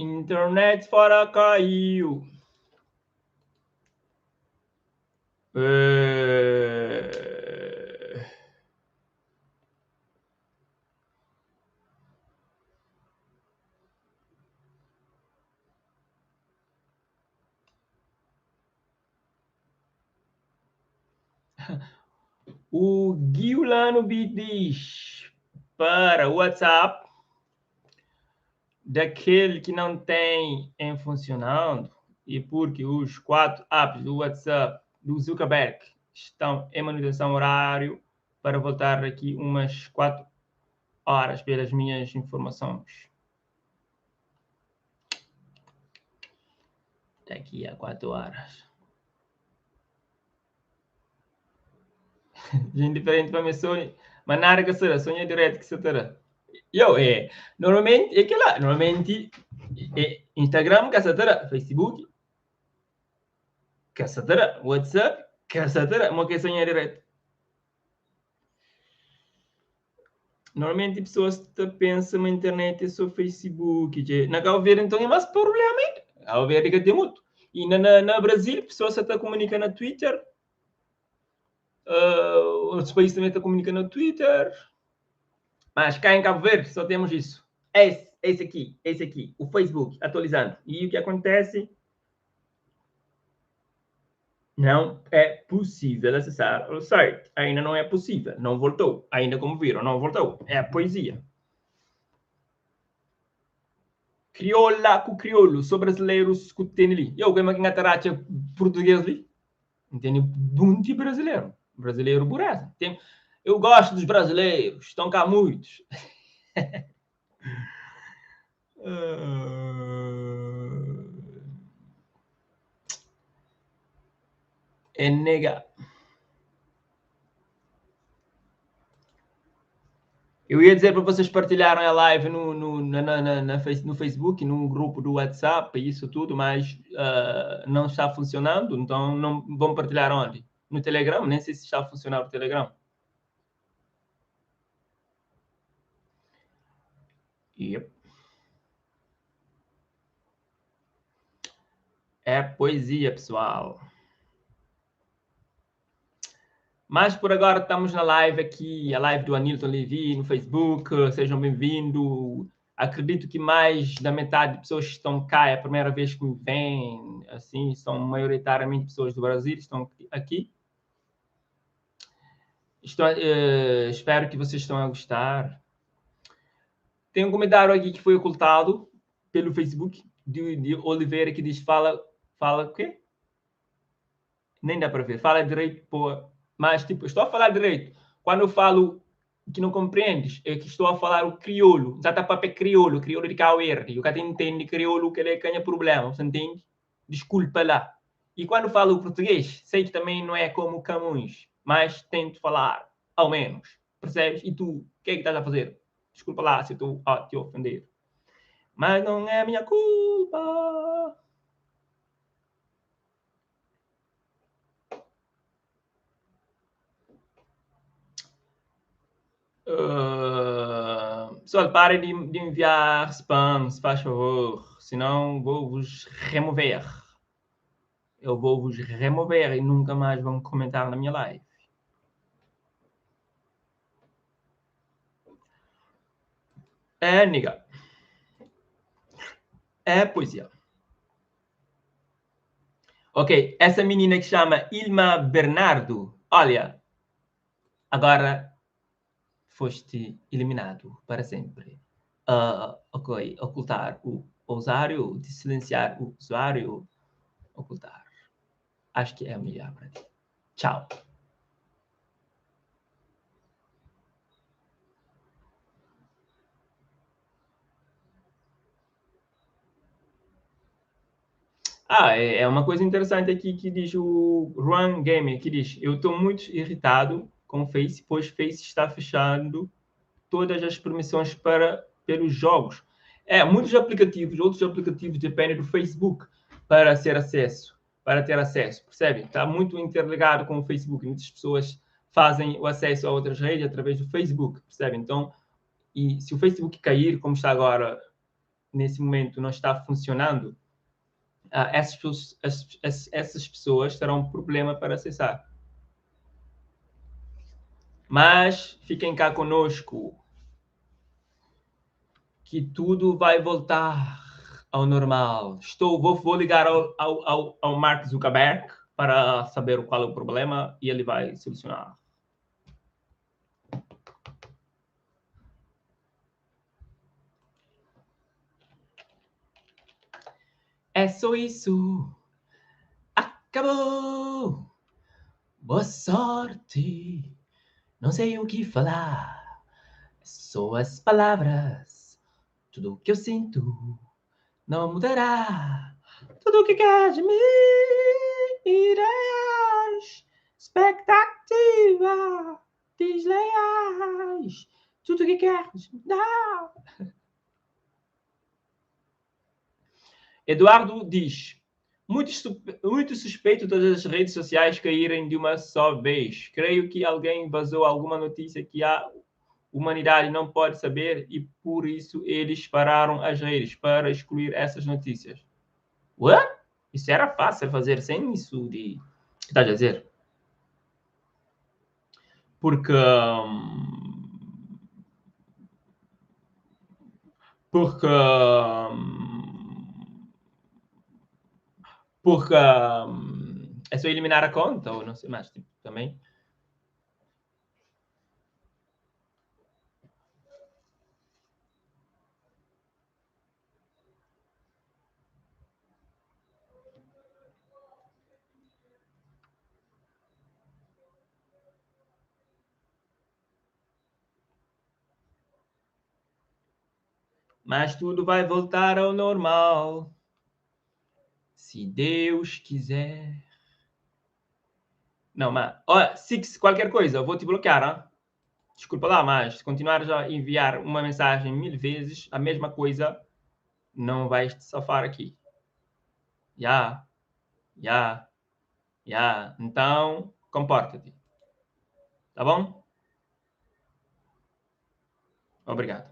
Internet fora caiu. O Guilano diz para o WhatsApp, daquele que não tem em funcionando, e porque os 4 apps do WhatsApp do Zuckerberg estão em manutenção horário, para voltar aqui umas 4 horas pelas minhas informações. Daqui a 4 horas. Gente diferente para mim, sonho. Mas nada que será, sonho direto que será. Normalmente, é que lá, normalmente, Instagram, que será, Facebook, que será, WhatsApp, que será, uma que sonha direto. Normalmente, pessoas pensam na internet é só Facebook. Não quer ver, então, é mais problema ainda. Ao ver, que tem muito. E na Brasil, pessoas estão comunicando no Twitter. Outros países também estão comunicando no Twitter. Mas cá em Cabo Verde só temos isso. Esse aqui, o Facebook, atualizando. E o que acontece? Não é possível acessar o site. Ainda não é possível. Não voltou. Ainda como viram, não voltou. É a poesia. Crioula com crioulo. Sou brasileiros que tem ali. Eu como é que ataracha português ali? Entende? Muito brasileiro. Brasileiro buraco. Eu gosto dos brasileiros. Estão cá muitos. É negar. Eu ia dizer para vocês partilharem a live no Facebook, no grupo do WhatsApp, isso tudo, mas não está funcionando, então não vão partilhar onde? No Telegram? Nem sei se está a funcionar o Telegram. Yep. É poesia, pessoal. Mas por agora estamos na live aqui, a live do Anilton Levi no Facebook. Sejam bem-vindos. Acredito que mais da metade de pessoas que estão cá é a primeira vez que me vêm. Assim, são maioritariamente pessoas do Brasil que estão aqui. Espero que vocês estão a gostar. Tem um comentário aqui que foi ocultado pelo Facebook de Oliveira que diz fala o quê? Nem dá para ver. Fala direito, pô. Mas, tipo, estou a falar direito. Quando eu falo que não compreendes, é que estou a falar o crioulo. Já está para crioulo de Cauê. O cara entende crioulo que ele ganha problema, você entende? Desculpa lá. E quando falo o português, sei que também não é como Camões, mas tento falar, ao menos. Percebes? E tu, o que é que estás a fazer? Desculpa lá se estou a te ofender. Mas não é minha culpa. Pessoal, parem de enviar spam, se faz favor. Senão vou vos remover. Eu vou vos remover e nunca mais vão comentar na minha live. É, nigga. É poesia. Ok, essa menina que chama Ilma Bernardo. Olha, agora foste eliminado para sempre. Ok, ocultar o usuário, de silenciar o usuário, ocultar. Acho que é melhor para ti. Tchau. É uma coisa interessante aqui que diz o Run Gamer, que diz, eu estou muito irritado com o Face, pois o Face está fechando todas as permissões pelos jogos. Muitos aplicativos, outros aplicativos dependem do Facebook para ter acesso, percebe? Está muito interligado com o Facebook. Muitas pessoas fazem o acesso a outras redes através do Facebook, percebe? Então, e se o Facebook cair, como está agora, nesse momento, não está funcionando, essas pessoas terão um problema para acessar. Mas fiquem cá conosco, que tudo vai voltar ao normal. Vou ligar ao Mark Zuckerberg para saber qual é o problema e ele vai solucionar. É só isso. Acabou. Boa sorte. Não sei o que falar. Só as palavras. Tudo o que eu sinto não mudará. Tudo o que quer de mim. Ideias. Expectativa. Desleais. Tudo o que queres me dar. Eduardo diz: muito suspeito todas as redes sociais caírem de uma só vez. Creio que alguém vazou alguma notícia que a humanidade não pode saber e por isso eles pararam as redes para excluir essas notícias. What? Isso era fácil fazer sem isso de... O que estás a dizer? Porque... é só eliminar a conta, ou não sei mais, tipo, também. Mas tudo vai voltar ao normal. Se Deus quiser. Não, mas... Olha, se qualquer coisa, eu vou te bloquear, hein? Desculpa lá, mas se continuares a enviar uma mensagem 1000 vezes, a mesma coisa, não vais te safar aqui. Já. Então, comporta-te. Tá bom? Obrigado.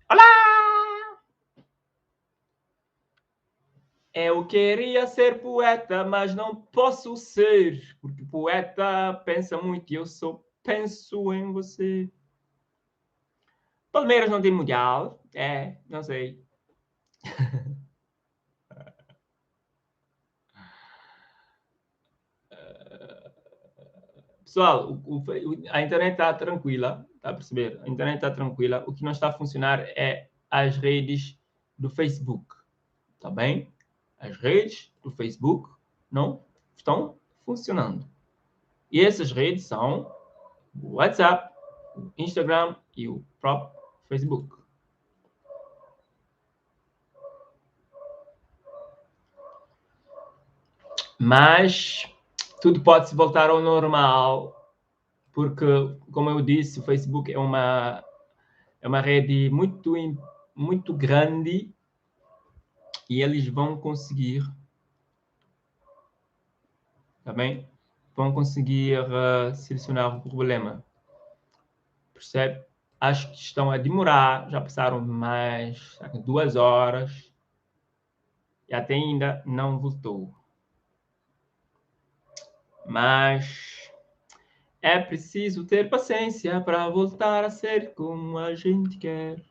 Olá! Eu queria ser poeta, mas não posso ser, porque poeta pensa muito e eu só penso em você. Palmeiras não tem mundial? É, não sei. Pessoal, a internet está tranquila, está a perceber? A internet está tranquila. O que não está a funcionar é as redes do Facebook, tá bem? As redes do Facebook não estão funcionando. E essas redes são o WhatsApp, o Instagram e o próprio Facebook. Mas tudo pode se voltar ao normal, porque, como eu disse, o Facebook é uma rede muito grande e eles vão conseguir, tá bem? Vão conseguir solucionar o problema. Percebe? Acho que estão a demorar, já passaram mais 2 horas e até ainda não voltou. Mas é preciso ter paciência para voltar a ser como a gente quer.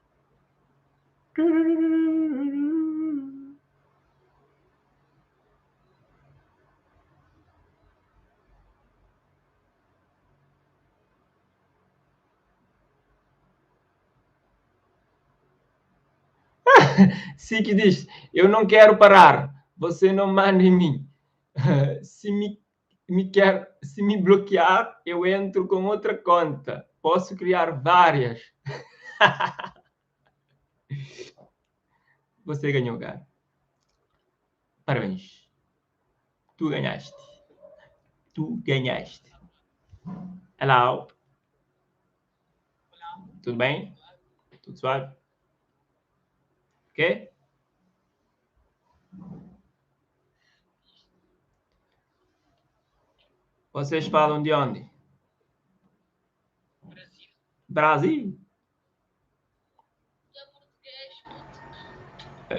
Sim, que diz, eu não quero parar, você não manda em mim. Se me bloquear, eu entro com outra conta. Posso criar várias. Você ganhou, cara. Parabéns. Tu ganhaste. Hello. Tudo bem? Tudo suave? Ok? Vocês falam de onde? Brasil?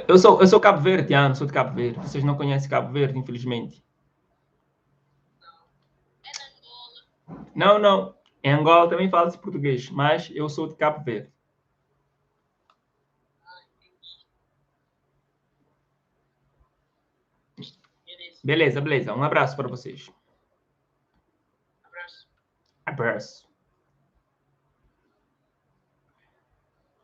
Eu sou cabo-verdiano, sou de Cabo Verde. Vocês não conhecem Cabo Verde, infelizmente. Não, não. Em Angola também fala-se português, mas eu sou de Cabo Verde. Beleza, beleza. Um abraço para vocês. Abraço.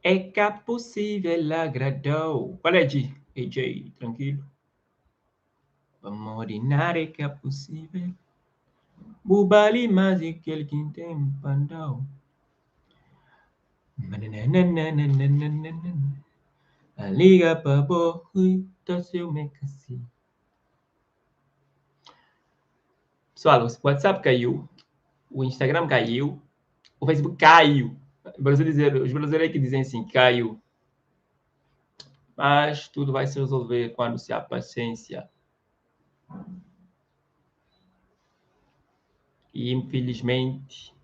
É que é possível agradou. Qual é, G? AJ, tranquilo? Vamos orinar, é que é possível. Bubali mais aquele que tem pandão. Liga para boi, tá seu mecassi. Pessoal, o WhatsApp caiu, o Instagram caiu, o Facebook caiu. Os brasileiros que dizem assim, caiu. Mas tudo vai se resolver quando se há paciência. E, infelizmente,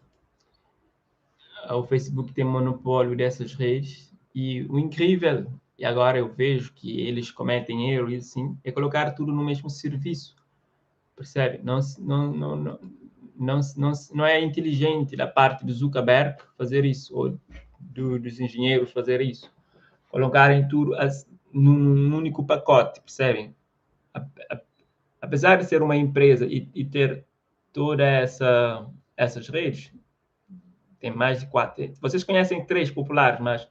o Facebook tem monopólio dessas redes. E o incrível, e agora eu vejo que eles cometem erro e assim, é colocar tudo no mesmo serviço. Percebe? Não é inteligente da parte do Zuckerberg fazer isso, ou dos engenheiros fazer isso. Colocarem tudo num único pacote, percebem? Apesar de ser uma empresa e ter todas essas redes, tem mais de 4. Vocês conhecem 3 populares, mas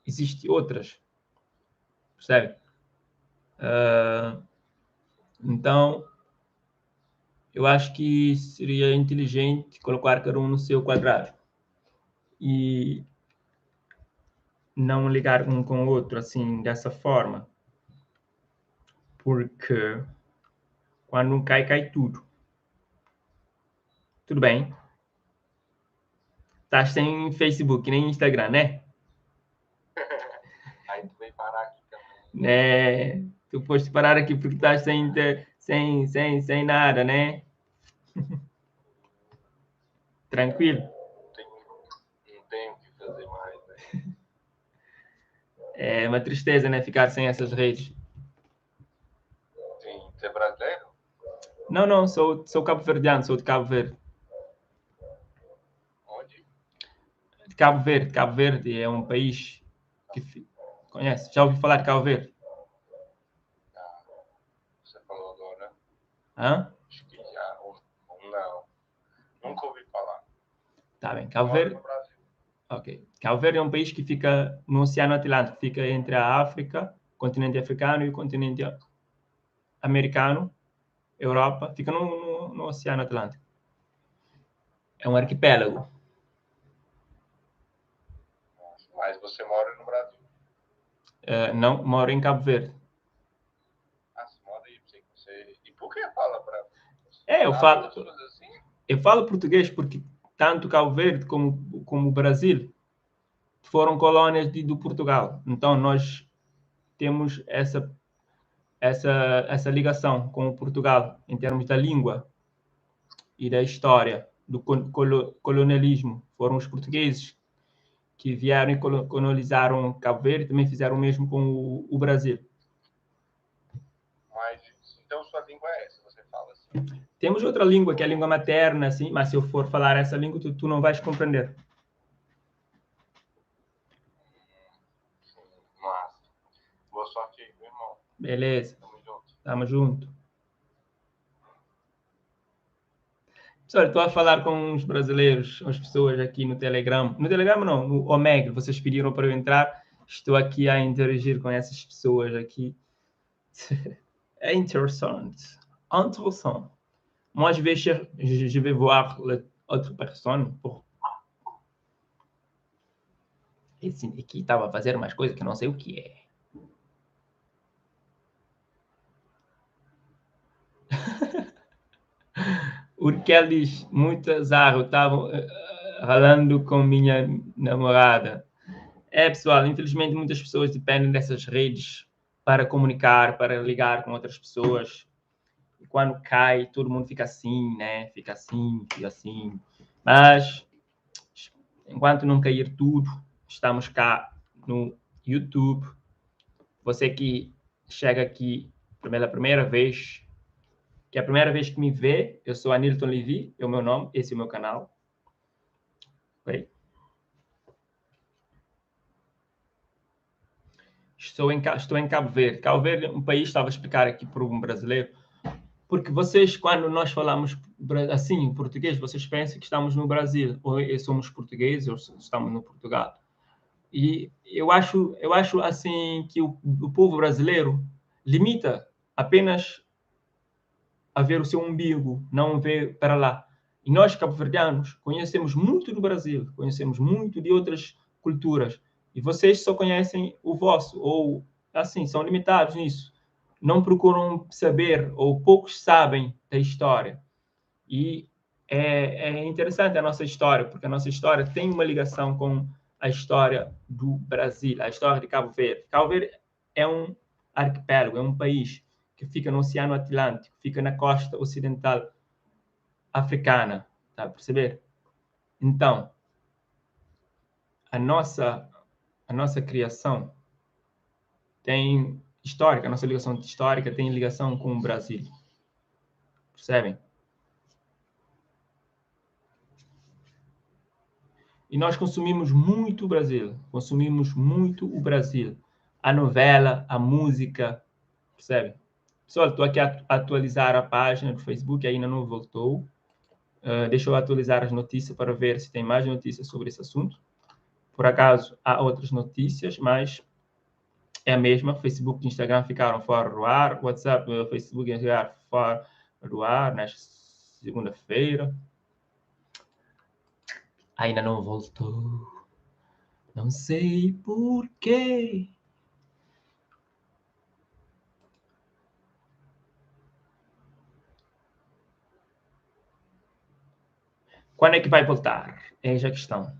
existem outras, percebe? Então, eu acho que seria inteligente colocar cada um no seu quadrado e não ligar um com o outro assim, dessa forma, porque quando um cai, cai tudo. Tudo bem? Tá sem Facebook, nem Instagram, né?
Aí tu veio parar aqui também.
Né? Tu foste parar aqui porque tá sem nada, né? Tranquilo?
Não tenho o que fazer mais, né?
É uma tristeza, né? Ficar sem essas redes.
Sim. Você é brasileiro?
Não, sou cabo-verdiano, sou de Cabo Verde.
Onde?
De Cabo Verde. Cabo Verde é um país que conhece. Já ouviu falar de Cabo Verde?
Você falou agora.
Hã?
Acho que já. Não. Nunca ouvi falar.
Tá bem. Cabo
Moro
Verde.
no Brasil.
Ok. Cabo Verde é um país que fica no Oceano Atlântico, fica entre a África, o continente africano e o continente americano, Europa, fica no Oceano Atlântico. É um arquipélago.
Mas você mora no Brasil?
Não, moro em Cabo Verde.
Ah, você mora aí. Você... E por que fala para...
Eu falo português porque tanto Cabo Verde como o Brasil foram colônias do Portugal. Então, nós temos essa ligação com o Portugal em termos da língua e da história do colonialismo. Foram os portugueses que vieram e colonizaram Cabo Verde, também fizeram o mesmo com o Brasil.
Mas, então, sua língua é essa? Você fala assim?
Temos outra língua, que é a língua materna, assim, mas se eu for falar essa língua, tu não vais compreender.
Massa. Boa sorte aí, meu irmão.
Beleza.
Tamo junto.
Tamo junto. Pessoal, estou a falar com uns brasileiros, umas pessoas aqui no Telegram. No Telegram não, no Omegle. Vocês pediram para eu entrar. Estou aqui a interagir com essas pessoas aqui. É interessante. Interessant. Moi, je vais voir l'autre personne. Esse aqui estava a fazer umas coisas que eu não sei o que é. O Urkel diz, muito azar, eu estava ralando com minha namorada. Pessoal, infelizmente muitas pessoas dependem dessas redes para comunicar, para ligar com outras pessoas. E quando cai, todo mundo fica assim, né? Fica assim, fica assim. Mas, enquanto não cair tudo, estamos cá no YouTube. Você que chega aqui pela primeira vez, que é a primeira vez que me vê, eu sou Anilton Levi, é o meu nome, esse é o meu canal. Oi. Estou em Cabo Verde. Cabo Verde é um país, estava a explicar aqui para um brasileiro, porque vocês, quando nós falamos assim em português, vocês pensam que estamos no Brasil, ou somos portugueses, ou estamos no Portugal. E eu acho assim que o povo brasileiro limita apenas a ver o seu umbigo, não ver para lá. E nós, cabo-verdianos, conhecemos muito do Brasil, conhecemos muito de outras culturas, e vocês só conhecem o vosso, ou assim, são limitados nisso. Não procuram saber, ou poucos sabem da história. E é interessante a nossa história, porque a nossa história tem uma ligação com a história do Brasil, a história de Cabo Verde. Cabo Verde é um arquipélago, é um país que fica no Oceano Atlântico, fica na costa ocidental africana, tá a perceber? Então, a nossa criação tem histórica, a nossa ligação histórica tem ligação com o Brasil. Percebem? E nós consumimos muito o Brasil, consumimos muito o Brasil. A novela, a música, percebe? Pessoal, estou aqui a atualizar a página do Facebook, ainda não voltou. Deixa eu atualizar as notícias para ver se tem mais notícias sobre esse assunto. Por acaso, há outras notícias, mas é a mesma. Facebook e Instagram ficaram fora do ar. WhatsApp, Facebook e Instagram fora do ar nesta segunda-feira. Ainda não voltou. Não sei por quê. Quando é que vai voltar? Eis a questão.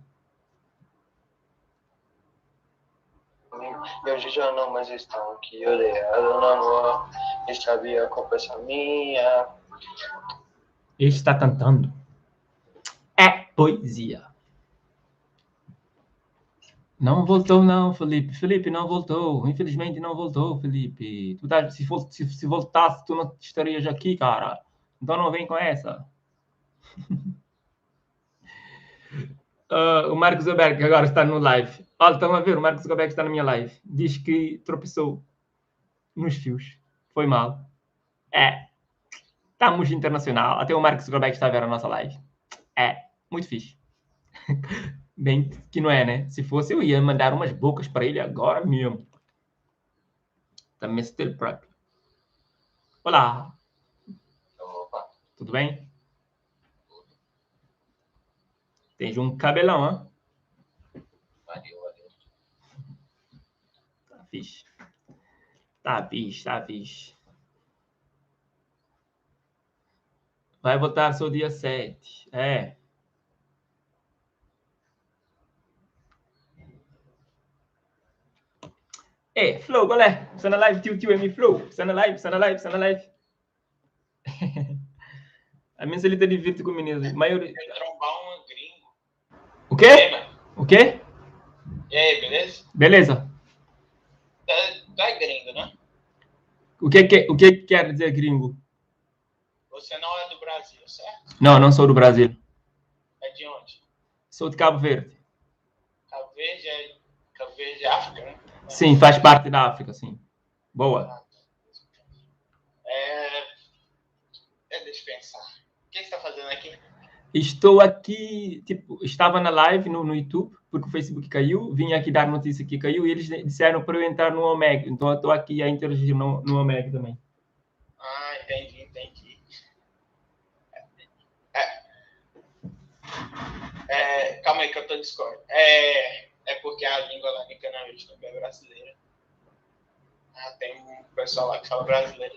E hoje já não mais estão aqui olhando na rua. E sabia a culpa é minha.
Ele está cantando. É poesia. Não voltou, não, Felipe. Felipe não voltou. Infelizmente não voltou, Felipe. Se voltasse, tu não estarias aqui, cara. Então não vem com essa. O Marcos Zuckerberg agora está no live. Olha, estão a ver, o Marcos Zuckerberg está na minha live. Diz que tropeçou nos fios. Foi mal. Estamos internacional. Até o Marcos Zuckerberg está a ver a nossa live. Muito fixe. Bem que não é, né? Se fosse, eu ia mandar umas bocas para ele agora mesmo. Também still prep. Olá.
Opa.
Tudo bem? Tens um cabelão, hein?
Valeu.
Tá fixe. Tá fixe. Vai votar só dia 7. Flow, qual é? Está na live, tio, é mi Flow. Está na live. A minha celita divirte com meninos. Maioria...
Trombar um gringo.
O quê? O quê?
E aí, beleza?
Beleza.
Tu é gringo, né?
O que quer dizer gringo?
Você não é do Brasil, certo?
Não sou do Brasil.
É de onde?
Sou de Cabo Verde.
Cabo Verde é África, né?
Sim, faz parte da África, sim. Boa.
Deixa eu pensar. O que você está fazendo aqui?
Estou aqui, estava na live no YouTube, porque o Facebook caiu, vim aqui dar notícia que caiu, e eles disseram para eu entrar no Omega, então eu estou aqui a interagir no Omega também.
Ah, entendi. Calma aí que eu tô Discord. É porque a língua lá de Canaveses também é brasileira. Tem um pessoal lá que fala brasileiro.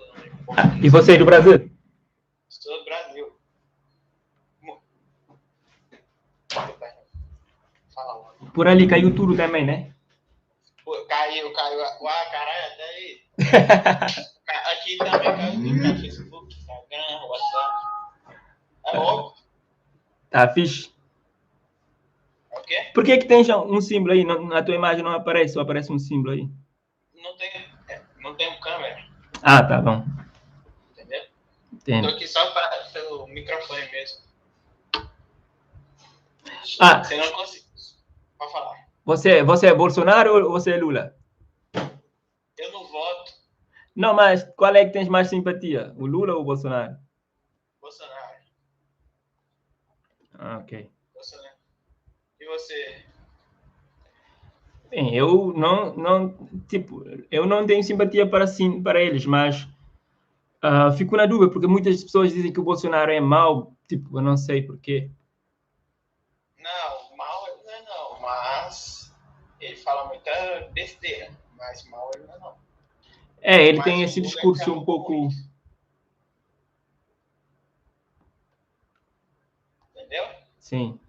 E você é do Brasil?
Sou do Brasil. Fala lá.
Por ali caiu tudo também, né?
Caralho, até aí. Aqui também, cara, Facebook, Instagram, WhatsApp. É óbvio.
Tá fixe.
É o quê?
Por que tem um símbolo aí? Na tua imagem não aparece, só aparece um símbolo aí.
Não tem câmera.
Ah, tá bom.
Entendeu?
Entendo.
Tô aqui só pelo microfone mesmo.
Ah.
Você não consegue. Pode falar.
Você é Bolsonaro ou você é Lula?
Eu não voto.
Não, mas qual é que tens mais simpatia? O Lula ou o Bolsonaro?
Bolsonaro.
Ah, ok.
Bolsonaro. E você?
Bem, eu não tenho simpatia para eles, mas fico na dúvida, porque muitas pessoas dizem que o Bolsonaro é mau, tipo, eu não sei porquê.
Não, mal ele não é não, mas ele fala muita besteira, mas mal ele não é não.
Ele
Mas
tem
o
esse
Lula
discurso
é
um pouco...
muito. Entendeu?
Sim.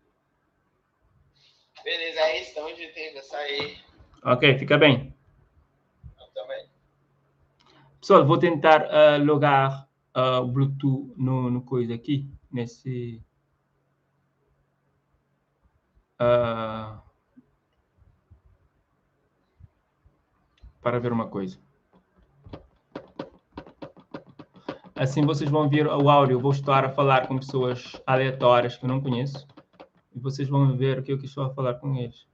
Beleza, é isso, então hoje tem que sair.
Ok, fica bem.
Eu também.
Pessoal, vou tentar logar o Bluetooth no coisa aqui, nesse... para ver uma coisa. Assim vocês vão ver o áudio. Eu vou estar a falar com pessoas aleatórias que eu não conheço. E vocês vão ver o que eu estou a falar com eles.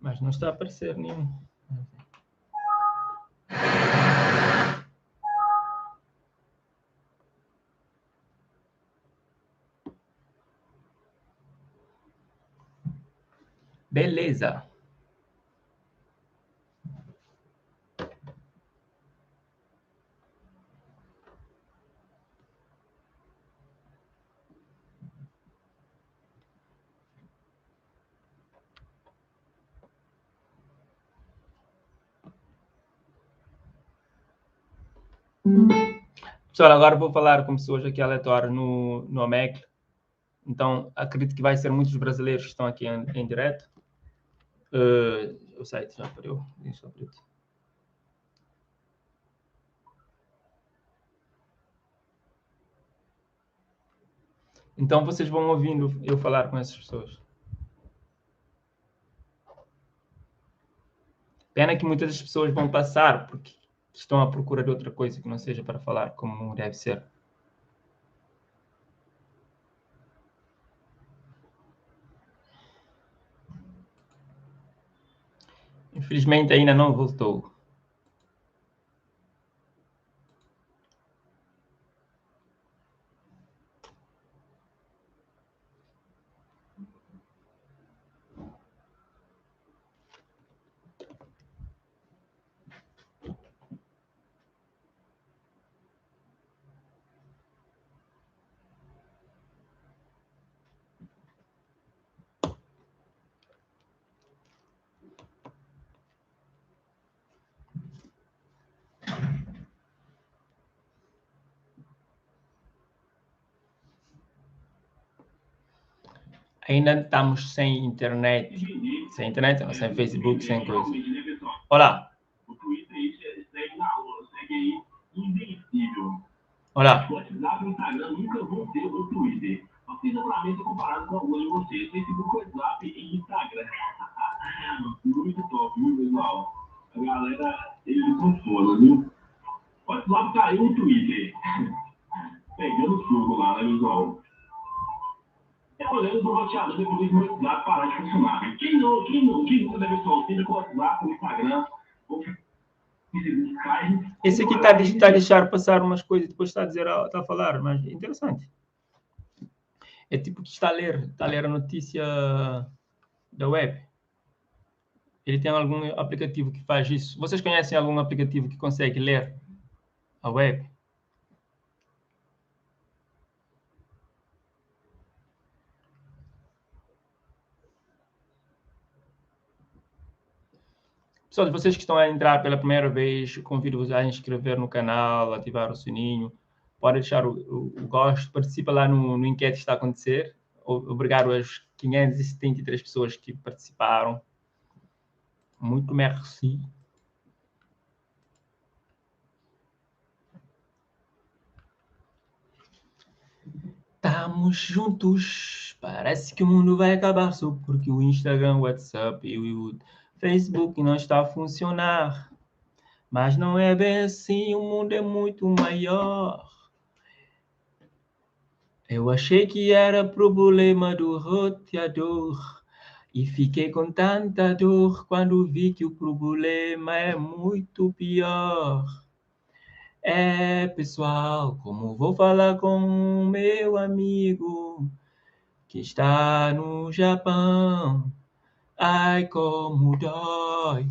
Mas não está a aparecer nenhum. Beleza. Pessoal, agora vou falar com pessoas aqui aleatórias no Omegle. Então, acredito que vai ser muitos brasileiros que estão aqui em direto. O site já abriu. Deixa eu abrir. Então, vocês vão ouvindo eu falar com essas pessoas. Pena que muitas das pessoas vão passar porque estão à procura de outra coisa que não seja para falar como deve ser. Infelizmente ainda não voltou. Ainda estamos sem internet. Sem internet, não, sem Facebook, sem coisa. Olá. Olá. O WhatsApp e o Instagram nunca vão ter o Twitter. Vocês normalmente comparado com alguns de vocês, Facebook, WhatsApp e Instagram. Muito top, muito legal. A galera, eles são foda, viu? O WhatsApp caiu o Twitter. Pegando fogo lá, né, pessoal? Eu lembro do roteador depois do WhatsApp parar de funcionar. Quem nunca deve ser auxílio com o WhatsApp, o Instagram, esse aqui está a deixar passar umas coisas e depois está a falar, mas é interessante. É tipo que está a ler a notícia da web. Ele tem algum aplicativo que faz isso. Vocês conhecem algum aplicativo que consegue ler a web? Pessoal, vocês que estão a entrar pela primeira vez, convido-vos a inscrever no canal, ativar o sininho. pode deixar o gosto, participa lá no enquete que está a acontecer. Obrigado às 573 pessoas que participaram. Muito merci. Estamos juntos. Parece que o mundo vai acabar só porque o Instagram, o WhatsApp e o Facebook não está a funcionar. Mas não é bem assim, o mundo é muito maior. Eu achei que era problema do roteador e fiquei com tanta dor quando vi que o problema é muito pior. Pessoal, como vou falar com meu amigo que está no Japão? Ai, como dói,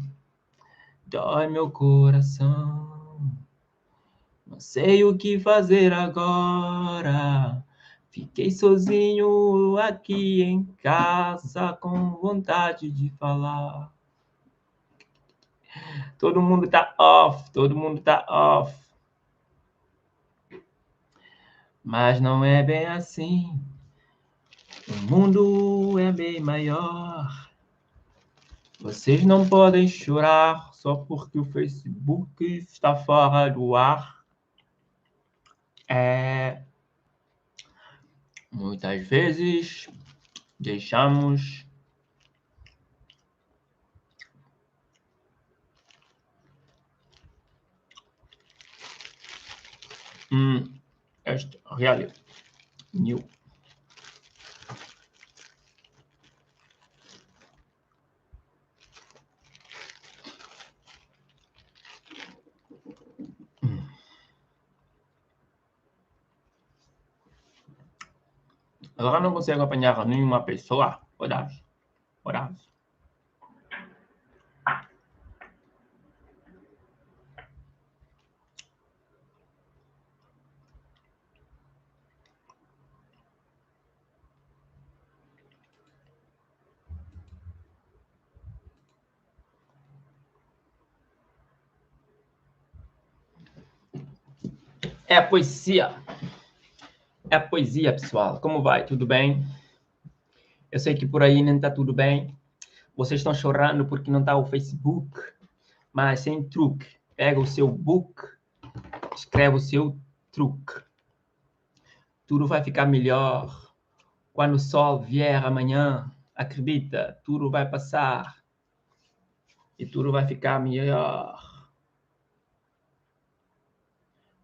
dói meu coração. Não sei o que fazer agora. Fiquei sozinho aqui em casa com vontade de falar. Todo mundo tá off, todo mundo tá off. Mas não é bem assim. O mundo é bem maior. Vocês não podem chorar só porque o Facebook está fora do ar. Muitas vezes deixamos esta realidade new. Agora não consigo apanhar nenhuma pessoa. Horário. É poesia. É poesia, pessoal. Como vai? Tudo bem? Eu sei que por aí nem está tudo bem. Vocês estão chorando porque não está o Facebook. Mas sem truque. Pega o seu book, escreve o seu truque. Tudo vai ficar melhor. Quando o sol vier amanhã, acredita, tudo vai passar. E tudo vai ficar melhor.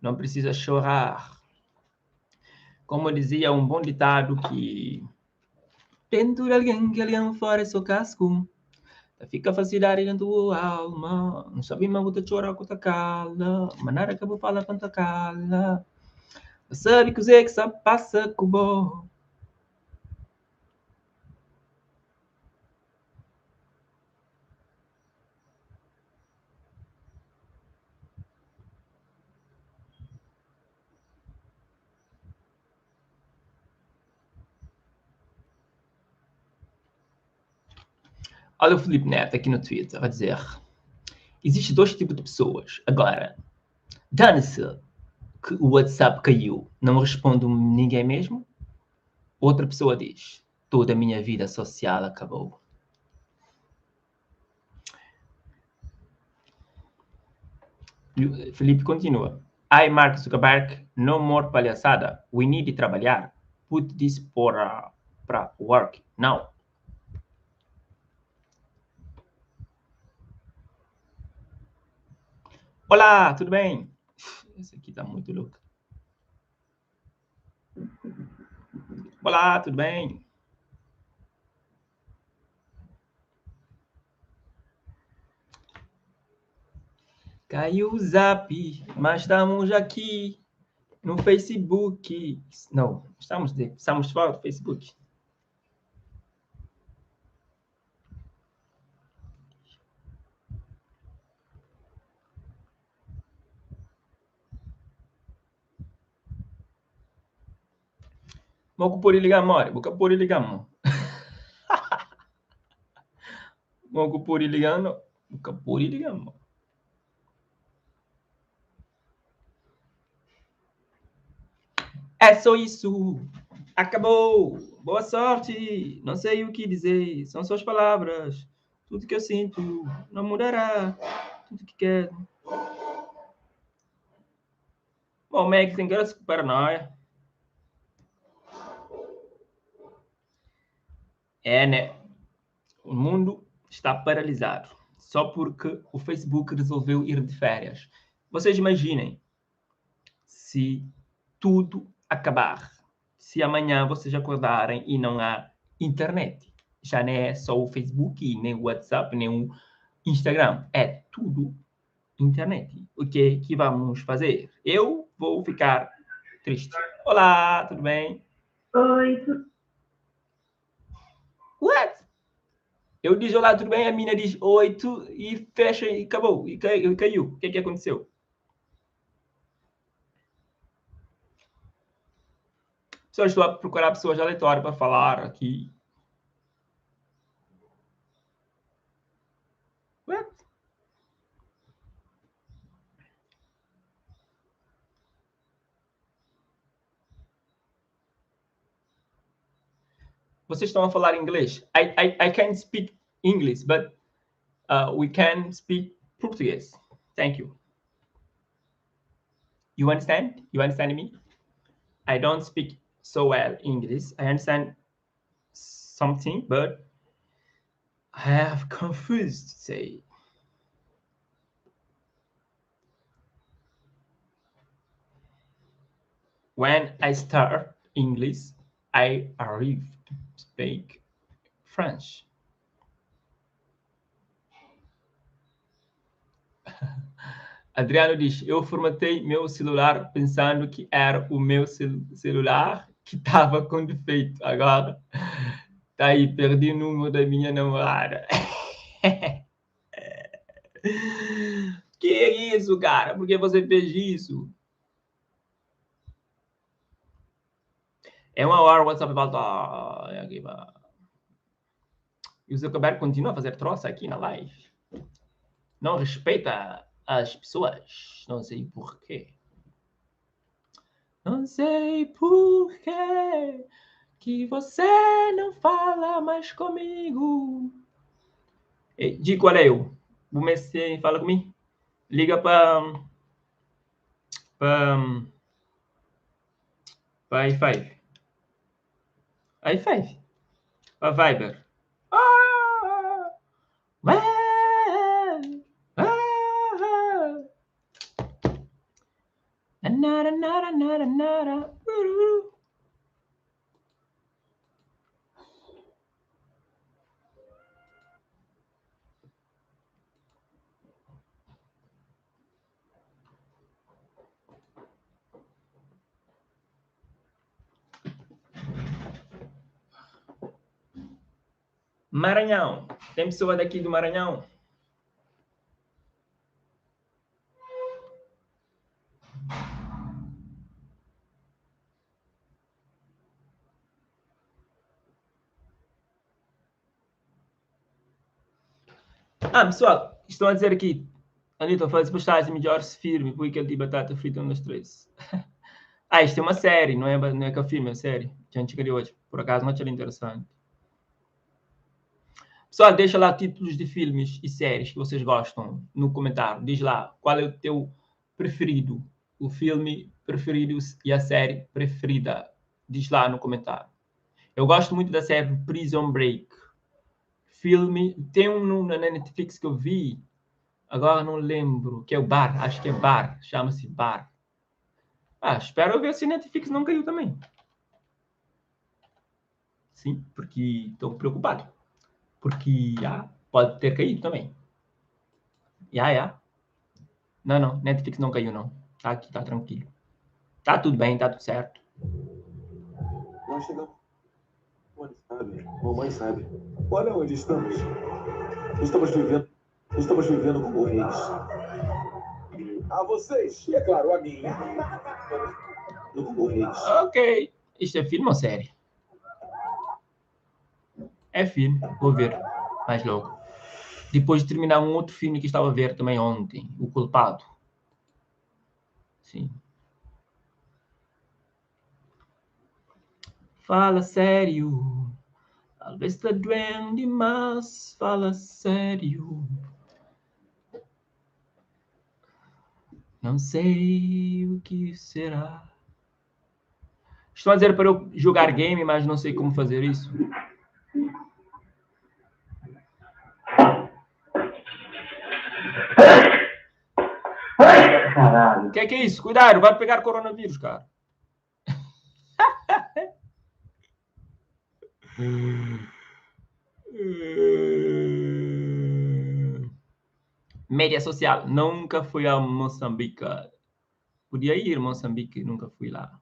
Não precisa chorar. Como dizia um bom ditado que... Dentro de alguém que ali fora é seu casco. Fica facilidade dentro da tua alma. Não sabe mais você chorar com a cala. Mas nada que eu vou falar quanto a cala. Sabe que o Zé que só passa com o bom. Olha o Felipe Neto aqui no Twitter a dizer: existe dois tipos de pessoas. Agora, dane-se que o WhatsApp caiu, não respondo ninguém mesmo. Outra pessoa diz: toda a minha vida social acabou. Felipe continua: ai, Mark Zuckerberg, no more palhaçada. We need to trabalhar. Put this para work now. Olá, tudo bem? Esse aqui tá muito louco. Olá, tudo bem? Caiu o Zap, mas estamos aqui no Facebook. Não, estamos fora do Facebook. Moku puri ligamo, buka puri ligamo. Moku puri ligano, buka puri ligamo. É só isso. Acabou. Boa sorte. Não sei o que dizer. São suas palavras. Tudo que eu sinto não mudará. Tudo que quero. Bom, Meg, tem que se paranoia. É, né? O mundo está paralisado. Só porque o Facebook resolveu ir de férias. Vocês imaginem se tudo acabar. Se amanhã vocês acordarem e não há internet. Já não é só o Facebook, nem o WhatsApp, nem o Instagram. É tudo internet. O que vamos fazer? Eu vou ficar triste. Olá, tudo bem?
Oi,
What? Eu digo olá, tudo bem? A mina diz oi, e fecha e acabou. E caiu. O que aconteceu? Só estou a procurar pessoas aleatórias para falar aqui. What? Vocês estão a falar inglês? I can speak English, but we can speak Portuguese. Thank you. You understand? You understand me? I don't speak so well English. I understand something, but I have confused, say. When I start English, I arrive to speak French. Adriano diz, eu formatei meu celular pensando que era o meu celular que estava com defeito. Agora, tá aí, perdi o número da minha namorada. Que é isso, cara? Por que você fez isso? É uma hora, o WhatsApp volta. E o Zuckerberg continua a fazer troça aqui na live. Não respeita as pessoas. Não sei porquê. Não sei porquê que você não fala mais comigo. De qual é eu? O Messi fala comigo? Liga para i5. i5. Para Viber. Nada. Maranhão. Tem pessoa daqui do Maranhão? Pessoal, estão a dizer aqui. Anitta, faz postagens melhores firme, porque ele de batata frita nas 3. Isto é uma série, não é que eu filme, é série. Que a gente criou hoje. Por acaso não achei interessante. Pessoal, deixa lá títulos de filmes e séries que vocês gostam no comentário. Diz lá qual é o teu preferido, o filme preferido e a série preferida. Diz lá no comentário. Eu gosto muito da série Prison Break. Filme, tem um na Netflix que eu vi, agora não lembro, que é o Bar, acho que é Bar, chama-se Bar. Espero ver se Netflix não caiu também. Sim, porque estou preocupado. Porque pode ter caído também. Não, Netflix não caiu, não. Tá aqui, tá tranquilo. Tá tudo bem, tá tudo certo.
Nós chegamos. Mamãe sabe. Olha onde estamos. Estamos vivendo como reis. A vocês, e é claro, a mim. Como reis.
Ok. Isto é filme ou série? É filme, vou ver mais logo. Depois de terminar um outro filme que estava a ver também ontem, O Culpado. Sim. Fala sério. Talvez tá doendo demais. Fala sério. Não sei o que será. Estão a dizer para eu jogar game, mas não sei como fazer isso.
Caralho.
O que é isso? Cuidado, vai pegar coronavírus, cara. Média social. Nunca fui a Moçambique. Podia ir a Moçambique, nunca fui lá.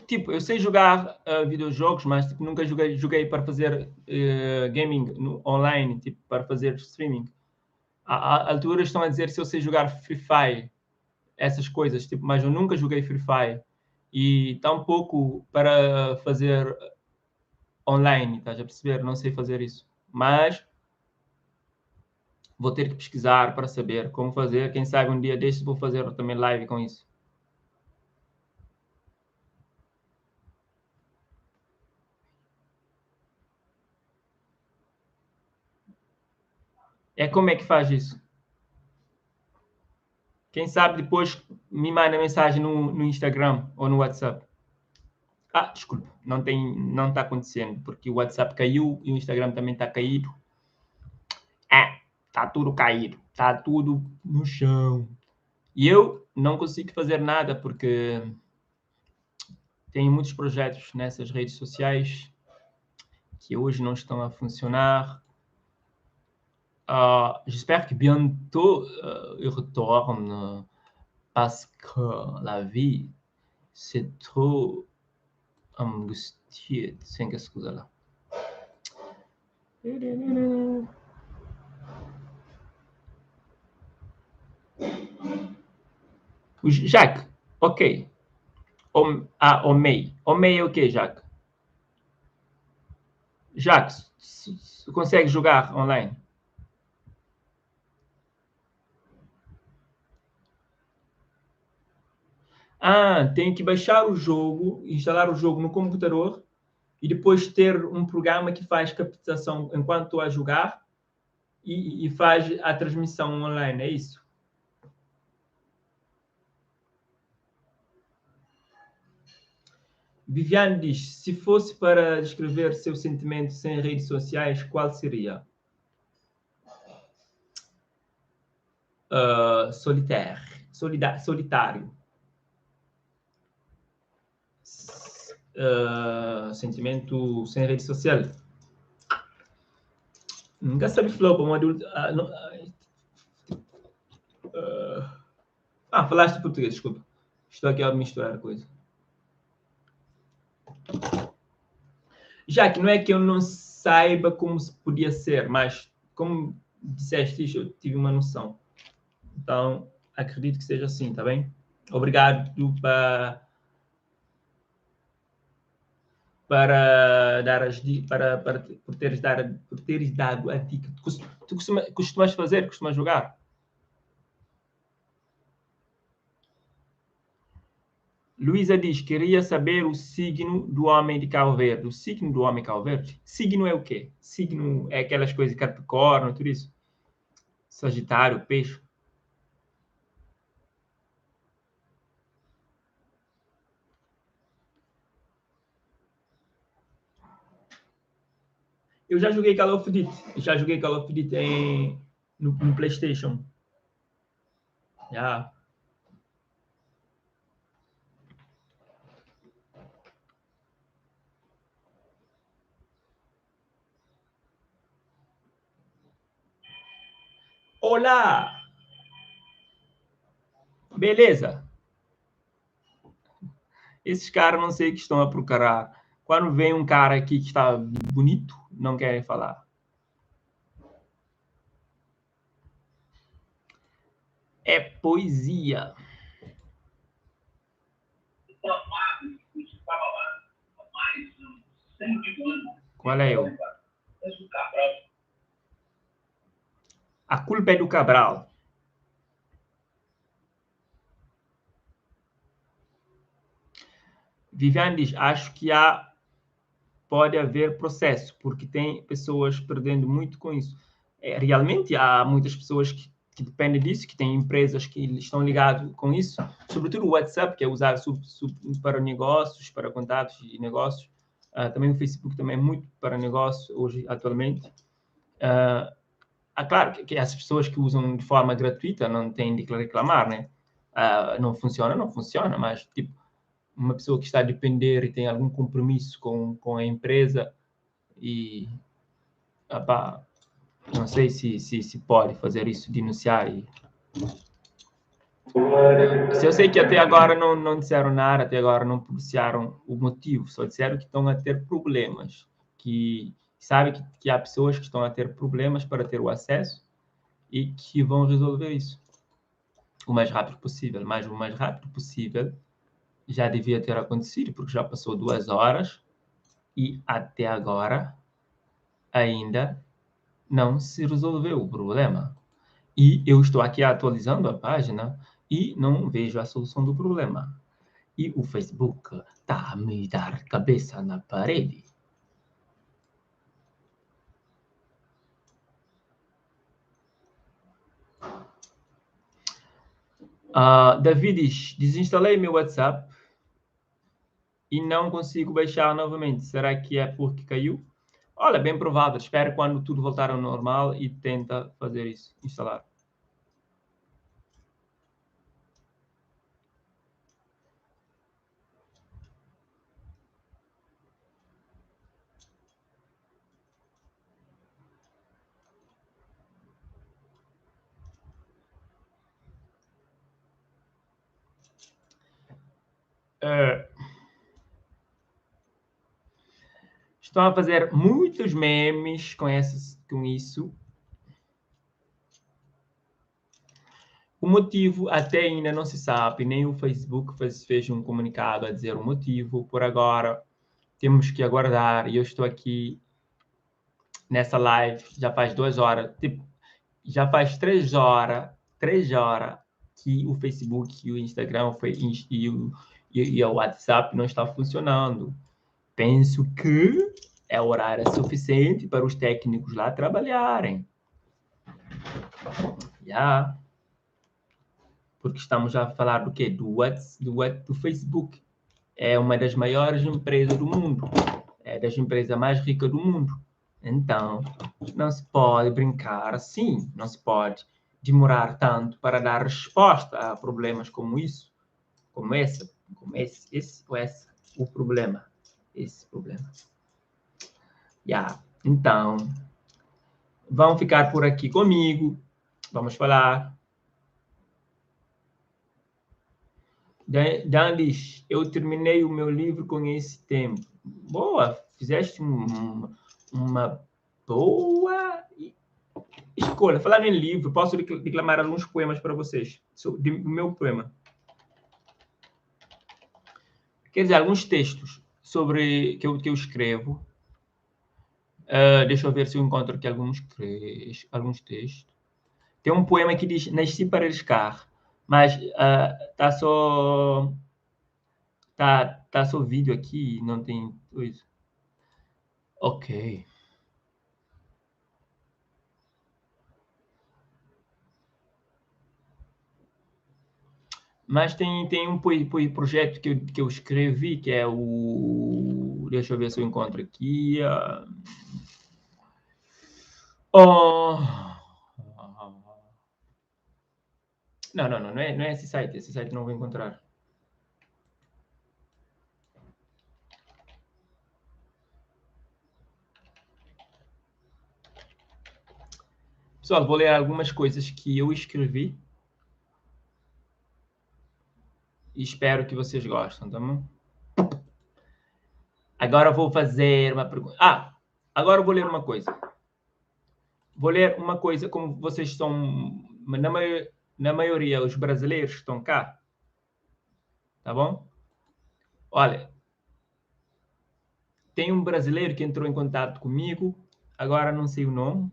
Tipo, eu sei jogar videojogos, mas tipo, nunca joguei para fazer gaming online, tipo, para fazer streaming. À altura estão a dizer se eu sei jogar Free Fire, essas coisas, tipo, mas eu nunca joguei Free Fire. E tampouco para fazer online, estás a perceber? Não sei fazer isso. Mas vou ter que pesquisar para saber como fazer. Quem sabe um dia destes vou fazer também live com isso. Como é que faz isso? Quem sabe depois me manda mensagem no Instagram ou no WhatsApp. Desculpa, não está acontecendo, porque o WhatsApp caiu e o Instagram também está caído. Está tudo caído, está tudo no chão. E eu não consigo fazer nada, porque tenho muitos projetos nessas redes sociais que hoje não estão a funcionar. J'espère que bientôt il retourne, parce que la vie, c'est trop angustieux. Sem que escusa lá. Jacques, ok. Omei. Omei é o quê, Jacques? Jacques, consegue jogar online? Tem que baixar o jogo, instalar o jogo no computador e depois ter um programa que faz captação enquanto estou a jogar e faz a transmissão online, é isso? Viviane diz, se fosse para descrever seu sentimento sem redes sociais, qual seria? Solitário. Sentimento sem rede social. Nunca sabe falar para um adulto. Falaste português, desculpa. Estou aqui a misturar a coisa. Já que não é que eu não saiba como podia ser, mas como disseste isso, eu tive uma noção. Então, acredito que seja assim, tá bem? Obrigado por teres dado a dica. Tu costumas fazer? Costumas jogar? Luísa diz, queria saber o signo do homem de Cabo Verde. O signo do homem de Cabo Verde? Signo é o quê? Signo é aquelas coisas de Capricórnio, tudo isso? Sagitário, peixe. Eu já joguei Call of Duty. No PlayStation. Já. Olá! Beleza? Esses caras não sei o que estão a procurar. Quando vem um cara aqui que está bonito, não querem falar. É poesia. Qual é eu? A culpa é do Cabral. Viviane diz, acho que pode haver processo, porque tem pessoas perdendo muito com isso. Realmente há muitas pessoas que dependem disso, que têm empresas que estão ligadas com isso, sobretudo o WhatsApp, que é usado para negócios, para contatos e negócios. Também o Facebook também é muito para negócios hoje, atualmente. Claro que as pessoas que usam de forma gratuita não têm de reclamar, né? Não funciona, mas tipo, uma pessoa que está a depender e tem algum compromisso com a empresa e não sei se pode fazer isso, denunciar. Se eu sei que até agora não disseram nada, até agora não pronunciaram o motivo, só disseram que estão a ter problemas, que sabe que há pessoas que estão a ter problemas para ter o acesso e que vão resolver isso o mais rápido possível, mas o mais rápido possível já devia ter acontecido, porque já passou 2 horas e até agora ainda não se resolveu o problema. E eu estou aqui atualizando a página e não vejo a solução do problema. E o Facebook está a me dar cabeça na parede. David diz, desinstalei meu WhatsApp e não consigo baixar novamente. Será que é porque caiu? Olha, bem provável. Espero quando tudo voltar ao normal e tenta fazer isso, instalar. Estão a fazer muitos memes com isso. O motivo até ainda não se sabe, nem o Facebook fez um comunicado a dizer o motivo. Por agora, temos que aguardar. E eu estou aqui nessa live já faz 2 horas. Tipo, já faz 3 horas que o Facebook, o Instagram e o WhatsApp não está funcionando. Penso que é horário suficiente para os técnicos lá trabalharem. Porque estamos a falar do quê? Do Facebook. É uma das maiores empresas do mundo. É das empresas mais ricas do mundo. Então, não se pode brincar assim. Não se pode demorar tanto para dar resposta a problemas como isso. Como esse ou essa. O problema. Esse problema. Então, vão ficar por aqui comigo. Vamos falar. Dan diz, eu terminei o meu livro com esse tempo. Boa, fizeste uma boa escolha. Falando em livro, posso declamar alguns poemas para vocês, do meu poema. Quer dizer, alguns textos sobre que eu escrevo. Deixa eu ver se eu encontro aqui alguns textos. Tem um poema que diz, nasci para riscar, mas tá só vídeo aqui, não tem coisa. Ok. Mas tem um projeto que eu escrevi, que é o... Deixa eu ver se eu encontro aqui. Não é esse site. Esse site não vou encontrar. Pessoal, vou ler algumas coisas que eu escrevi. E espero que vocês gostem, tá bom? Agora eu vou fazer uma pergunta. Agora eu vou ler uma coisa. Vou ler uma coisa, como vocês estão... Na maioria, os brasileiros estão cá. Tá bom? Olha. tem um brasileiro que entrou em contato comigo, agora não sei o nome,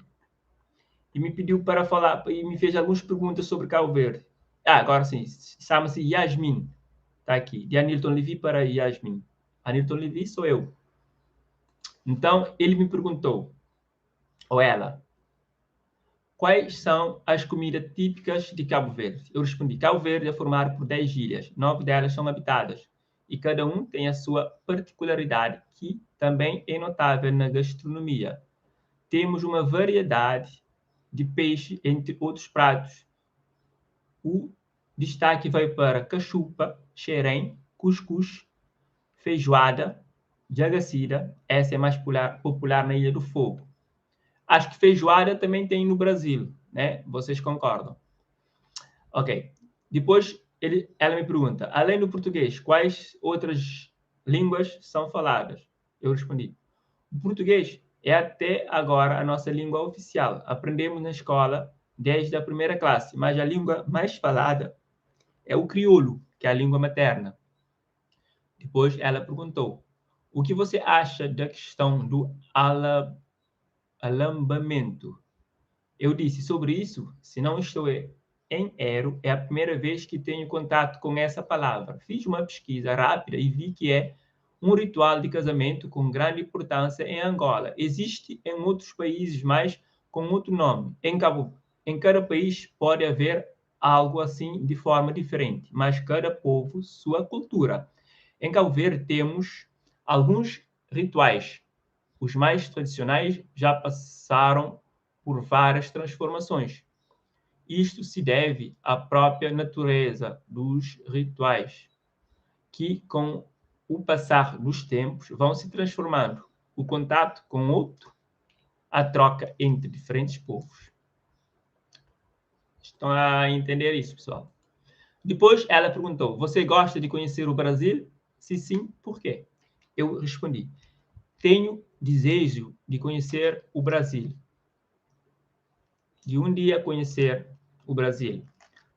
e me pediu para falar, e me fez algumas perguntas sobre Cabo Verde. Agora sim, chama-se Yasmin. Está aqui, de Anilton Levi para Yasmin. Anilton Levi sou eu. Então, ele me perguntou, ou ela, quais são as comidas típicas de Cabo Verde? Eu respondi, Cabo Verde é formado por 10 ilhas, 9 delas são habitadas, e cada um tem a sua particularidade, que também é notável na gastronomia. Temos uma variedade de peixe, entre outros pratos. O destaque vai para cachupa, xerém, cuscuz, feijoada, jagacira, essa é mais popular na Ilha do Fogo. Acho que feijoada também tem no Brasil, né? Vocês concordam? Ok. Depois, ela me pergunta, além do português, quais outras línguas são faladas? Eu respondi, o português é até agora a nossa língua oficial. Aprendemos na escola desde a primeira classe, mas a língua mais falada é o crioulo, que é a língua materna. Depois ela perguntou, o que você acha da questão do alambamento? Eu disse sobre isso, se não estou em erro, é a primeira vez que tenho contato com essa palavra. Fiz uma pesquisa rápida e vi que é um ritual de casamento com grande importância em Angola. Existe em outros países, mas com outro nome. Em cada país pode haver algo assim de forma diferente, mas cada povo, sua cultura. Em Cabo Verde temos alguns rituais. Os mais tradicionais já passaram por várias transformações. Isto se deve à própria natureza dos rituais, que com o passar dos tempos vão se transformando. O contato com o outro, a troca entre diferentes povos. Estão a entender isso, pessoal? Depois ela perguntou, você gosta de conhecer o Brasil? Se sim, por quê? Eu respondi, tenho desejo de conhecer o Brasil. De um dia conhecer o Brasil.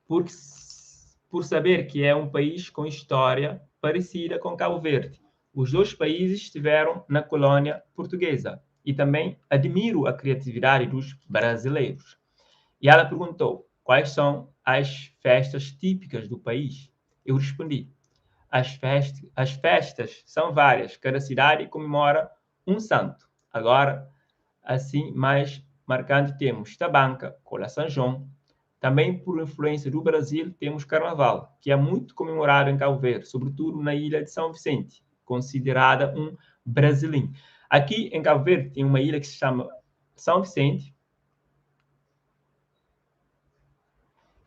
Por saber que é um país com história parecida com Cabo Verde. Os dois países estiveram na colônia portuguesa. E também admiro a criatividade dos brasileiros. E ela perguntou, quais são as festas típicas do país? Eu respondi, as festas são várias. Cada cidade comemora um santo. Agora, assim, mais marcante temos Tabanca, Cola São João. Também, por influência do Brasil, temos Carnaval, que é muito comemorado em Cabo Verde, sobretudo na ilha de São Vicente, considerada um brasileiro. Aqui em Cabo Verde tem uma ilha que se chama São Vicente,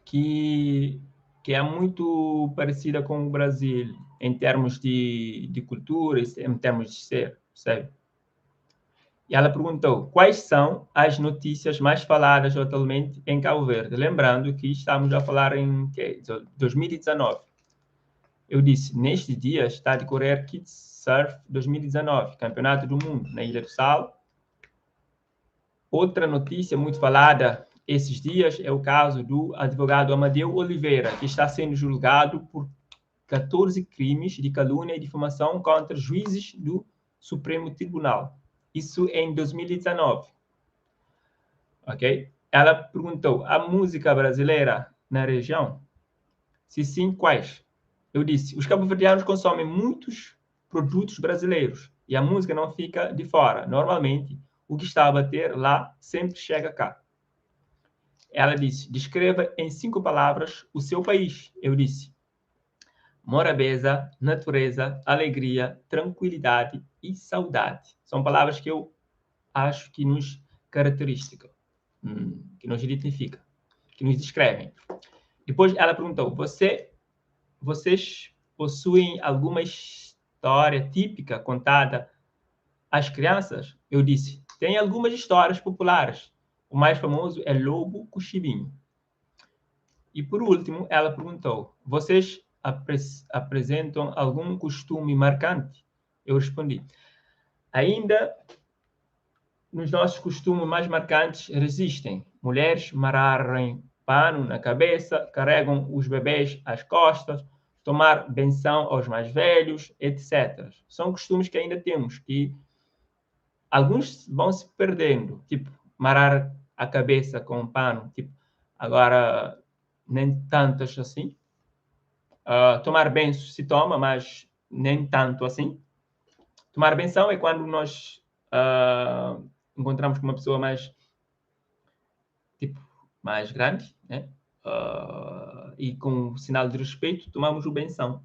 que é muito parecida com o Brasil em termos de cultura, em termos de ser, sabe? E ela perguntou, quais são as notícias mais faladas atualmente em Cabo Verde? Lembrando que estamos a falar em 2019. Eu disse, neste dia está a decorrer Kids Surf 2019, Campeonato do Mundo, na Ilha do Sal. Outra notícia muito falada esses dias é o caso do advogado Amadeu Oliveira, que está sendo julgado por 14 crimes de calúnia e difamação contra juízes do Supremo Tribunal. Isso em 2019. Ok? Ela perguntou, a música brasileira na região? Se sim, quais? Eu disse, os cabo-verdianos consomem muitos produtos brasileiros e a música não fica de fora. Normalmente, o que está a bater lá sempre chega cá. Ela disse, descreva em 5 palavras o seu país. Eu disse, morabeza, natureza, alegria, tranquilidade e saudade. São palavras que eu acho que nos caracterizam, que nos identificam, que nos descrevem. Depois ela perguntou, vocês possuem alguma história típica contada às crianças? Eu disse, tem algumas histórias populares. O mais famoso é Lobo Cuxibinho. E por último, ela perguntou, vocês apresentam algum costume marcante? Eu respondi, ainda nos nossos costumes mais marcantes resistem. Mulheres amarrarem pano na cabeça, carregam os bebês às costas, tomar benção aos mais velhos, etc. São costumes que ainda temos, que Alguns vão se perdendo, tipo, marar a cabeça com um pano, tipo, agora nem tantas assim. Tomar benção se toma, mas nem tanto assim. Tomar benção é quando nós encontramos com uma pessoa mais, tipo, mais grande, né? E com sinal de respeito, tomamos o benção.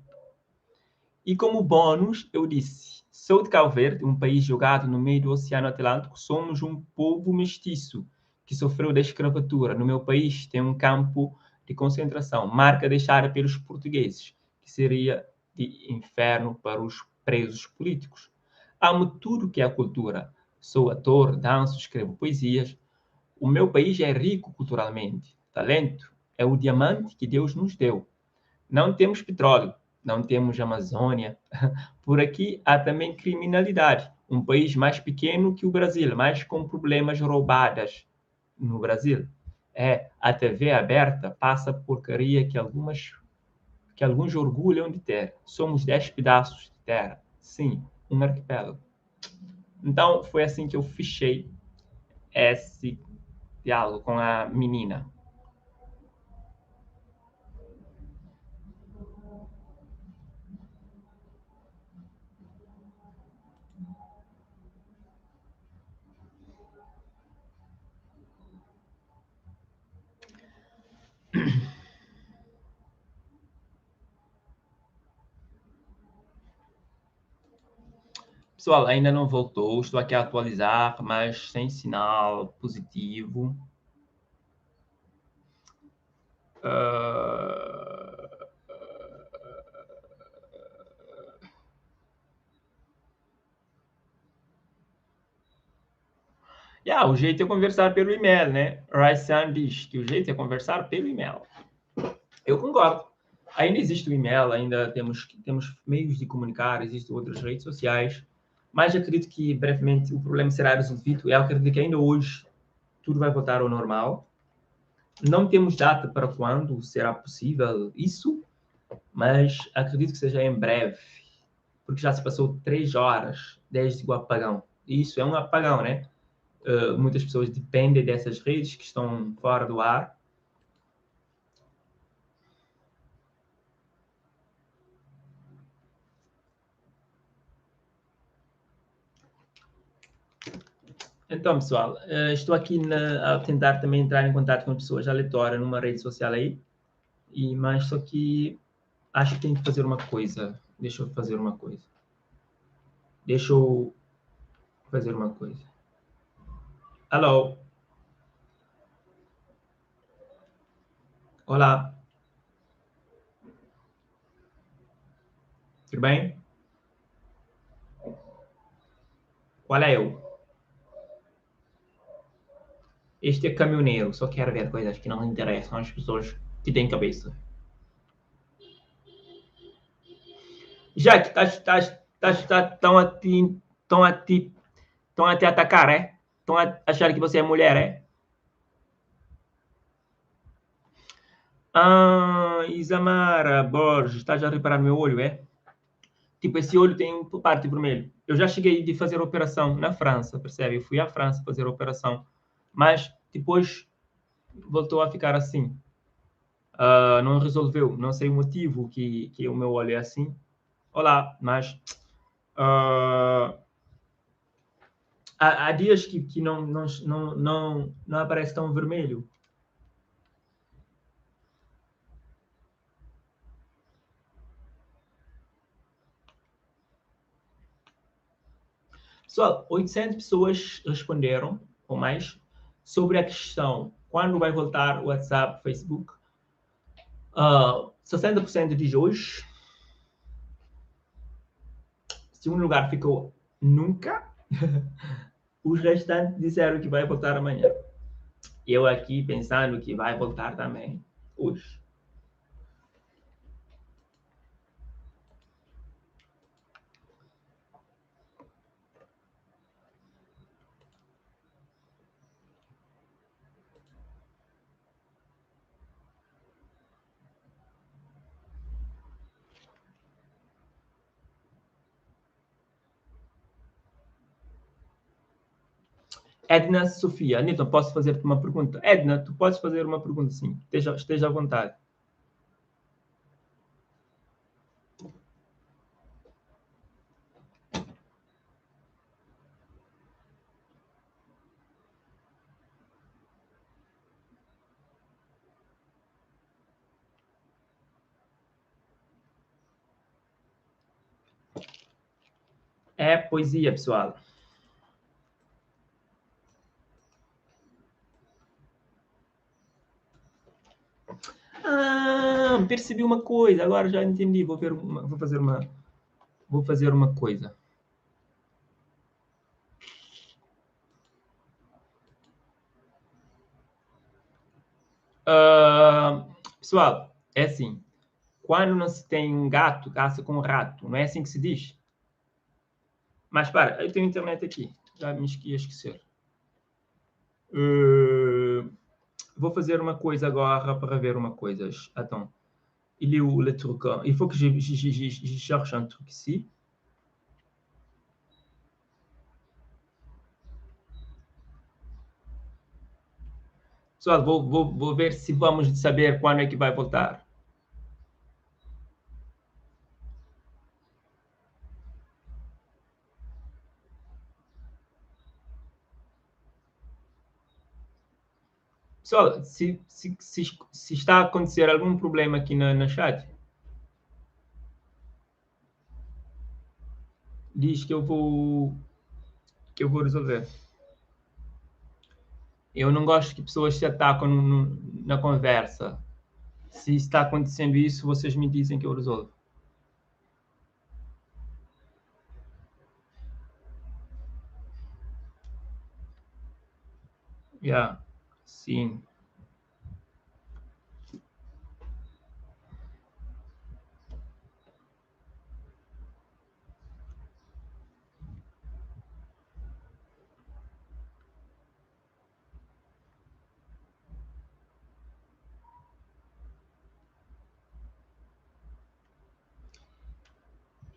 E como bônus, eu disse, sou de Cabo Verde, um país jogado no meio do Oceano Atlântico, somos um povo mestiço que sofreu da escravatura. No meu país tem um campo de concentração, marca deixada pelos portugueses, que seria de inferno para os presos políticos. Amo tudo que é a cultura. Sou ator, danço, escrevo poesias. O meu país é rico culturalmente. Talento é o diamante que Deus nos deu. Não temos petróleo, não temos Amazônia. Por aqui há também criminalidade. Um país mais pequeno que o Brasil, mas com problemas roubadas no Brasil. A TV aberta passa porcaria que alguns orgulham de ter. Somos 10 pedaços de terra. Sim, um arquipélago. Então, foi assim que eu fechei esse diálogo com a menina. Pessoal, ainda não voltou, estou aqui a atualizar, mas sem sinal positivo. O jeito é conversar pelo e-mail, né? Raisan diz que o jeito é conversar pelo e-mail. Eu concordo. Ainda existe o e-mail, ainda temos meios de comunicar, existem outras redes sociais, mas acredito que brevemente o problema será resolvido. Eu acredito que ainda hoje tudo vai voltar ao normal. Não temos data para quando será possível isso, mas acredito que seja em breve, porque já se passou 3 horas desde o apagão. Isso é um apagão, né? Muitas pessoas dependem dessas redes que estão fora do ar. Então, pessoal, estou aqui a tentar também entrar em contato com pessoas aleatórias numa rede social aí, mas só que acho que tenho que fazer uma coisa. Deixa eu fazer uma coisa. Alô? Olá. Tudo bem? Qual é eu? Este é caminhoneiro, só quero ver coisas que não interessam às pessoas que têm cabeça. Já que estão a te atacar, é? Estão a achar que você é mulher, é? Isamara Borges, estás a reparar no meu olho, é? Tipo, esse olho tem parte vermelho. Eu já cheguei de fazer operação na França, percebe? Eu fui à França fazer operação, mas depois voltou a ficar assim. Não resolveu, não sei o motivo que o meu olho é assim. Olá, mas há dias que não aparece tão vermelho. Pessoal, 800 pessoas responderam, ou mais, sobre a questão quando vai voltar o WhatsApp, Facebook. 60% diz hoje. Segundo lugar ficou nunca. Os restantes disseram que vai voltar amanhã. Eu aqui pensando que vai voltar também hoje. Edna Sofia. Nilton, posso fazer-te uma pergunta? Edna, tu podes fazer uma pergunta, sim. Esteja à vontade. É poesia, pessoal. Ah, percebi uma coisa. Agora já entendi. Vou fazer uma coisa. Pessoal, é assim. Quando não se tem um gato, caça com um rato. Não é assim que se diz? Mas para, eu tenho internet aqui. Já me ia esquecer. Vou fazer uma coisa agora para ver uma coisa. Attends. Il est où le truc? Il faut que je cherche un truc ici. Pessoal, vou ver se vamos saber quando é que vai voltar. Pessoal, se está a acontecer algum problema aqui na chat, diz que eu vou resolver. Eu não gosto que pessoas se atacam na conversa. Se está acontecendo isso, vocês me dizem que eu resolvo. Sim.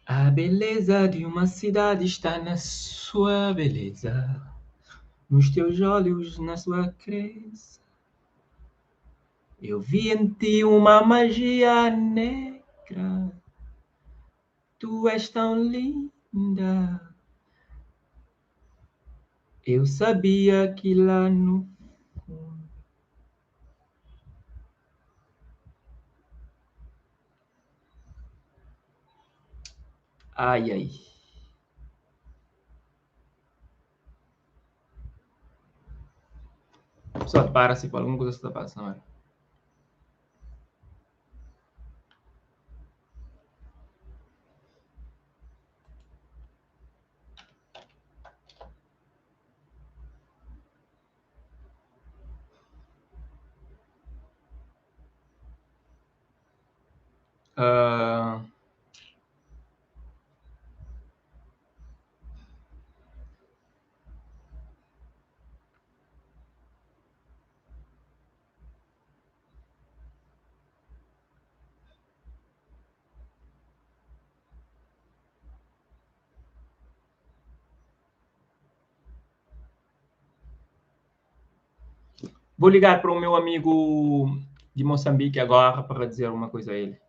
A beleza de uma cidade está na sua beleza, nos teus olhos, na sua crença. Eu vi em ti uma magia negra. Tu és tão linda. Eu sabia que lá no fundo. Ai, ai. Pessoal, para-se por alguma coisa está passando. Vou ligar para o meu amigo de Moçambique agora para dizer uma coisa a ele.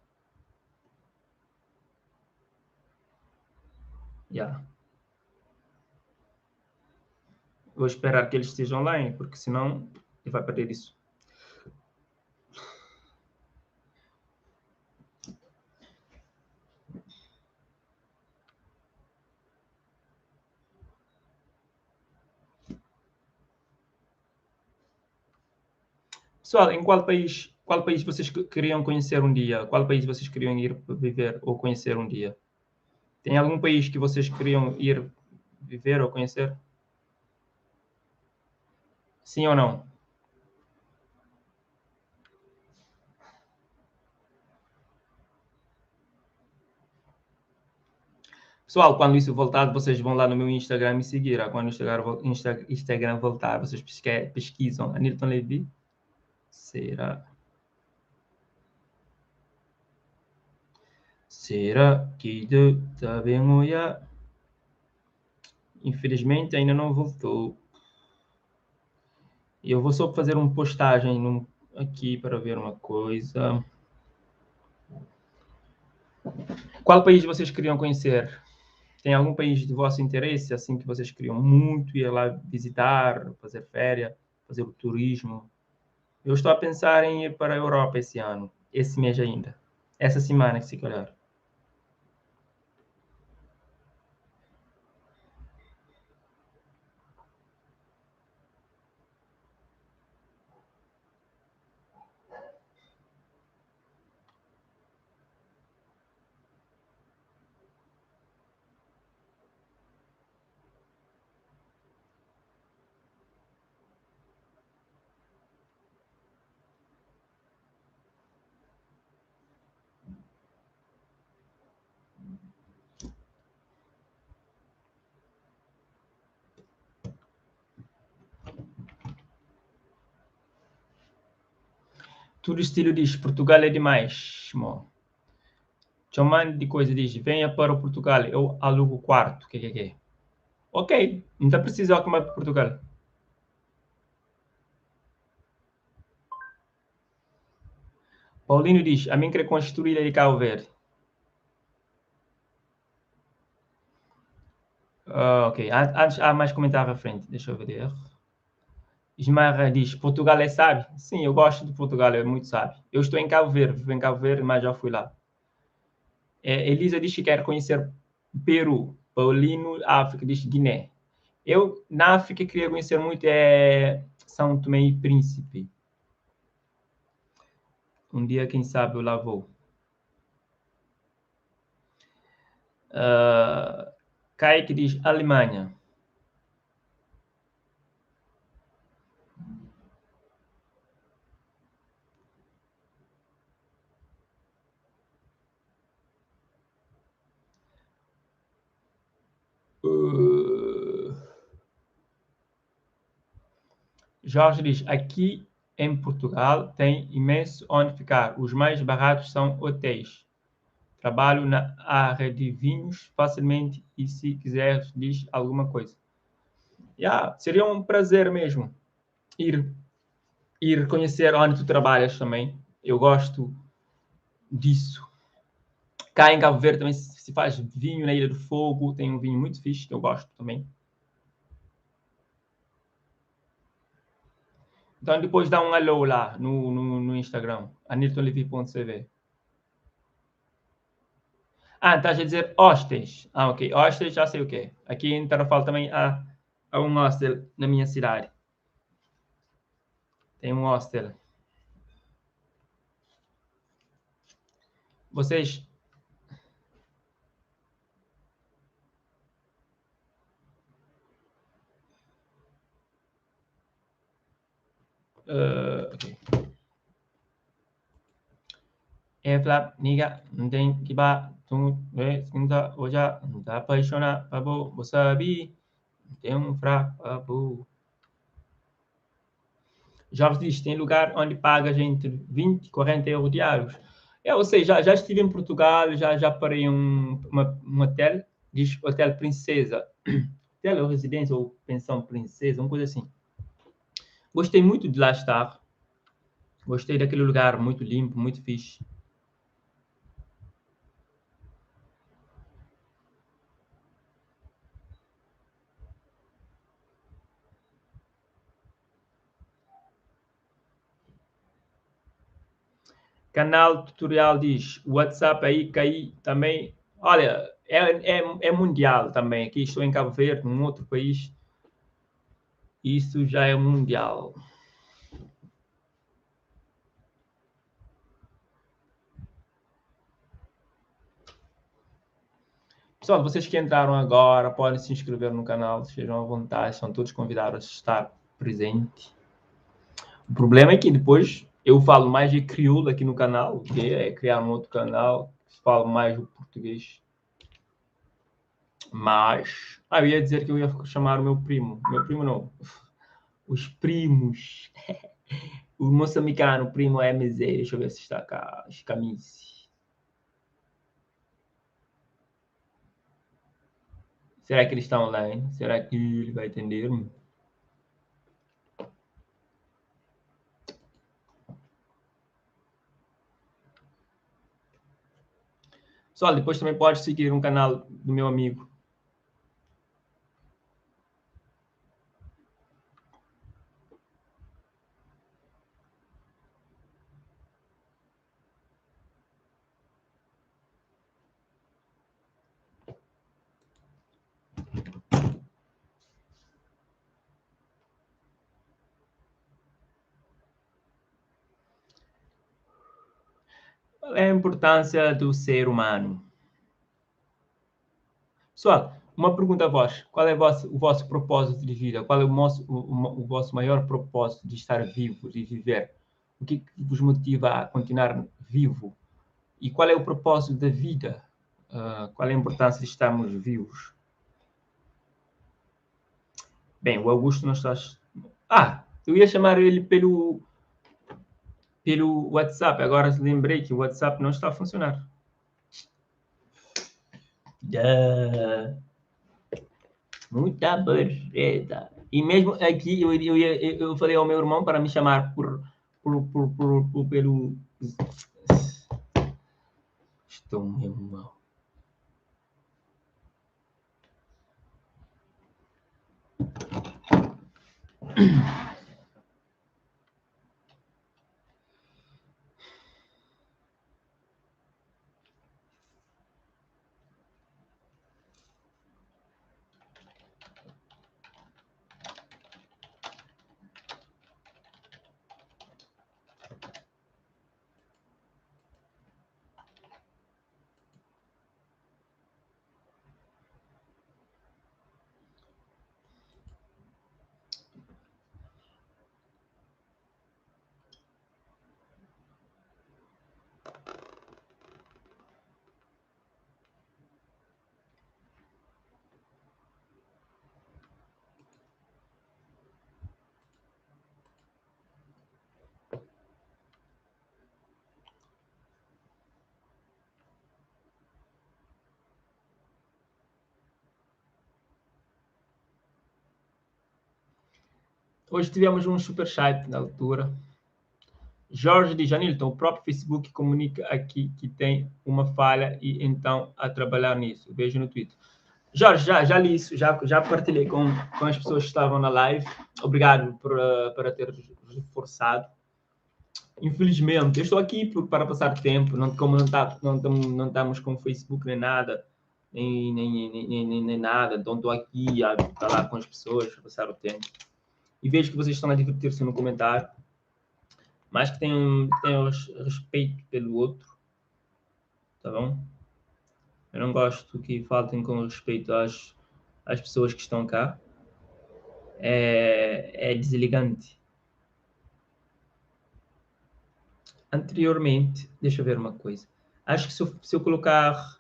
Vou esperar que ele esteja online, porque senão ele vai perder isso. Pessoal, em qual país vocês queriam conhecer um dia? Qual país vocês queriam ir viver ou conhecer um dia? Tem algum país que vocês queriam ir viver ou conhecer? Sim ou não? Pessoal, quando isso voltar, vocês vão lá no meu Instagram me seguir. Quando o Instagram voltar, vocês pesquisam Anilton Levi. Será que está bem olhar? Infelizmente ainda não voltou. Eu vou só fazer uma postagem aqui para ver uma coisa. Qual país vocês queriam conhecer? Tem algum país de vosso interesse, assim, que vocês queriam muito ir lá visitar, fazer férias, fazer o turismo? Eu estou a pensar em ir para a Europa esse ano, esse mês ainda. Essa semana, se calhar. Tudo estilo diz, Portugal é demais, mo. Chamando de coisa diz, venha para o Portugal, eu alugo o quarto, que. Ok, não está precisando comer para Portugal. Paulino diz, a mim quer construir de Cabo Verde. Ok, antes há mais comentário à frente, deixa eu ver. Ismael diz, Portugal é sábio? Sim, eu gosto de Portugal, é muito sábio. Eu estou em Cabo Verde, vivo em Cabo Verde, mas já fui lá. Elisa diz que quer conhecer Peru. Paulino, África, diz Guiné. Eu, na África, queria conhecer muito São Tomé e Príncipe. Um dia, quem sabe, eu lá vou. Kaique diz Alemanha. Jorge diz, aqui em Portugal tem imenso onde ficar. Os mais baratos são hotéis. Trabalho na área de vinhos facilmente e se quiser diz alguma coisa. Seria um prazer mesmo ir conhecer onde tu trabalhas também. Eu gosto disso. Cá em Cabo Verde também se faz vinho na Ilha do Fogo. Tem um vinho muito fixe que eu gosto também. Então depois dá um alô lá no Instagram, aniltonlevi.cv. Estás a dizer hostels. Ok. Hostels já sei o quê. Aqui em Tarrafal também há um hostel na minha cidade. Tem um hostel. Vocês... ok. Flap, niga, não tem que ba, segunda, hoje, não tá apaixonado, pabo, você sabe, tem um fraco, pabo. Jorge diz, tem lugar onde paga gente 20, 40 euros diários. Ou seja, já estive em Portugal, já parei em um hotel, diz Hotel Princesa. Hotel ou residência ou pensão Princesa, uma coisa assim. Gostei muito de lá estar. Gostei daquele lugar muito limpo, muito fixe. Canal tutorial diz, WhatsApp aí cai também. Olha, é mundial também. Aqui estou em Cabo Verde, num outro país. Isso já é mundial. Pessoal, vocês que entraram agora, podem se inscrever no canal, sejam à vontade, são todos convidados a estar presente. O problema é que depois eu falo mais de crioulo aqui no canal, que é criar um outro canal, que falo mais o português. Mas, eu ia dizer que eu ia chamar o meu primo. Meu primo não. Os primos. O moçambicano, o primo MZ. Deixa eu ver se está cá. Escamice. Será que ele está online? Será que ele vai atender-me? Pessoal, depois também pode seguir um canal do meu amigo. Qual é a importância do ser humano? Pessoal, uma pergunta a vós. Qual é o vosso propósito de vida? Qual é o vosso maior propósito de estar vivo, de viver? O que vos motiva a continuar vivo? E qual é o propósito da vida? Qual é a importância de estarmos vivos? Bem, o Augusto não está... eu ia chamar ele pelo WhatsApp. Agora lembrei que o WhatsApp não está a funcionar. Muita borreta. E mesmo aqui, eu falei ao meu irmão para me chamar pelo... Estou mesmo mal. Hoje tivemos um superchat na altura. Jorge de Janilton, o próprio Facebook comunica aqui que tem uma falha e então a trabalhar nisso. Vejo no Twitter. Jorge, já li isso, já partilhei com as pessoas que estavam na live. Obrigado por ter reforçado. Infelizmente, eu estou aqui para passar tempo, como não estamos com o Facebook nem nada, nem nada, então estou aqui a falar com as pessoas, a passar o tempo. E vejo que vocês estão a divertir-se no comentário, mas que tenham respeito pelo outro, tá bom? Eu não gosto que faltem com respeito às pessoas que estão cá. É desligante. Anteriormente, deixa eu ver uma coisa. Acho que se eu colocar...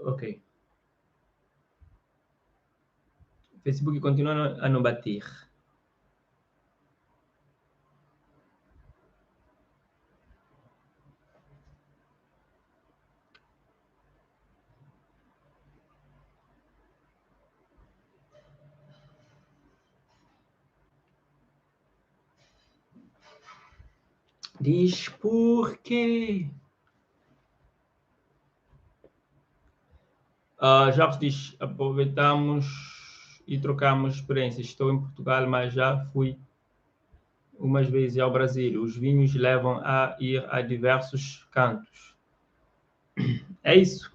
ok. O Facebook continua a não bater. Diz por quê? Jorge diz, aproveitamos e trocamos experiências. Estou em Portugal, mas já fui umas vezes ao Brasil. Os vinhos levam a ir a diversos cantos. É isso.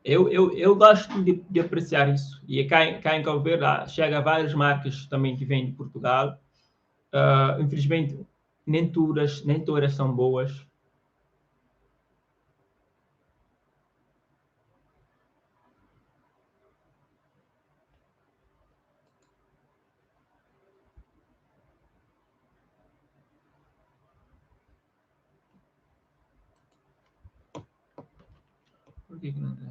Eu gosto de apreciar isso. E cá em Cabo Verde chega várias marcas também que vêm de Portugal. Infelizmente, nem todas são boas. Por que não tem?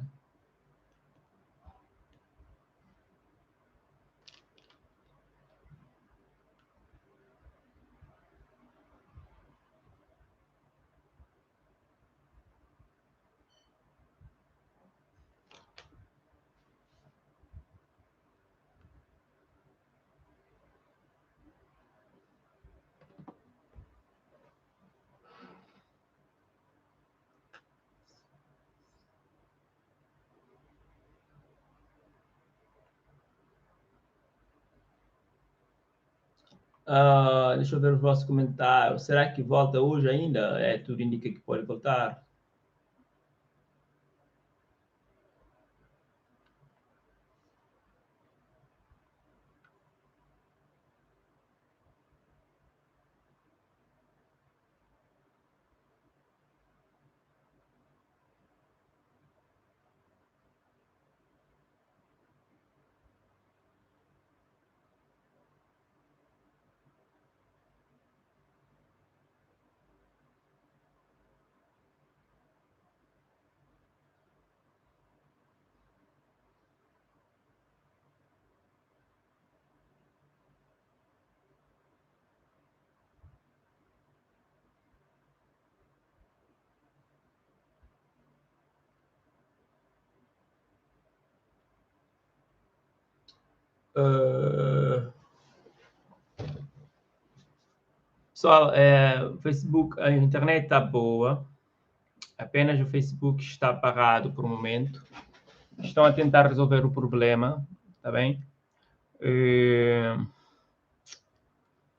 Deixa eu ver os vossos comentários. Será que volta hoje ainda? Tudo indica que pode voltar. Pessoal, o Facebook, a internet está boa, apenas o Facebook está parado por um momento. Estão a tentar resolver o problema, tá bem? E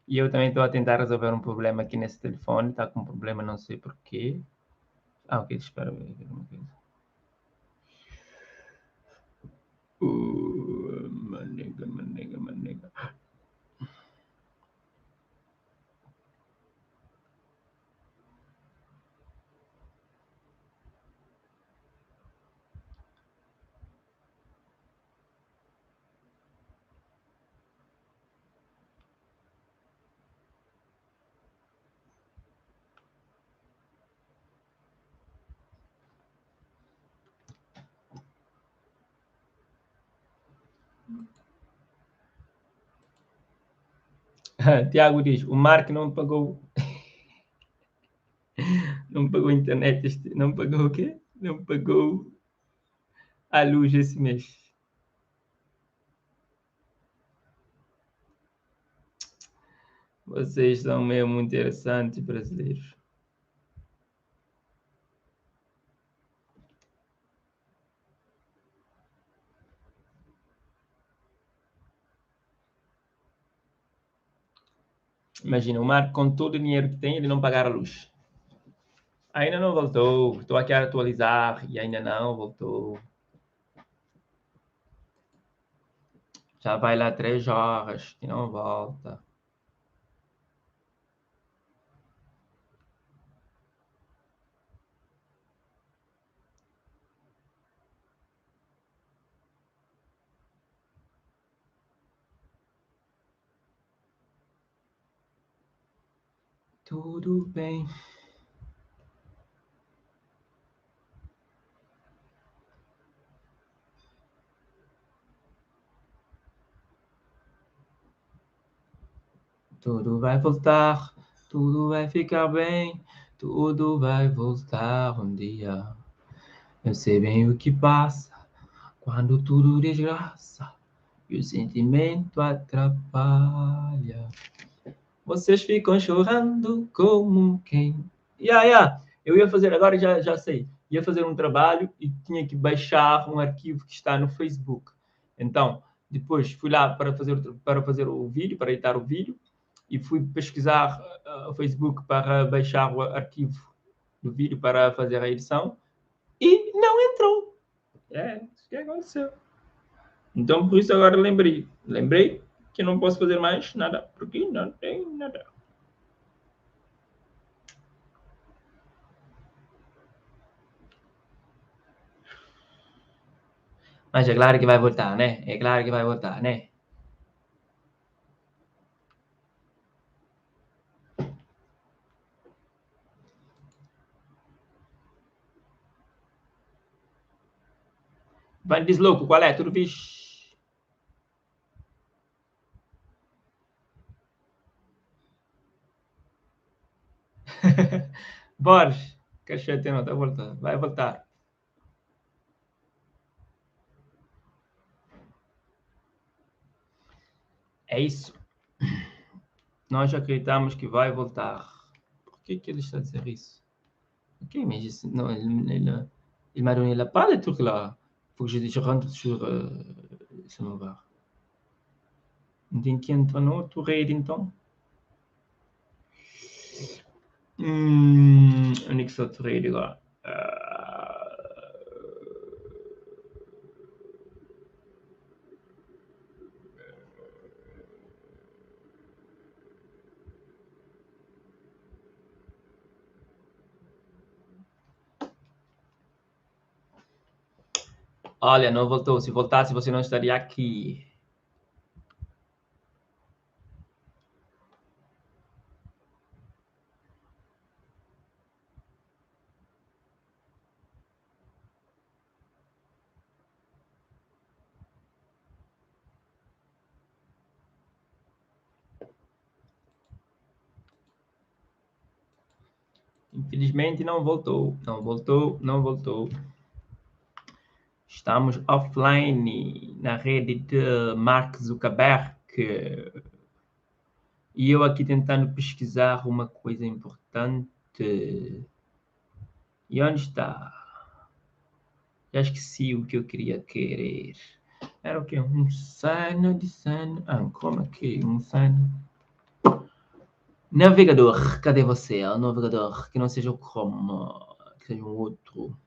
eu também estou a tentar resolver um problema aqui nesse telefone, está com um problema, não sei porquê. Ok, espera ver uma coisa. Manega. Tiago diz, o Mark não pagou não pagou a internet, não pagou o quê? Não pagou a luz esse mês. Vocês são mesmo muito interessantes, brasileiros. Imagina, o Marco, com todo o dinheiro que tem, ele não pagar a luz. Ainda não voltou. Estou aqui a atualizar e ainda não voltou. Já vai lá 3 horas e não volta. Tudo bem. Tudo vai voltar, tudo vai ficar bem, tudo vai voltar um dia. Eu sei bem o que passa quando tudo desgraça e o sentimento atrapalha. Vocês ficam chorando como quem... Eu ia fazer, agora já sei, ia fazer um trabalho e tinha que baixar um arquivo que está no Facebook. Então, depois fui lá para fazer o vídeo, para editar o vídeo, e fui pesquisar o Facebook para baixar o arquivo do vídeo para fazer a edição, e não entrou. Isso que aconteceu. Então, por isso agora lembrei que não posso fazer mais nada, porque não tem nada. Mas é claro que vai voltar, né? É claro que vai voltar, né? Vai deslouco, qual é? Tudo bicho. Borges, cachete não, tá voltando. Vai voltar. É isso. Nós acreditamos que vai voltar. Por que ele está a dizer isso? Ok, mas non, il m'a donné la pas, le truc là. Faut que je rentre sur ce moment. Tem que entrar no outro rede, então. Onde é que está o trade agora? Olha, não voltou. Se voltasse, você não estaria aqui. Infelizmente não voltou. Não voltou, não voltou. Estamos offline na rede de Mark Zuckerberg. E eu aqui tentando pesquisar uma coisa importante. E onde está? Já esqueci o que eu queria querer. Era o quê? Um signo de signo. Como aqui? Um signo. Navegador. Cadê você? O navegador. Que não seja o Chrome. Que seja um outro.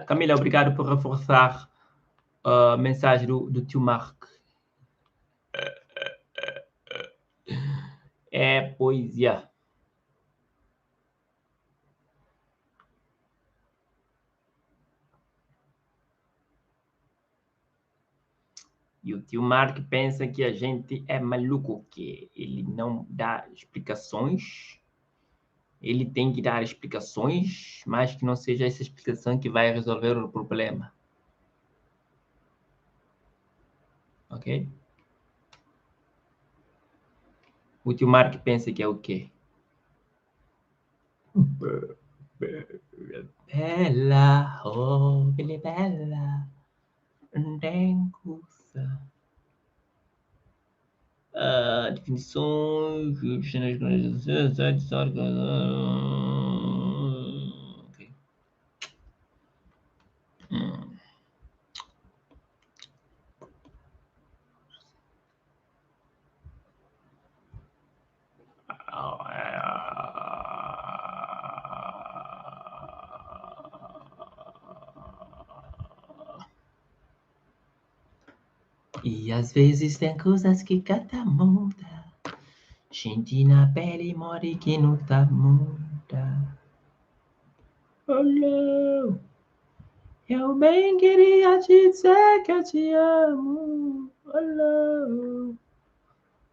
Camila, obrigado por reforçar a mensagem do tio Mark. É poesia. E o tio Mark pensa que a gente é maluco, que ele não dá explicações. Ele tem que dar explicações, mas que não seja essa explicação que vai resolver o problema. Ok? O tio Mark pensa que é o quê? Bela, oh, bela, denguça. Definições, ok. E às vezes tem coisas que cada muda. Gente na pele morre que não tá muda. Olha, eu bem queria te dizer que eu te amo. Olha,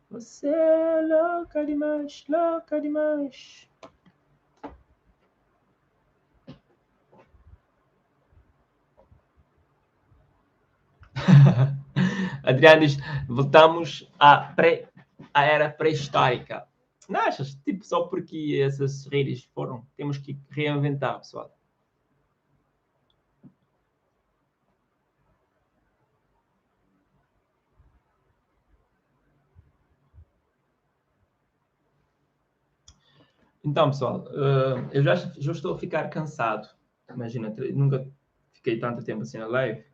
você é louca demais, louca demais. Adriano diz, voltamos à era pré-histórica. Não achas? Tipo, só porque essas redes foram, temos que reinventar, pessoal. Então, pessoal, eu já estou a ficar cansado. Imagina, nunca fiquei tanto tempo assim na live.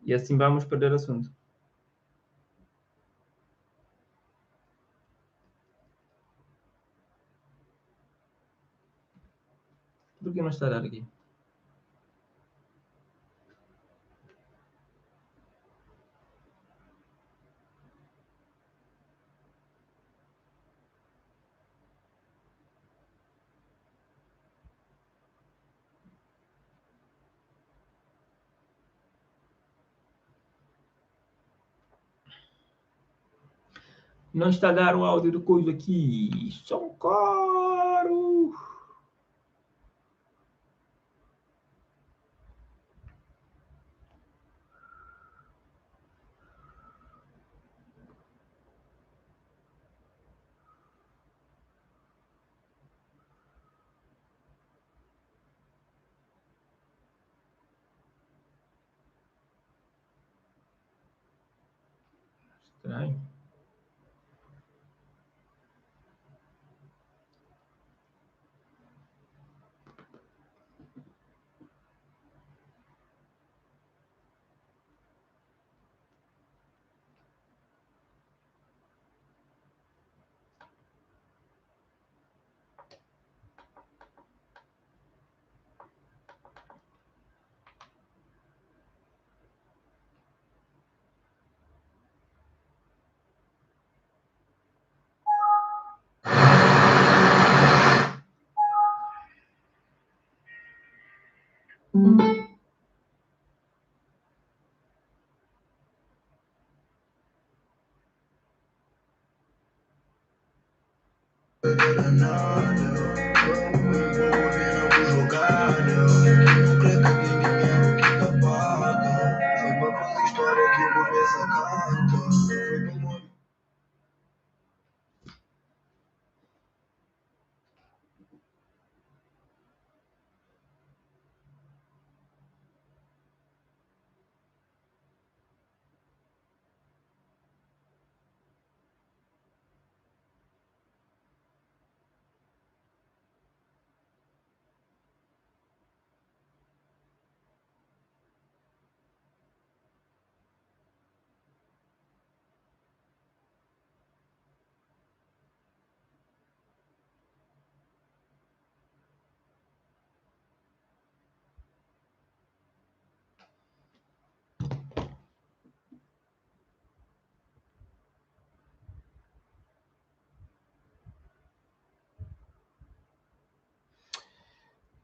E assim vamos perder o assunto. Por que não está a dar aqui? Não está a dar o áudio do coisa aqui. Socorro! Estranho.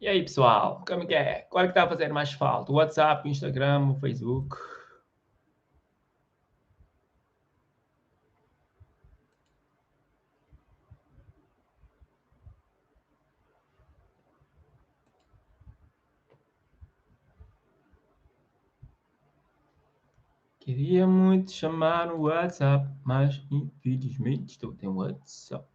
E aí, pessoal? Como é que é? Qual é que está a fazer mais falta? O WhatsApp, o Instagram, o Facebook? Queria muito chamar o WhatsApp, mas infelizmente estou sem WhatsApp.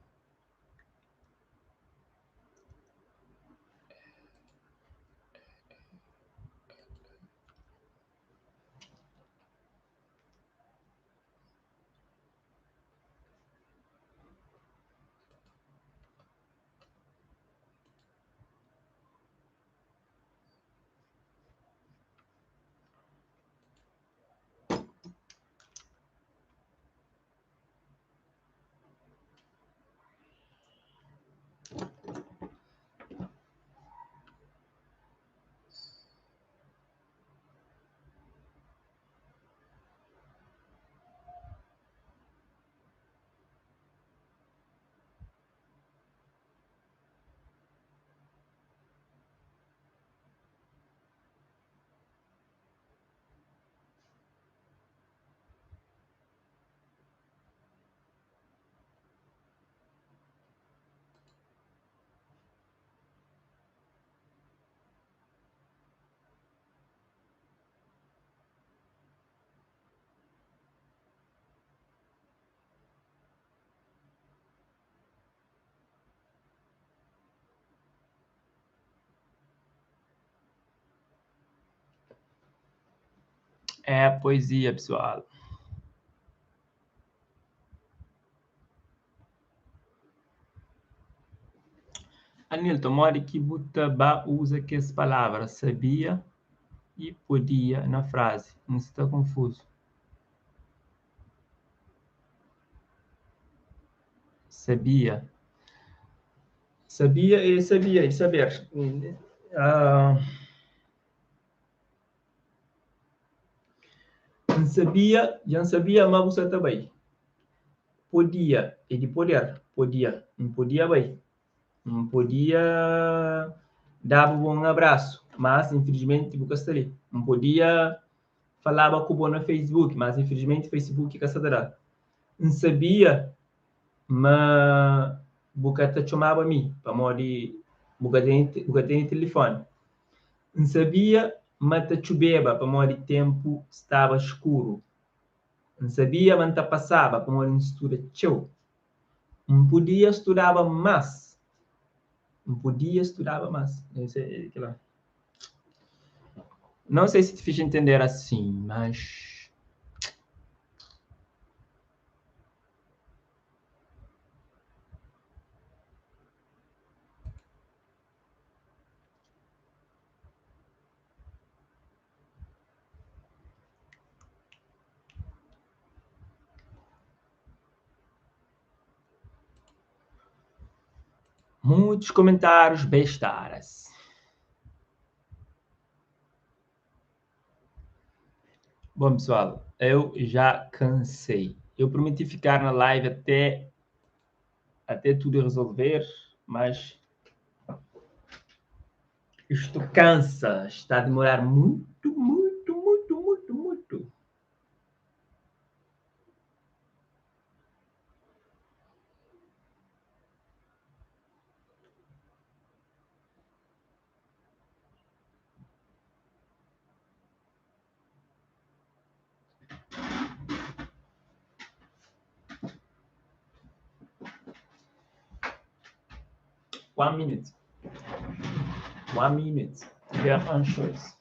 É poesia, pessoal. Anilton, mora que Butaba usa que essa palavra sabia e podia na frase. Não está confuso. Sabia. Sabia e sabia, e saber. Não sabia, já sabia, mas você também. Podia, e de poder, podia. Não podia bem. Não podia dar um abraço, mas infelizmente você está ali. Não podia falar com o no Facebook, mas infelizmente Facebook caçadora. Não sabia, mas você chamava a mim, para morrer, você tem telefone. Não sabia, mas te chubeba, para morrer tempo estava escuro. Não sabia, mas te passava, para morrer mistura tchau. Não podia estudar mais. Não podia estudar mais. Não sei se te fiz entender assim, mas... Muitos comentários bestaras. Bom, pessoal, eu já cansei. Eu prometi ficar na live até tudo resolver, mas Isto cansa, está a demorar muito, muito, muito, muito, muito. One minute. 1 minute. We are anxious.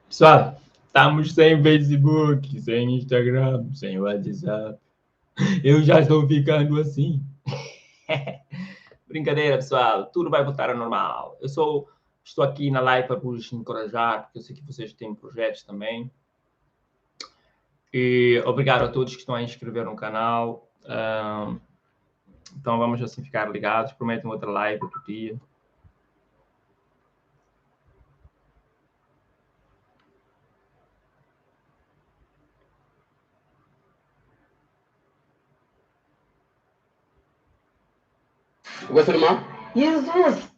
Pessoal, estamos sem Facebook, sem Instagram, sem WhatsApp. Eu já estou ficando assim. Brincadeira, pessoal. Tudo vai voltar ao normal. Estou aqui na live para vos encorajar, porque eu sei que vocês têm projetos também. E obrigado a todos que estão a inscrever no canal. Então vamos assim ficar ligados. Prometo outra live outro dia.
Gostou do mal? Jesus!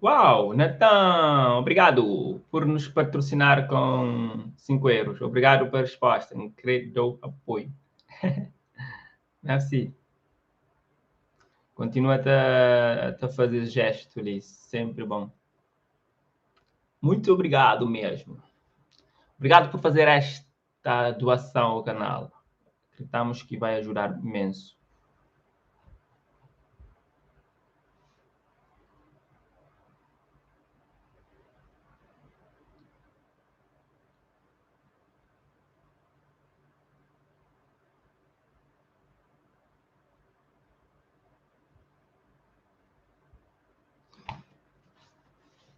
Uau, Natan, obrigado por nos patrocinar com 5 euros. Obrigado pela resposta, incrível apoio. Merci. Continua a fazer gesto ali, sempre bom. Muito obrigado mesmo. Obrigado por fazer esta doação ao canal. Acreditamos que vai ajudar imenso.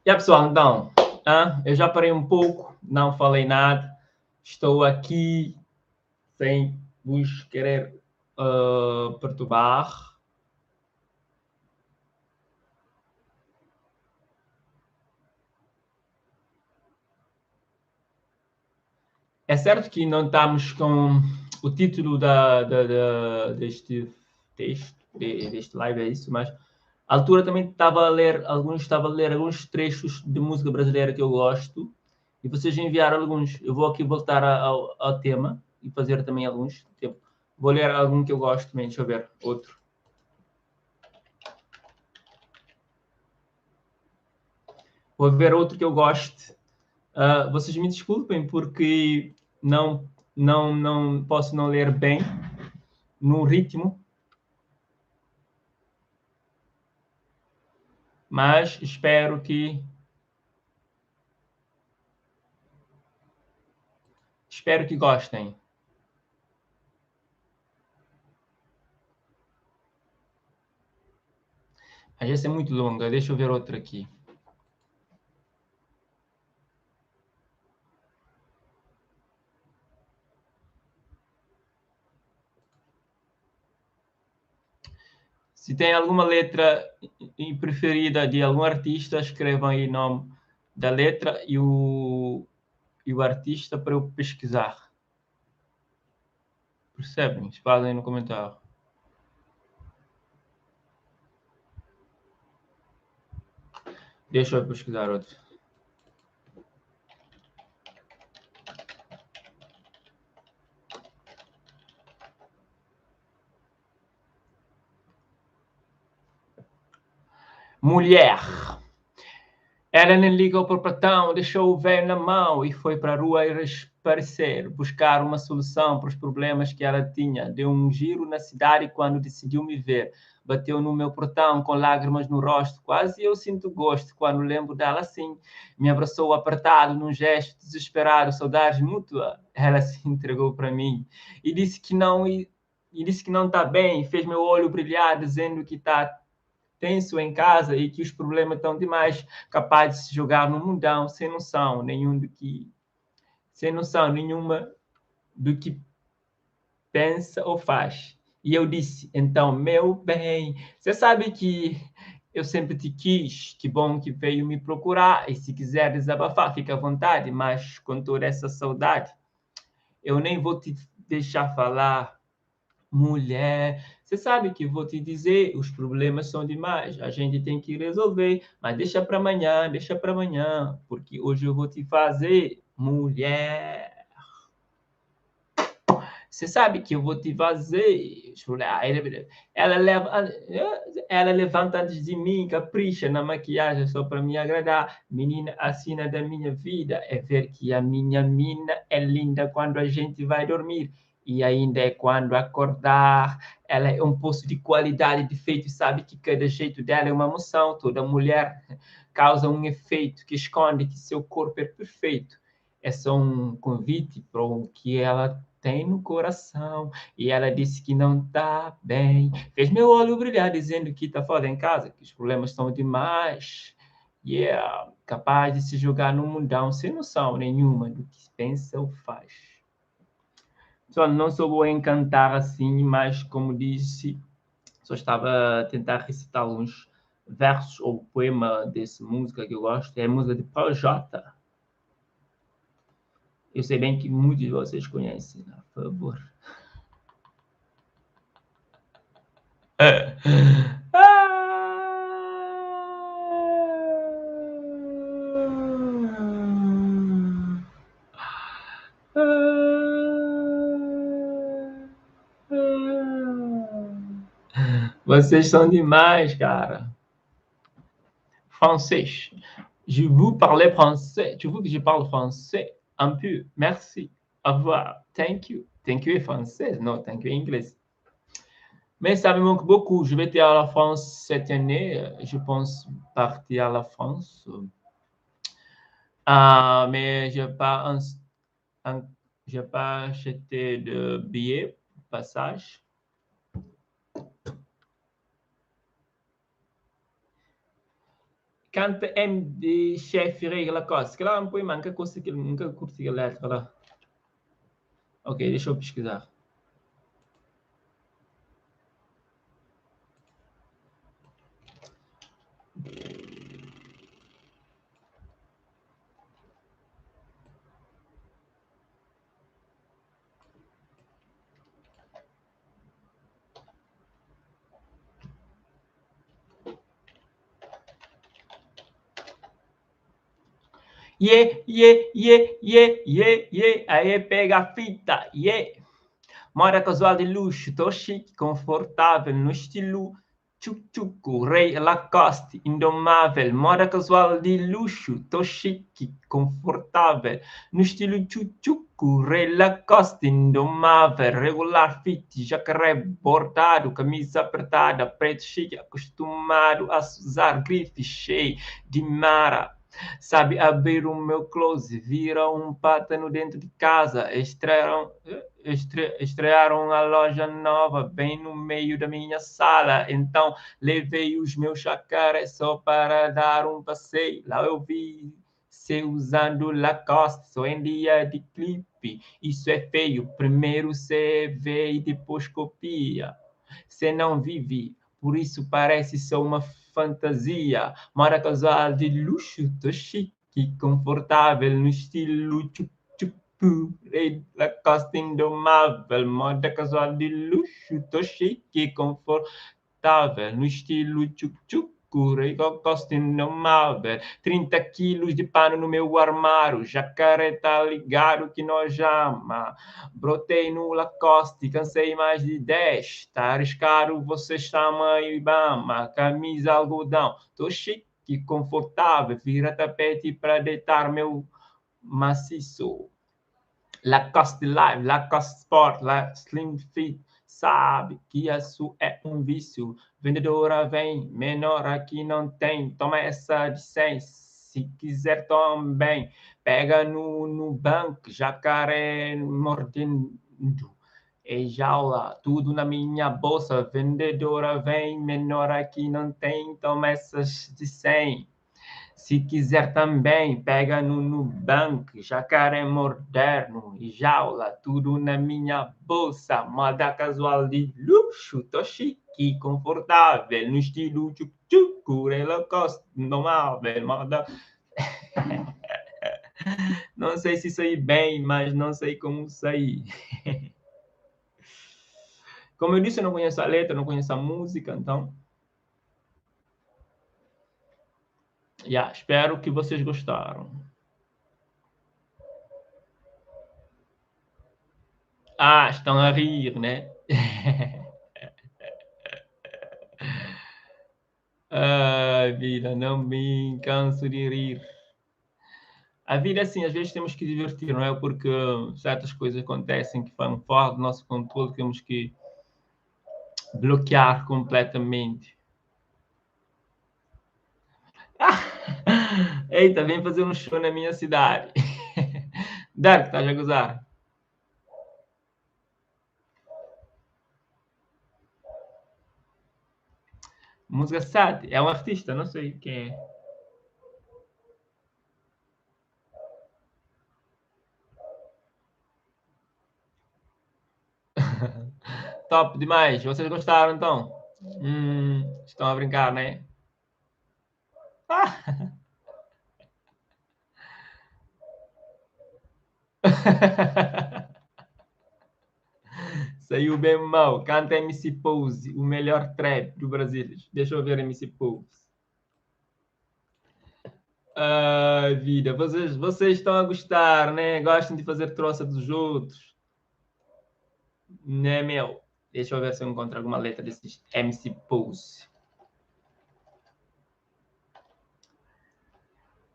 E aí, pessoal, então, eu já parei um pouco, não falei nada. Estou aqui sem vos querer perturbar. É certo que não estamos com o título deste texto, deste live, é isso, mas à altura também estava a ler alguns trechos de música brasileira que eu gosto e vocês enviaram alguns. Eu vou aqui voltar ao tema e fazer também alguns. Vou ler algum que eu gosto também, deixa eu ver, outro. Vou ver outro que eu gosto. Vocês me desculpem porque não posso não ler bem no ritmo, mas espero que gostem. Mas essa é muito longa, deixa eu ver outra aqui. Se tem alguma letra preferida de algum artista, escrevam aí o nome da letra e o artista para eu pesquisar. Percebem? Fazem no comentário. Deixa eu pesquisar outro. Mulher. Ela nem ligou para o portão, deixou o velho na mão e foi para a rua espairecer, buscar uma solução para os problemas que ela tinha. Deu um giro na cidade quando decidiu me ver. Bateu no meu portão com lágrimas no rosto. Quase eu sinto gosto quando lembro dela assim. Me abraçou apertado num gesto desesperado, saudade mútua. Ela se entregou para mim e disse que não está bem. Fez meu olho brilhar, dizendo que está tenso em casa e que os problemas estão demais, capaz de se jogar no mundão sem noção nenhuma do que pensa ou faz. E eu disse, então, meu bem, você sabe que eu sempre te quis, que bom que veio me procurar, e se quiser desabafar, fica à vontade, mas com toda essa saudade, eu nem vou te deixar falar. Mulher, você sabe que vou te dizer, os problemas são demais, a gente tem que resolver, mas deixa para amanhã, porque hoje eu vou te fazer, mulher. Você sabe que eu vou te fazer. Ela levanta antes de mim, capricha na maquiagem só para me agradar. Menina, a cena da minha vida é ver que a minha mina é linda quando a gente vai dormir. E ainda é quando acordar. Ela é um poço de qualidade, de feito, sabe que cada jeito dela é uma emoção. Toda mulher causa um efeito que esconde que seu corpo é perfeito. É só um convite para o que ela tem no coração. E ela disse que não está bem. Fez meu olho brilhar, dizendo que está fora em casa, que os problemas são demais. Yeah, capaz de se jogar no mundão sem noção nenhuma do que pensa ou faz. Só não sou boa em cantar assim, mas como disse, só estava a tentar recitar alguns versos ou poema dessa música que eu gosto. É a música de Projota. Eu sei bem que muitos de vocês conhecem, né? Por favor. Vocês são demais, cara. Français. Je vous parle français. Tu veux que je parle français? Un peu. Merci. Au revoir. Thank you. Thank you est français. Non, thank you est anglais. Mais ça me manque beaucoup. Je vais être à la France cette année. Je pense partir à la France. Mais je n'ai pas, pas acheté de billets, passage. Quand MD chef regla costa, que lá não põe manca coisa que ele nunca curti a letra lá. Ok, deixa eu pesquisar. Aí pega a fita, Moda casual de luxo, tô chique, confortável, no estilo tchuc-tchuc, Rei Lacoste, indomável. Moda casual de luxo, tô chique, confortável, no estilo tchuc-tchuc, Rei Lacoste, indomável. Regular fit, jacaré bordado, camisa apertada, preto chique, acostumado a usar grife cheio de mara. Sabe abrir o meu closet, vira um pátano dentro de casa, estrearam a loja nova bem no meio da minha sala, então levei os meus jacarés só para dar um passeio. Lá eu vi você usando Lacoste, só em dia de clipe, isso é feio, primeiro você vê e depois copia. Você não vive, por isso parece só uma fantasia. Moda casual de luxo, tô chique, confortável, no estilo Rei Lacoste indomável. Moda casual de luxo, tô chique, confortável, no estilo tchuc-tchuc. Rei Lacoste indomável. 30 quilos de pano no meu armário, jacaré tá ligado que nós ama. Brotei no Lacoste, cansei mais de 10. Tá arriscado, você chama Ibama. Camisa algodão, tô chique, confortável. Vira tapete para deitar meu maciço. Lacoste Live, Lacoste Sport, Slim Fit. Sabe que isso é um vício. Vendedora vem, menor aqui não tem. Toma essa de 100. Se quiser também, pega no banco, jacaré mordendo. E jaula, tudo na minha bolsa. Vendedora vem, menor aqui não tem. Toma essas de 100. Se quiser também, pega no banco, jacaré moderno e jaula, tudo na minha bolsa. Moda casual de luxo, tô chique, confortável, no estilo tchuc-tchuc, Rei Lacoste, indomável, moda... Não sei se saí bem, mas não sei como sair. Como eu disse, eu não conheço a letra, não conheço a música, então... espero que vocês gostaram. Estão a rir, né? Vida, não me canso de rir. A vida, assim, às vezes temos que divertir, não é? Porque certas coisas acontecem que vão fora do nosso controle, temos que bloquear completamente. Eita, vem fazer um show na minha cidade. Dark, estás a gozar? Música sad, é um artista, não sei quem é. Top demais. Vocês gostaram, então? Estão a brincar, né? Saiu bem mal. Canta MC Pose, o melhor trap do Brasil. Deixa eu ver MC Pose. Vida, vocês estão a gostar, né? Gostam de fazer troça dos outros. Né, meu? Deixa eu ver se eu encontro alguma letra desses MC Pose.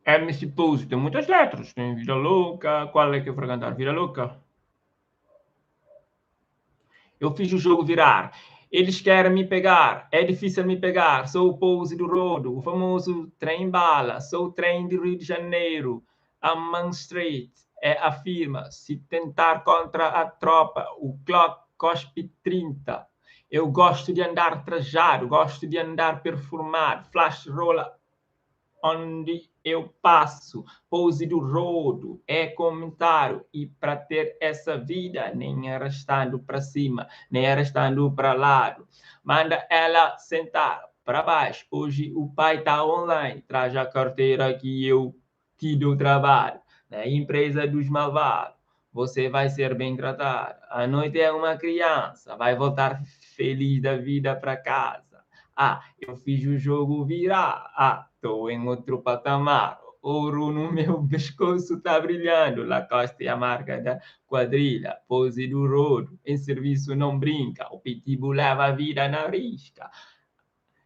MC Pose tem muitas letras. Tem Vida Louca. Qual é que eu vou cantar? Vida Louca. Eu fiz o jogo virar. Eles querem me pegar. É difícil me pegar. Sou o Pose do Rodo. O famoso trem bala. Sou o trem de Rio de Janeiro. A Man Street é a firma. Se tentar contra a tropa, o clock cospe 30. Eu gosto de andar trajado. Gosto de andar perfumado. Flash rola onde eu passo, Pose do Rodo, é comentário, e para ter essa vida, nem arrastando para cima, nem arrastando para lado, manda ela sentar para baixo, hoje o pai está online, traz a carteira que eu te dou trabalho, na empresa dos malvados, você vai ser bem tratado, a noite é uma criança, vai voltar feliz da vida para casa. Ah, eu fiz o jogo virar. Ah, estou em outro patamar. Ouro no meu pescoço está brilhando. Lacoste é a marca da quadrilha. Pose do Rodo. Em serviço não brinca. O Pitbull leva a vida na risca.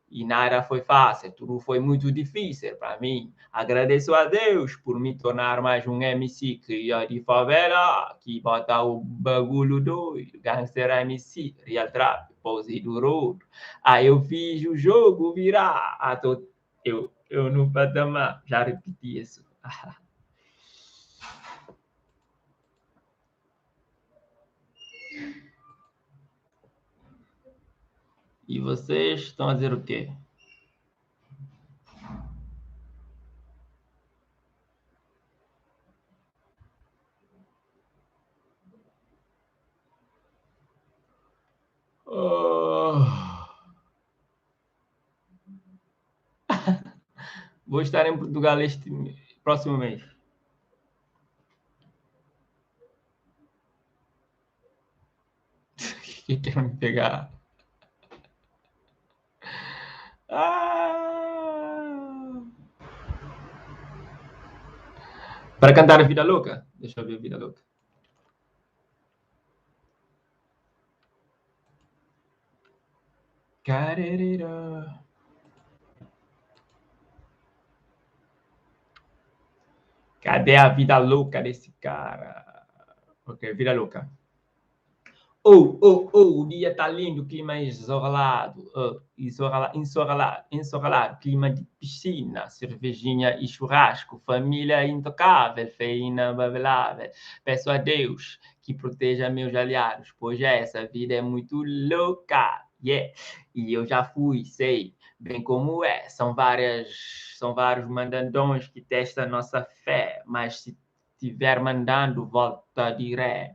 E nada foi fácil, tudo foi muito difícil para mim. Agradeço a Deus por me tornar mais um MC cria de favela, que bota o bagulho doido, gangster MC, real trap, Pose do Rodo. Aí eu fiz o jogo virar, eu no patamar, já repeti isso. E vocês estão a dizer o quê? Vou estar em Portugal este próximo mês. Que quer me pegar? Para cantar a Vida Louca? Deixa eu ver a Vida Louca. Carerera. Cadê a vida louca desse cara? Ok, Vida Louca. O dia tá lindo, clima ensolarado, ensolarado, clima de piscina, cervejinha e churrasco, família intocável, fé inabalável. Peço a Deus que proteja meus aliados, pois essa vida é muito louca, yeah. E eu já fui, sei bem como é. São vários mandandões que testam a nossa fé, mas se tiver mandando, volta de ré.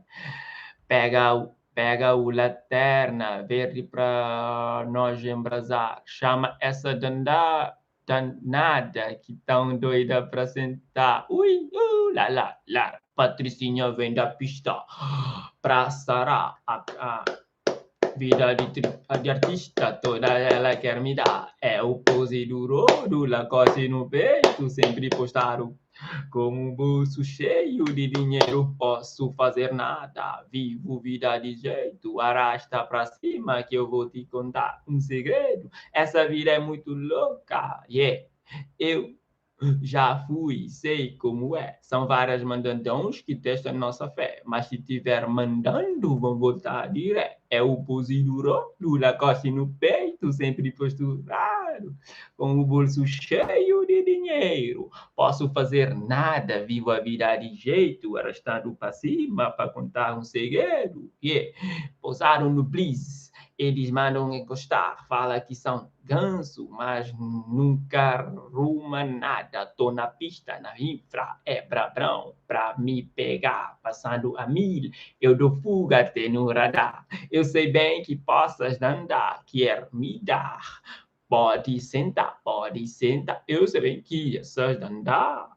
Pega o lanterna verde para nós embrasar. Chama essa danada que tão doida para sentar. Ui, lá. Patricinha vem da pista para sarar a vida de artista. Toda ela quer me dar. É o Pose do Rodo, Lacoste no peito, sempre postado. Com um bolso cheio de dinheiro, posso fazer nada. Vivo vida de jeito, arrasta pra cima que eu vou te contar um segredo. Essa vida é muito louca, yeah. Eu já fui, sei como é. São várias mandandões que testam nossa fé. Mas se tiver mandando, vão voltar direto. É o Pose do Rodo, Lacoste no peito, sempre posturado, com o bolso cheio de dinheiro. Posso fazer nada, vivo a vida de jeito, arrastando para cima para contar um segredo. Yeah. Pousaram no Bliss, eles mandam encostar, fala que são ganso, mas nunca arruma nada. Tô na pista, na infra, é brabão pra me pegar, passando a 1000, eu dou fuga até no radar. Eu sei bem que possas andar, quer me dar. Pode sentar, eu sei bem que essas andar.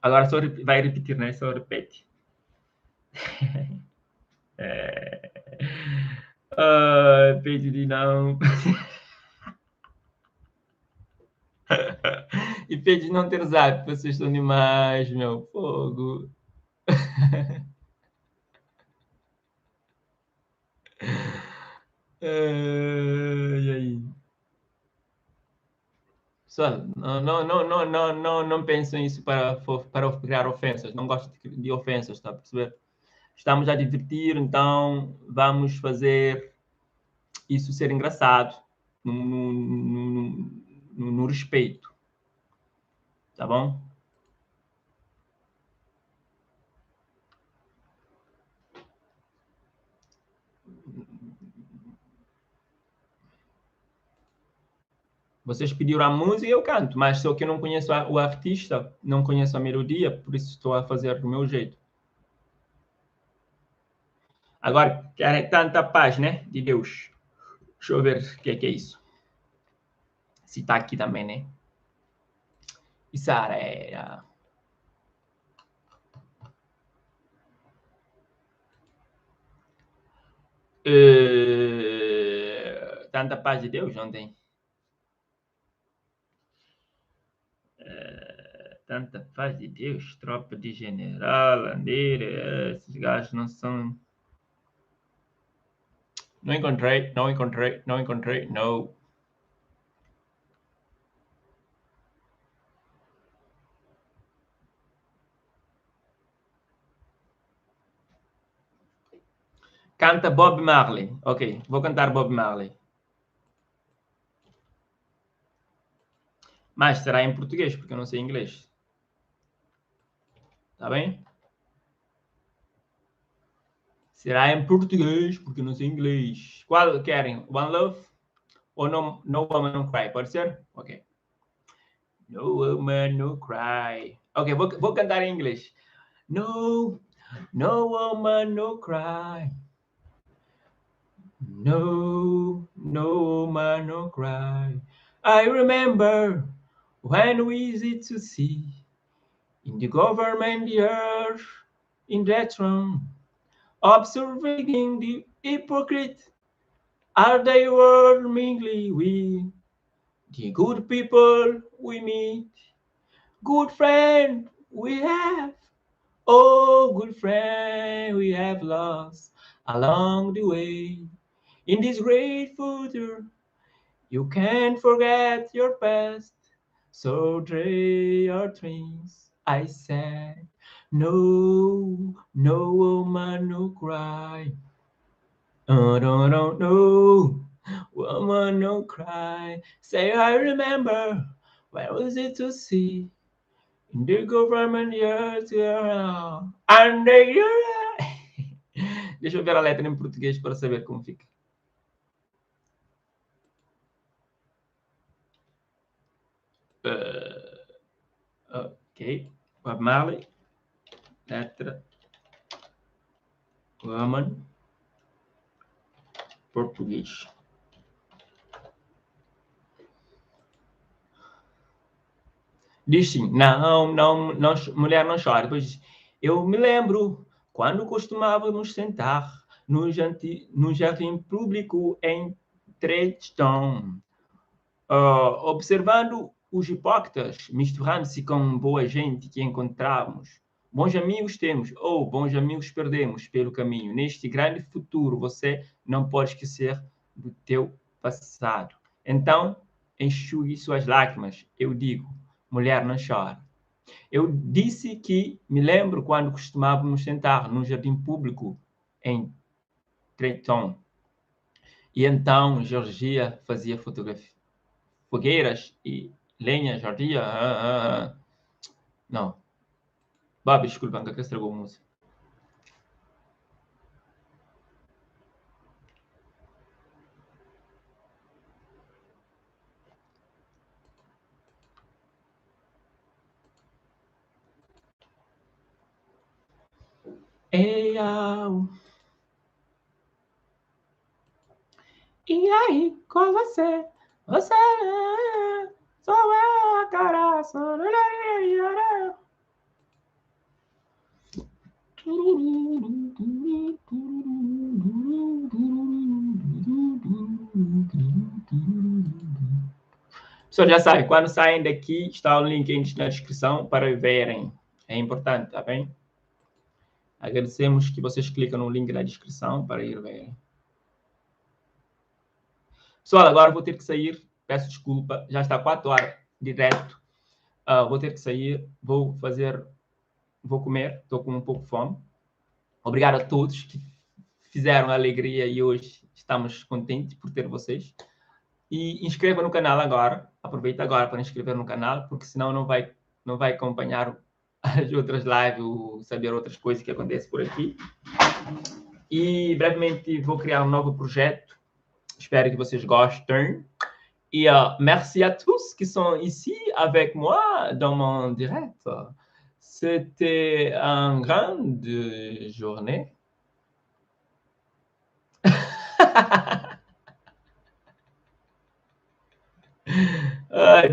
Agora só vai repetir, né? Só repete. Pede não. E pede não ter zap, vocês estão demais, meu fogo. E aí? Pessoal, não pensem isso para criar ofensas. Não gosto de ofensas, está a perceber? Estamos a divertir, então vamos fazer isso ser engraçado, no respeito. Tá bom? Vocês pediram a música e eu canto, mas só que eu não conheço o artista, não conheço a melodia, por isso estou a fazer do meu jeito. Agora, quer tanta paz, né? De Deus. Deixa eu ver o que é isso. Se está aqui também, né? Isara. Tanta paz de Deus, não tem? Tanta paz de Deus, tropa de general, Andeira, esses gajos não são... Não encontrei. Não. Canta Bob Marley. Ok, vou cantar Bob Marley. Mas será em português, porque eu não sei inglês. Tá bem? Será em português, porque eu não sei inglês. Qual querem? One Love? Ou No Woman, No Cry? Pode ser? Ok. No Woman, No Cry. Ok, vou cantar em inglês. No woman, no cry. No woman, no cry. I remember when we used to see in the government yard in that room, observing the hypocrite, are they were mingling with the good people we meet, good friend we have, oh good friend we have lost along the way. In this great future, you can't forget your past, so dream your dreams. I said, no woman, no cry. No, woman, no cry. Say, I remember, where was it to see? In the government years, and Deixa eu ver a letra em português para saber como fica. Ok, Bob Marley, letra, woman, português. Diz sim, não, mulher não chora. Depois diz, eu me lembro quando costumávamos sentar no jardim público em Trechtão, observando os hipócritas, misturando-se com boa gente que encontramos. Bons amigos temos, ou bons amigos perdemos pelo caminho. Neste grande futuro, você não pode esquecer do teu passado. Então, enxugue suas lágrimas. Eu digo, mulher não chora. Eu disse que me lembro quando costumávamos sentar no jardim público em Treton. E então, Georgia fazia fogueiras e lenha, jardia. Não. Bob, desculpa, que estragou a música. E aí, com você? Você sou eu, cara. Pessoal, já sabe, quando saem daqui, está o link na descrição para verem. É importante, tá bem? Agradecemos que vocês clicam no link na descrição para ir verem. Pessoal, agora vou ter que sair. Peço desculpa. Já está 4 horas direto. Vou ter que sair. Vou comer. Estou com um pouco de fome. Obrigado a todos que fizeram a alegria e hoje estamos contentes por ter vocês. E inscreva no canal agora. Aproveita agora para inscrever no canal, porque senão não vai acompanhar as outras lives ou saber outras coisas que acontecem por aqui. E brevemente vou criar um novo projeto. Espero que vocês gostem. Et merci à tous qui sont ici avec moi dans mon direct. C'était une grande journée.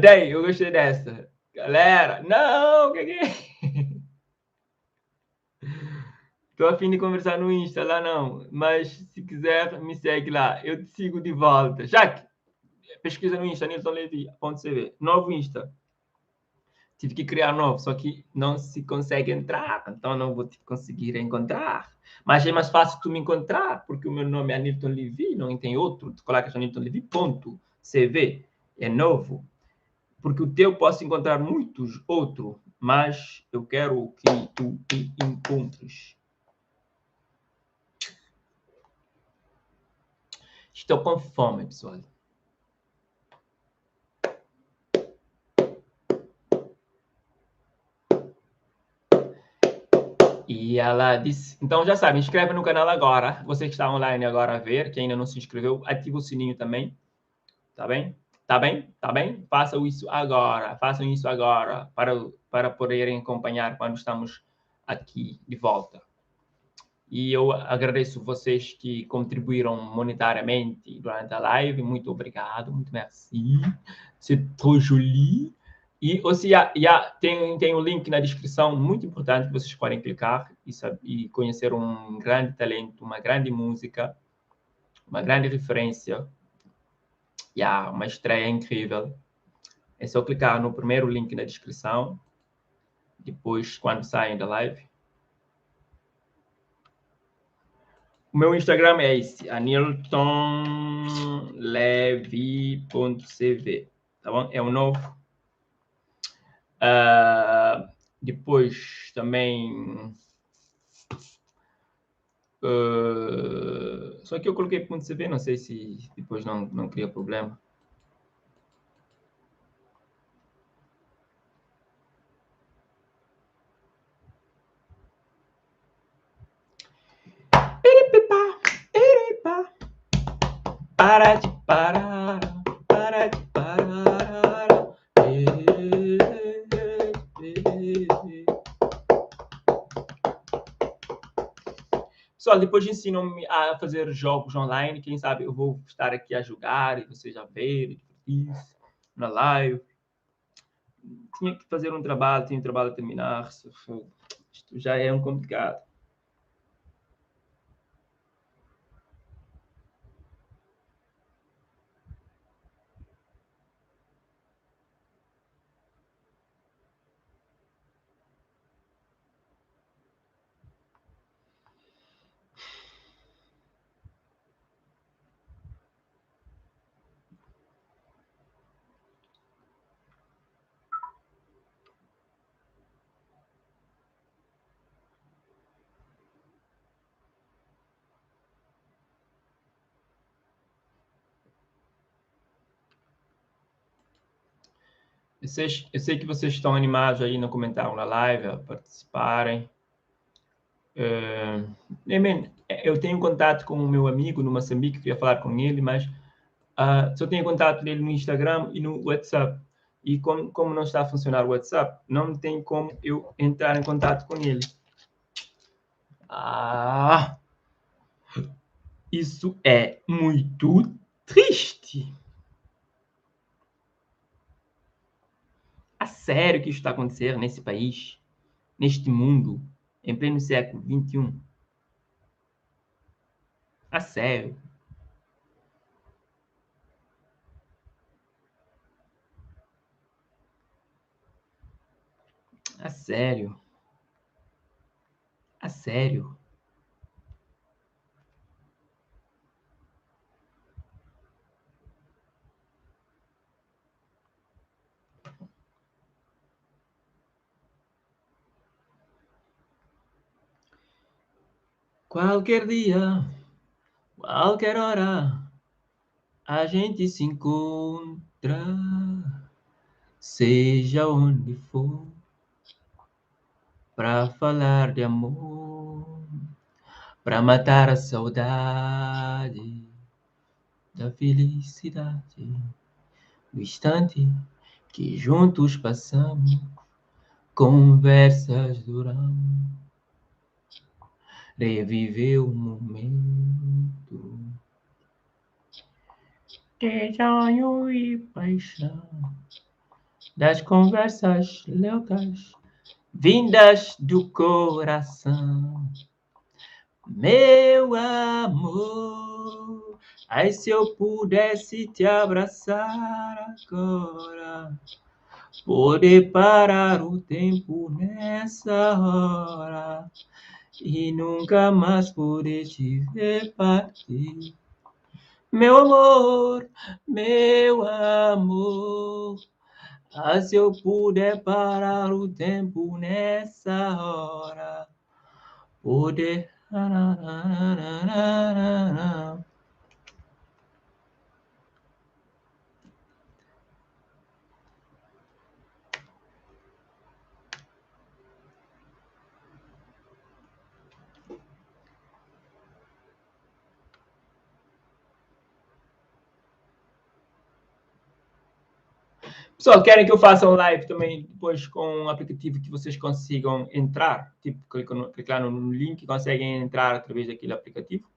Daí, eu gostei dessa. Galera, não, que é? Tô a fim de conversar no Insta lá não, mas se quiser me segue lá, eu te sigo de volta. Jaque, pesquisa no Insta, niltonlevi.cv, novo Insta. Tive que criar novo, só que não se consegue entrar, então não vou te conseguir encontrar. Mas é mais fácil tu me encontrar, porque o meu nome é Nilton Levi, não tem outro. Tu colocas niltonlevi.cv, é novo. Porque o teu posso encontrar muitos outros, mas eu quero que tu me encontres. Estou com fome, pessoal. E ela disse... Então, já sabe, inscreve no canal agora. Você que está online agora a ver, que ainda não se inscreveu, ativa o sininho também. Tá bem? Tá bem? Tá bem? Façam isso agora. Façam isso agora para poderem acompanhar quando estamos aqui de volta. E eu agradeço vocês que contribuíram monetariamente durante a live. Muito obrigado, muito merci. C'est trop joli. E tem um link na descrição muito importante que vocês podem clicar e conhecer um grande talento, uma grande música, uma grande referência. Uma estreia incrível. É só clicar no primeiro link na descrição. Depois, quando saem da live. O meu Instagram é esse, aniltonlevi.cv, tá bom? É o novo. Depois também... só que eu coloquei .cv, não sei se depois não cria problema. Para de parar, para de parar. Pessoal, depois ensinam-me a fazer jogos online. Quem sabe eu vou estar aqui a jogar e vocês já verem isso na live. Tinha que fazer um trabalho, tinha um trabalho a terminar. Isto já é um complicado. Eu sei que vocês estão animados aí no comentário na live, a participarem. Eu tenho contato com o meu amigo no Moçambique, queria falar com ele, mas só tenho contato dele no Instagram e no WhatsApp. E como não está a funcionar o WhatsApp, não tem como eu entrar em contato com ele. Isso é muito triste. A sério que isso está acontecendo nesse país, neste mundo, em pleno século XXI? A sério. A sério. A sério. Qualquer dia, qualquer hora, a gente se encontra, seja onde for, para falar de amor, para matar a saudade da felicidade, do instante que juntos passamos, conversas duramos, reviver o momento de sonho e paixão, das conversas loucas vindas do coração. Meu amor, ai se eu pudesse te abraçar agora, poder parar o tempo nessa hora e nunca mais poder te ver partir. Meu amor, ah, se eu puder parar o tempo nessa hora, poder. Pessoal, querem que eu faça um live também depois com um aplicativo que vocês consigam entrar? Tipo, clicar no link e conseguem entrar através daquele aplicativo?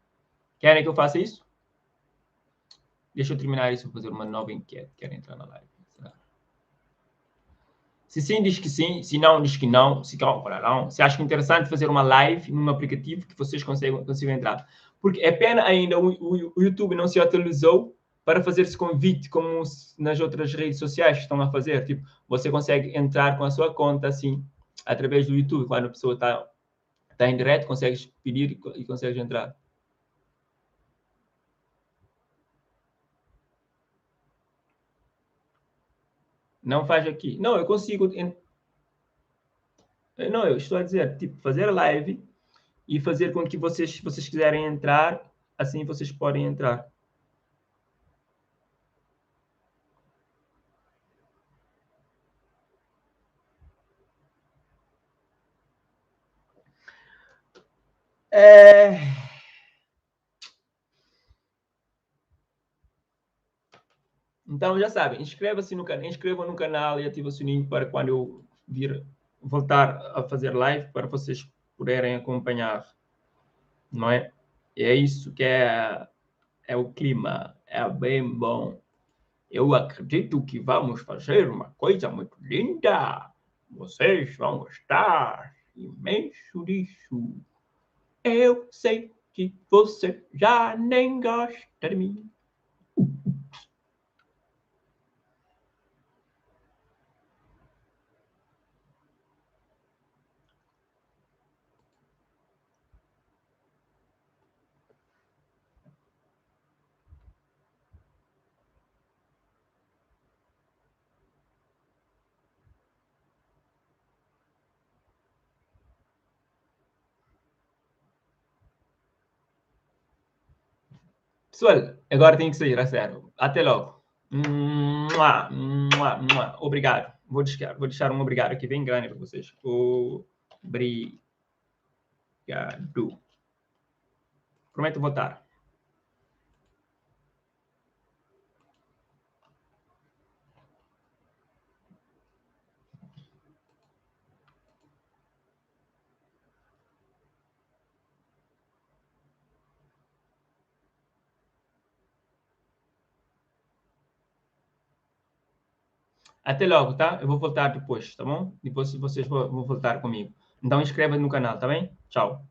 Querem que eu faça isso? Deixa eu terminar isso e fazer uma nova enquete. Querem entrar na live? Se sim, diz que sim. Se não, diz que não. Se não. Se acha interessante fazer uma live num aplicativo que vocês consigam entrar. Porque é pena ainda o YouTube não se atualizou para fazer esse convite como nas outras redes sociais que estão a fazer. Tipo, você consegue entrar com a sua conta, assim, através do YouTube. Quando a pessoa está em direto, consegues pedir e consegues entrar. Não faz aqui. Não, eu consigo... Não, eu estou a dizer, tipo, fazer live e fazer com que vocês quiserem entrar, assim vocês podem entrar. Então, já sabem, inscrevam no canal e ativem o sininho para quando eu voltar a fazer live, para vocês poderem acompanhar, não é? E é isso que é o clima, é bem bom. Eu acredito que vamos fazer uma coisa muito linda. Vocês vão gostar imenso disso. Eu sei que você já nem gosta de mim. Pessoal, agora tem que sair, a sério. Até logo. Obrigado. Vou deixar um obrigado aqui bem grande para vocês. Obrigado. Prometo voltar. Até logo, tá? Eu vou voltar depois, tá bom? Depois vocês vão voltar comigo. Então inscreva no canal, tá bem? Tchau.